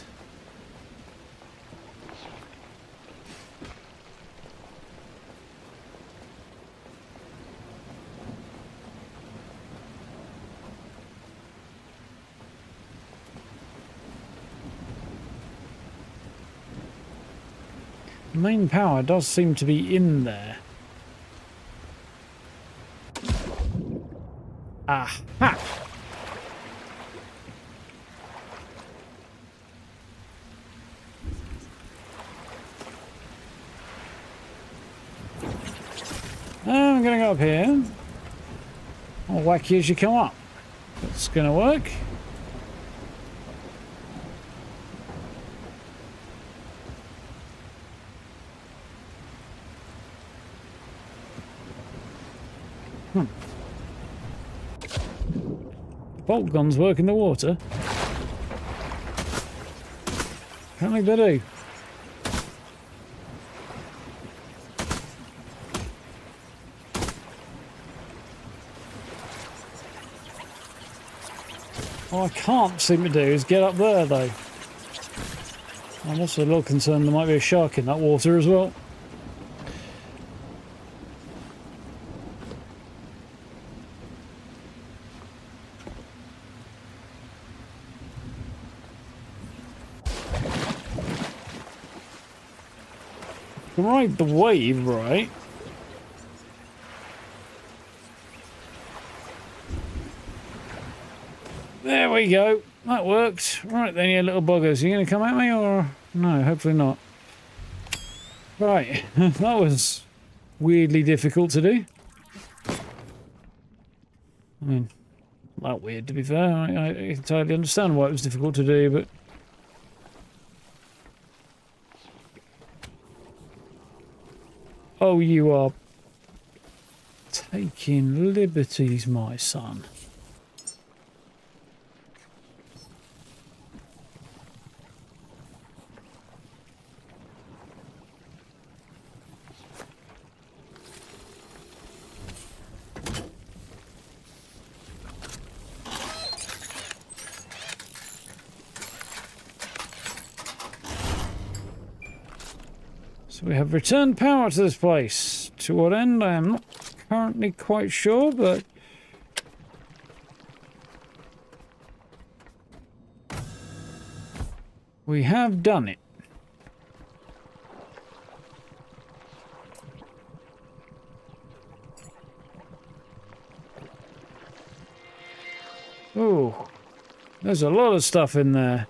The main power does seem to be in there. Aha! I'm gonna go up here. I'll whack you as you come up. That's gonna work. Bolt guns work in the water. Apparently they do. What I can't seem to do is get up there though. I'm also a little concerned there might be a shark in that water as well. I can ride the wave, right? There we go. That worked. Right then, you little buggers. Are you going to come at me or... No, hopefully not. Right. That was weirdly difficult to do. I mean, not that weird, to be fair. I entirely understand why it was difficult to do, but... Oh, you are taking liberties, my son. So we have returned power to this place. To what end, I am not currently quite sure, but... we have done it. Oh, There's a lot of stuff in there.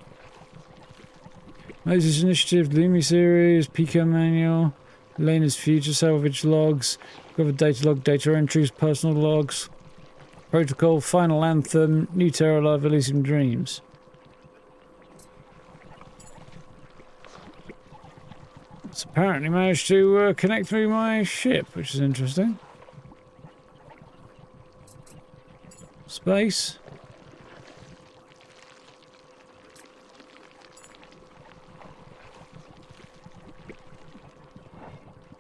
Moses Initiative, Lumi Series, Pico Manual, Lena's Future Salvage Logs, Covered Data Log, Data Entries, Personal Logs, Protocol, Final Anthem, New Terra Live, Elysium Dreams. It's apparently managed to connect through my ship, which is interesting. Space.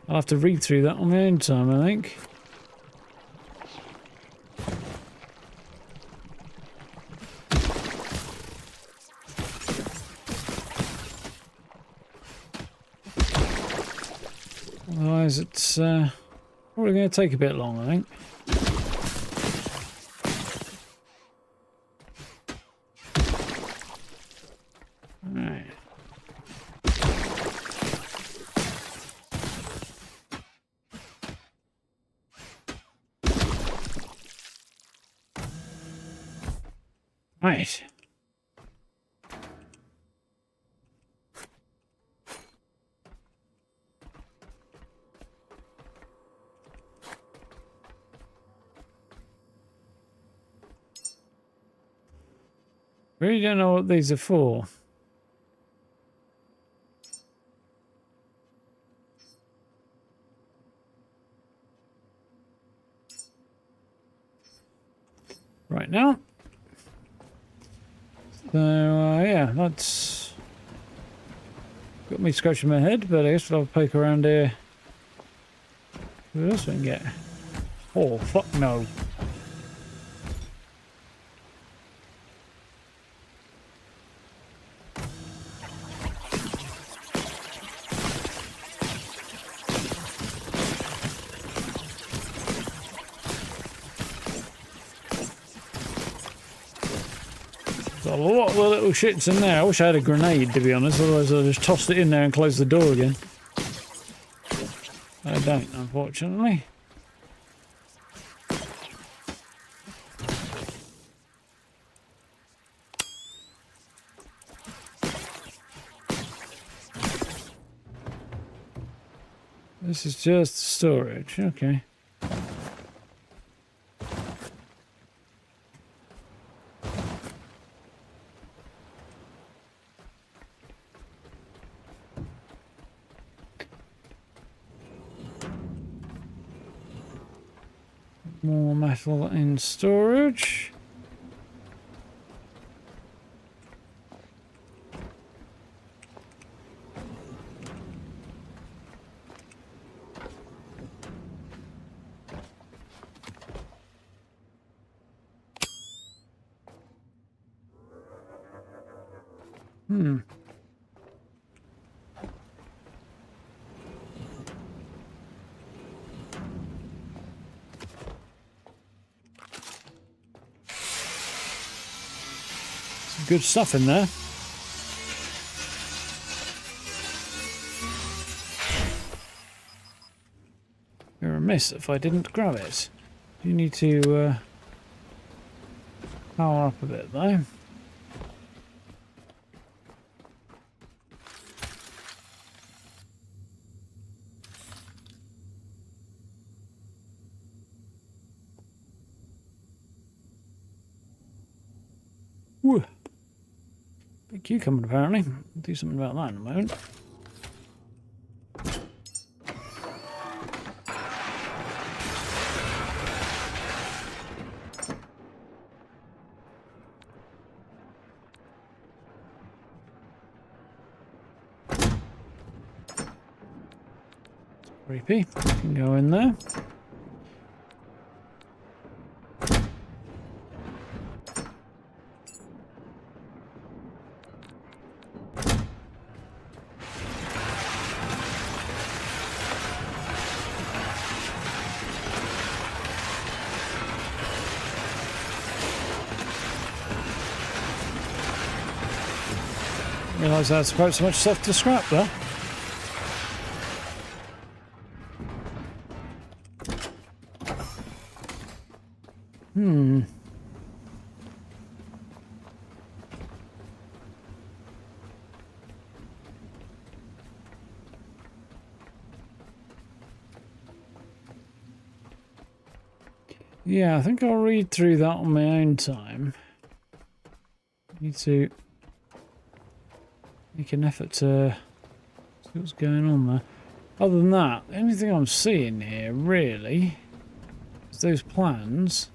I'll have to read through that on my own time, I think. Otherwise, it's probably going to take a bit long, I think. Alright. Right. Really don't know what these are for. Right now. So, yeah, that's got me scratching my head, but I guess I'll poke around here. What else we can get? Oh, fuck no. A lot of little shits in there. I wish I had a grenade, to be honest, otherwise I'll just toss it in there and close the door again. I don't, unfortunately. This is just storage, okay. More metal in storage. Good stuff in there. You're remiss if I didn't grab it. You need to power up a bit though. Woo. Big cucumber apparently. I'll do something about that in a moment. Creepy. Can go in there. Realise that's quite so much stuff to scrap there. Yeah, I think I'll read through that on my own time. Need to make an effort to see what's going on there. Other than that, the only thing I'm seeing here, really, is those plans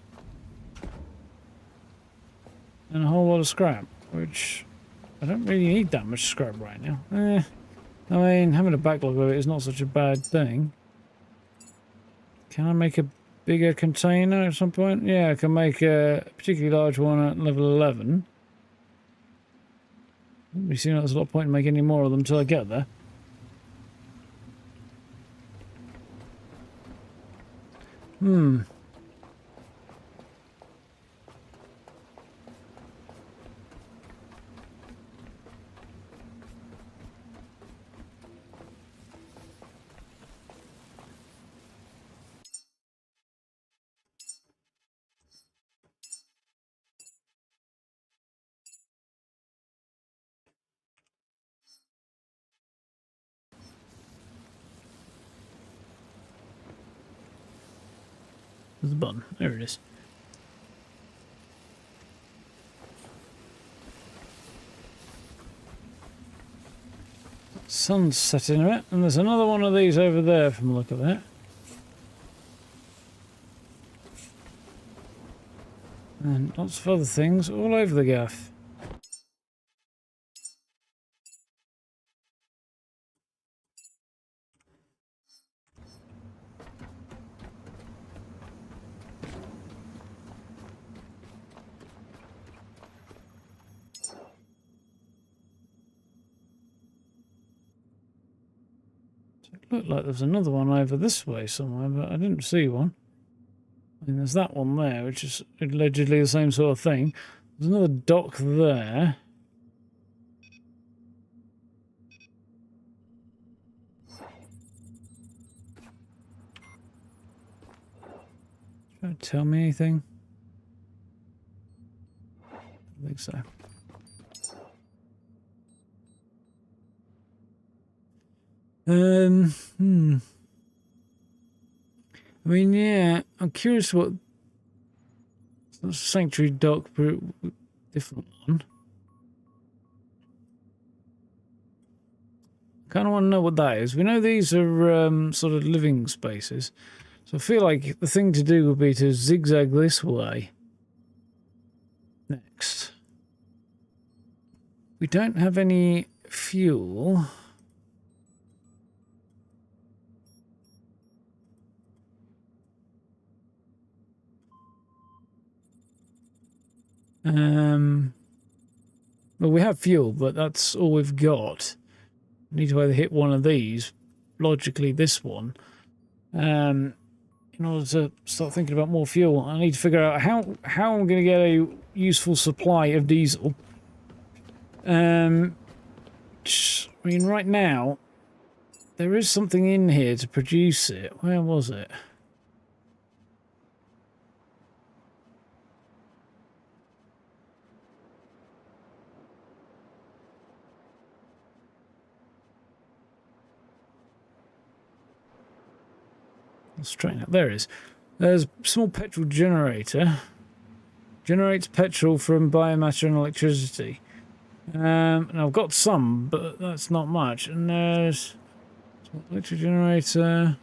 and a whole lot of scrap, which I don't really need that much scrap right now. I mean, having a backlog of it is not such a bad thing. Can I make a bigger container at some point? Yeah, I can make a particularly large one at level 11. We see there's a lot of point in making any more of them until I get there. There's the button. There it is. Sun's setting a bit, and there's another one of these over there from the look of it. And lots of other things all over the gaff. It looked like there's another one over this way somewhere, but I didn't see one. I mean, there's that one there, which is allegedly the same sort of thing. There's another dock there. Trying to tell me anything? I think so. I mean, yeah, I'm curious what sanctuary dock, but different one. Kind of want to know what that is. We know these are sort of living spaces, so I feel like the thing to do would be to zigzag this way. Next, we don't have any fuel. Well, we have fuel, but that's all we've got. We need to either hit one of these, logically this one, in order to start thinking about more fuel. I need to figure out how I'm going to get a useful supply of diesel. I mean, right now, there is something in here to produce it. Where was it? Let's straighten out. There it is. There's a small petrol generator. Generates petrol from biomass and electricity. And I've got some, but that's not much. And there's electric generator.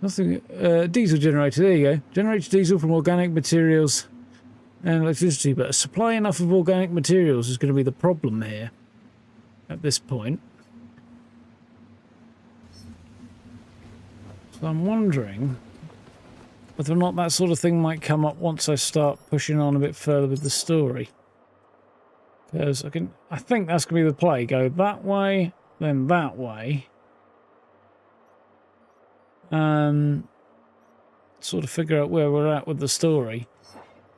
There's nothing. Diesel generator. There you go. Generates diesel from organic materials and electricity. But a supply enough of organic materials is going to be the problem here at this point. So I'm wondering whether or not that sort of thing might come up once I start pushing on a bit further with the story. Because I think that's going to be the play. Go that way, then that way. Sort of figure out where we're at with the story.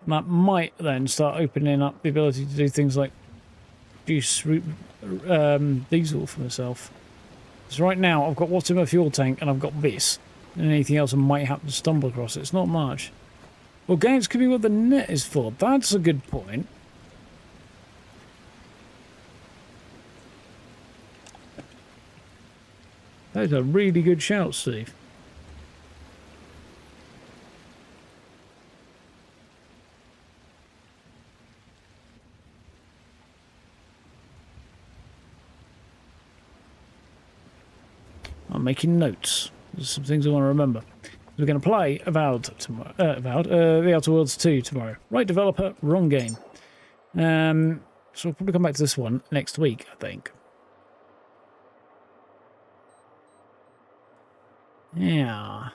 And that might then start opening up the ability to do things like produce diesel for myself. Because right now I've got what's in my fuel tank and I've got this. And anything else I might happen to stumble across. It's not much. Well, games could be what the net is for. That's a good point. That is a really good shout, Steve. I'm making notes. There's some things I want to remember. We're going to play Avowed tomorrow. The Outer Worlds 2 tomorrow. Right developer, wrong game. So we'll probably come back to this one next week, I think. Yeah.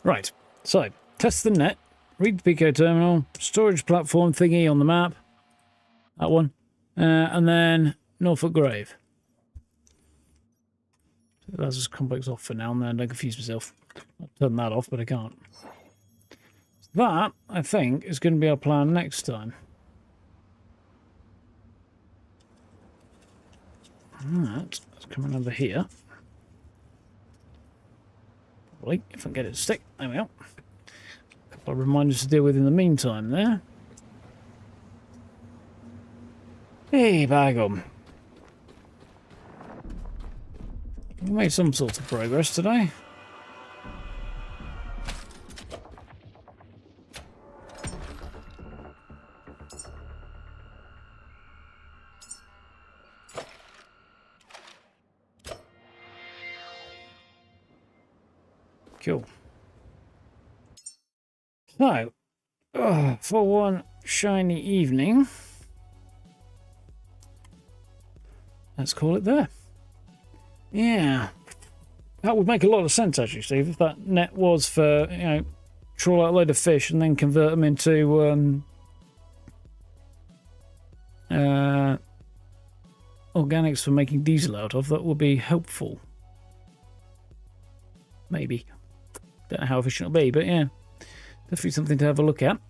Right, so test the net, read the Pico terminal, storage platform thingy on the map, that one, and then Norfolk Grave. That's just complex off for now and then, don't confuse myself. I'll turn that off, but I can't. That, I think, is going to be our plan next time. Right, let's come over here. Probably, if I can get it to stick. There we are. A couple of reminders to deal with in the meantime there. Hey, bagum. We made some sort of progress today. Cool. So, for one shiny evening, let's call it there. Yeah, that would make a lot of sense actually, Steve, if that net was for, you know, trawl out a load of fish and then convert them into organics for making diesel out of. That would be helpful. Maybe. Don't know how efficient it'll be, but yeah, definitely something to have a look at.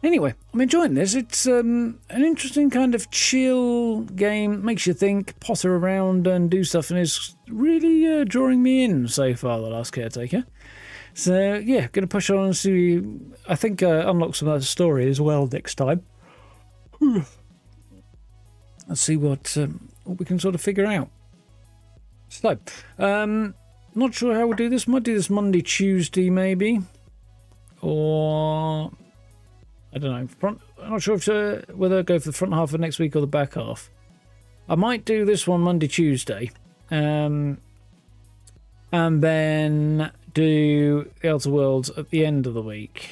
Anyway, I'm enjoying this. It's an interesting kind of chill game. Makes you think, potter around and do stuff, and it's really drawing me in so far, The Last Caretaker. So, yeah, going to push on and see, I think, unlock some of that story as well next time. Let's see what we can sort of figure out. So, not sure how we'll do this. Might do this Monday, Tuesday, maybe. Or, I don't know. I'm not sure if whether I'll go for the front half of next week or the back half. I might do this one Monday, Tuesday. And then do the Outer Worlds at the end of the week.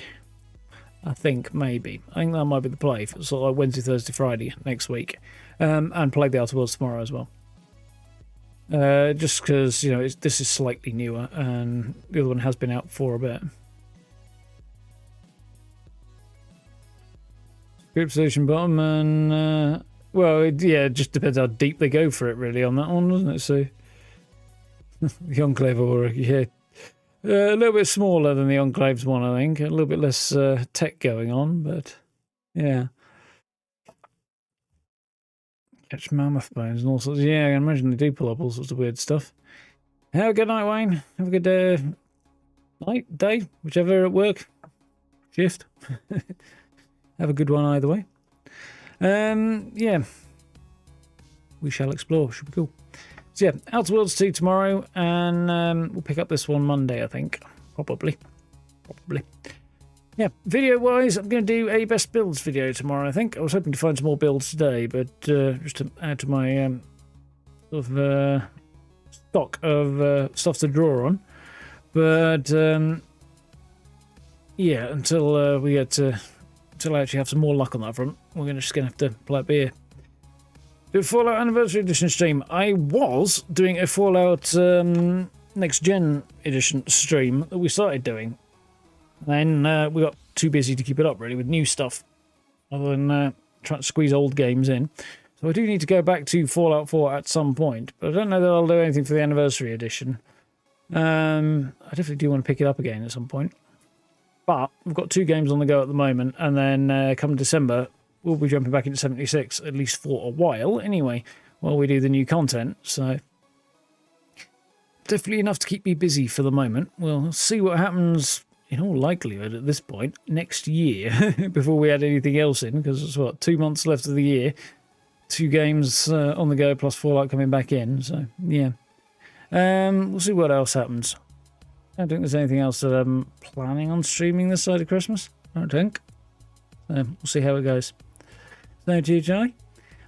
I think, maybe. I think that might be the play. Sort of like Wednesday, Thursday, Friday next week. And play the Outer Worlds tomorrow as well. Just because, you know, this is slightly newer and the other one has been out for a bit. Group solution bottom and, well, it just depends how deep they go for it really on that one, doesn't it? So, the Enclave Aura, yeah. A little bit smaller than the Enclave's one, I think. A little bit less tech going on, but yeah. Catch mammoth bones and all sorts. Yeah, I can imagine they do pull up all sorts of weird stuff. Have a good night, Wayne. Have a good night, day, whichever at work. Shift. Have a good one either way. Yeah. We shall explore. Should be cool. So yeah, Outer Worlds 2 tomorrow, and we'll pick up this one Monday, I think. Probably. Yeah, video-wise, I'm going to do a best builds video tomorrow, I think. I was hoping to find some more builds today, but just to add to my sort of stock of stuff to draw on. But yeah, until we get to, until I actually have some more luck on that front, we're just going to have to play it by ear. Do a Fallout Anniversary Edition stream. I was doing a Fallout Next Gen Edition stream that we started doing. Then we got too busy to keep it up, really, with new stuff, other than trying to squeeze old games in. So I do need to go back to Fallout 4 at some point, but I don't know that I'll do anything for the Anniversary Edition. I definitely do want to pick it up again at some point. But we've got 2 games on the go at the moment, and then come December, we'll be jumping back into 76, at least for a while anyway, while we do the new content. So definitely enough to keep me busy for the moment. We'll see what happens, in all likelihood at this point, next year, before we add anything else in, because it's, what, 2 months left of the year. 2 games on the go, plus Fallout coming back in, so yeah. We'll see what else happens. I don't think there's anything else that I'm planning on streaming this side of Christmas. I don't think. We'll see how it goes. No THI.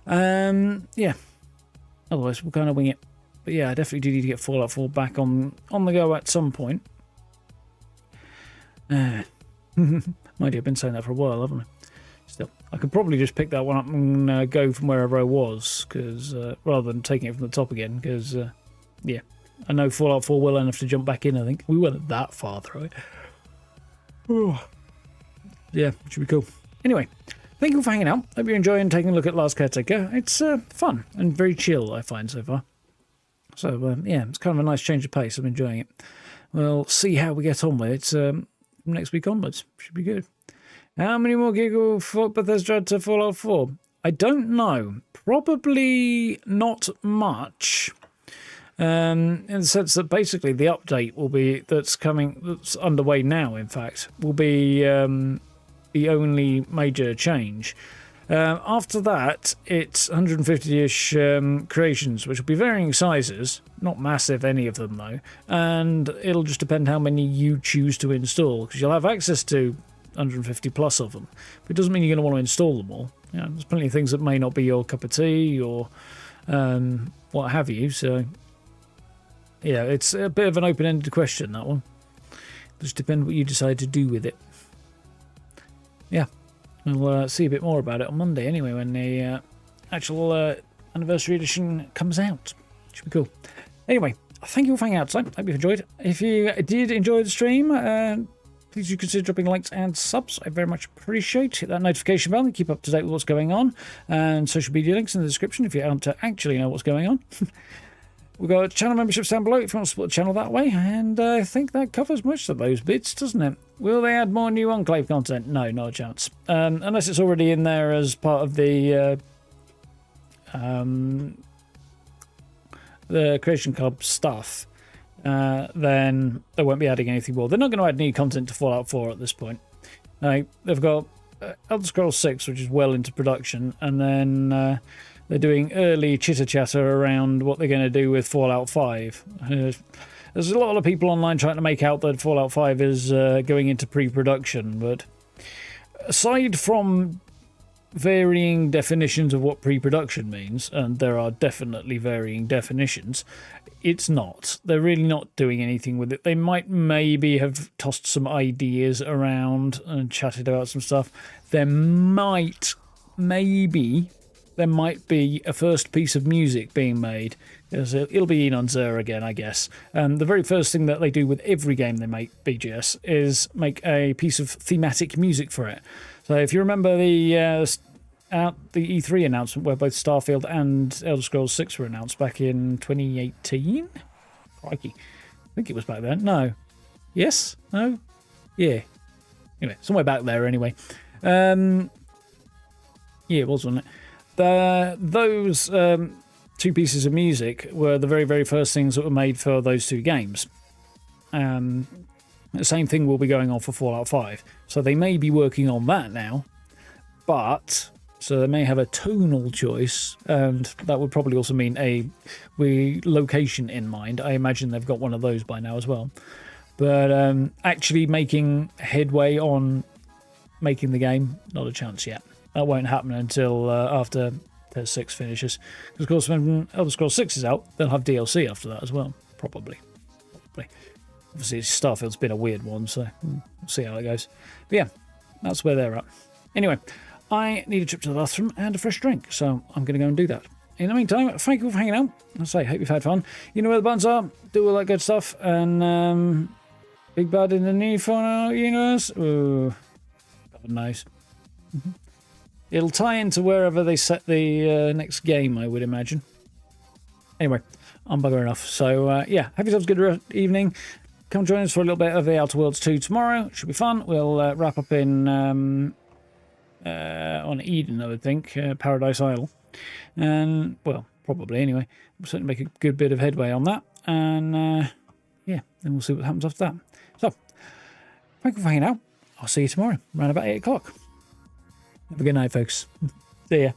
Yeah. Otherwise, we'll kind of wing it. But yeah, I definitely do need to get Fallout 4 back on the go at some point. Mind you, I've been saying that for a while, haven't I? Still, I could probably just pick that one up and go from wherever I was, because rather than taking it from the top again, because yeah. I know Fallout 4 well enough to jump back in, I think. We weren't that far through it. Yeah, should be cool. Anyway, thank you for hanging out. Hope you're enjoying taking a look at Last Caretaker. It's fun and very chill, I find, so far. So, yeah, it's kind of a nice change of pace. I'm enjoying it. We'll see how we get on with it from next week onwards. Should be good. How many more gigs for Bethesda to Fallout 4? I don't know. Probably not much. In the sense that basically the update will be that's underway now, in fact, will be the only major change. After that, it's 150-ish creations, which will be varying sizes, not massive, any of them though, and it'll just depend how many you choose to install, because you'll have access to 150 plus of them, but it doesn't mean you're going to want to install them all. You know, there's plenty of things that may not be your cup of tea or what have you, so yeah, it's a bit of an open-ended question, that one. Just depends what you decide to do with it. Yeah, we'll see a bit more about it on Monday anyway, when the actual anniversary edition comes out. Should be cool. Anyway, thank you all for hanging out tonight. Hope you enjoyed. If you did enjoy the stream, please do consider dropping likes and subs. I very much appreciate. Hit that notification bell and keep up to date with what's going on. And social media links in the description if you want to actually know what's going on. We've got channel memberships down below if you want to support the channel that way, and I think that covers most of those bits, doesn't it? Will they add more new Enclave content? No, not a chance. Unless it's already in there as part of the Creation Club stuff, then they won't be adding anything more. They're not going to add new content to Fallout 4 at this point. They've got Elder Scrolls 6, which is well into production, and then they're doing early chitter-chatter around what they're going to do with Fallout 5. There's a lot of people online trying to make out that Fallout 5 is going into pre-production, but aside from varying definitions of what pre-production means, and there are definitely varying definitions, it's not. They're really not doing anything with it. They might maybe have tossed some ideas around and chatted about some stuff. There might be a first piece of music being made. It'll be Enon Zur again, I guess. The very first thing that they do with every game they make, BGS, is make a piece of thematic music for it. So if you remember the E3 announcement where both Starfield and Elder Scrolls 6 were announced back in 2018? Crikey. I think it was back then. No. Yes? No? Yeah. Anyway, somewhere back there anyway. Yeah, it was, wasn't it? Those 2 pieces of music were the very, very first things that were made for those 2 games. The same thing will be going on for Fallout 5. So they may be working on that now, but so they may have a tonal choice, and that would probably also mean a location in mind. I imagine they've got one of those by now as well. But actually making headway on making the game, not a chance yet. That won't happen until after Pt3 6 finishes. Because, of course, when Elder Scrolls 6 is out, they'll have DLC after that as well. Probably. Obviously, Starfield's been a weird one, so we'll see how it goes. But yeah, that's where they're at. Anyway, I need a trip to the bathroom and a fresh drink, so I'm going to go and do that. In the meantime, thank you for hanging out. I say, hope you've had fun. You know where the buttons are. Do all that good stuff. And big bad in the new Fallout universe. Ooh, God knows. It'll tie into wherever they set the next game, I would imagine. Anyway, I'm buggering off. So, yeah, have yourselves a good evening. come join us for a little bit of the Outer Worlds 2 tomorrow. Should be fun. We'll wrap up in on Eden, I would think, Paradise Isle. And, well, probably anyway. We'll certainly make a good bit of headway on that. And, yeah, then we'll see what happens after that. So, thank you for hanging out. I'll see you tomorrow, around about 8 o'clock. Have a good night, folks. See ya.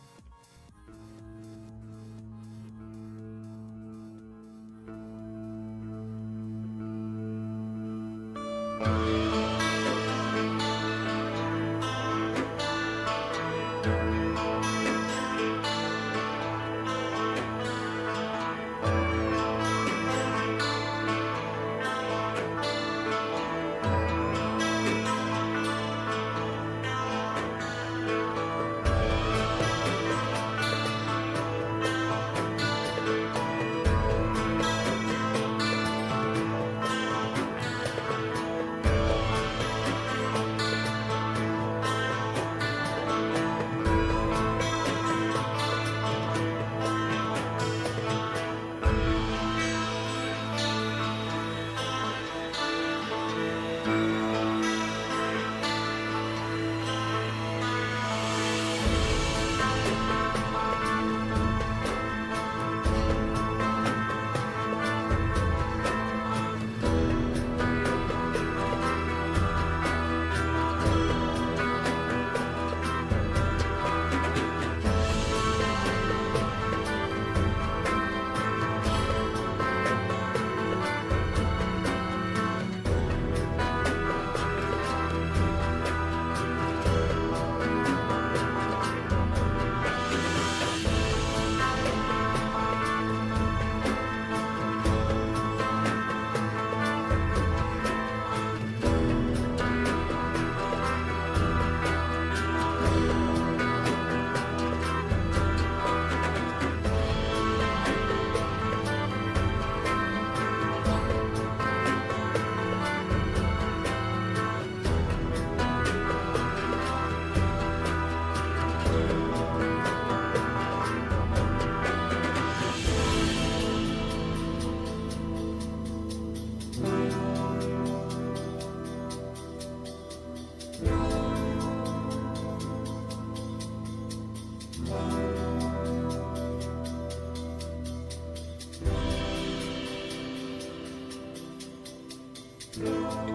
No.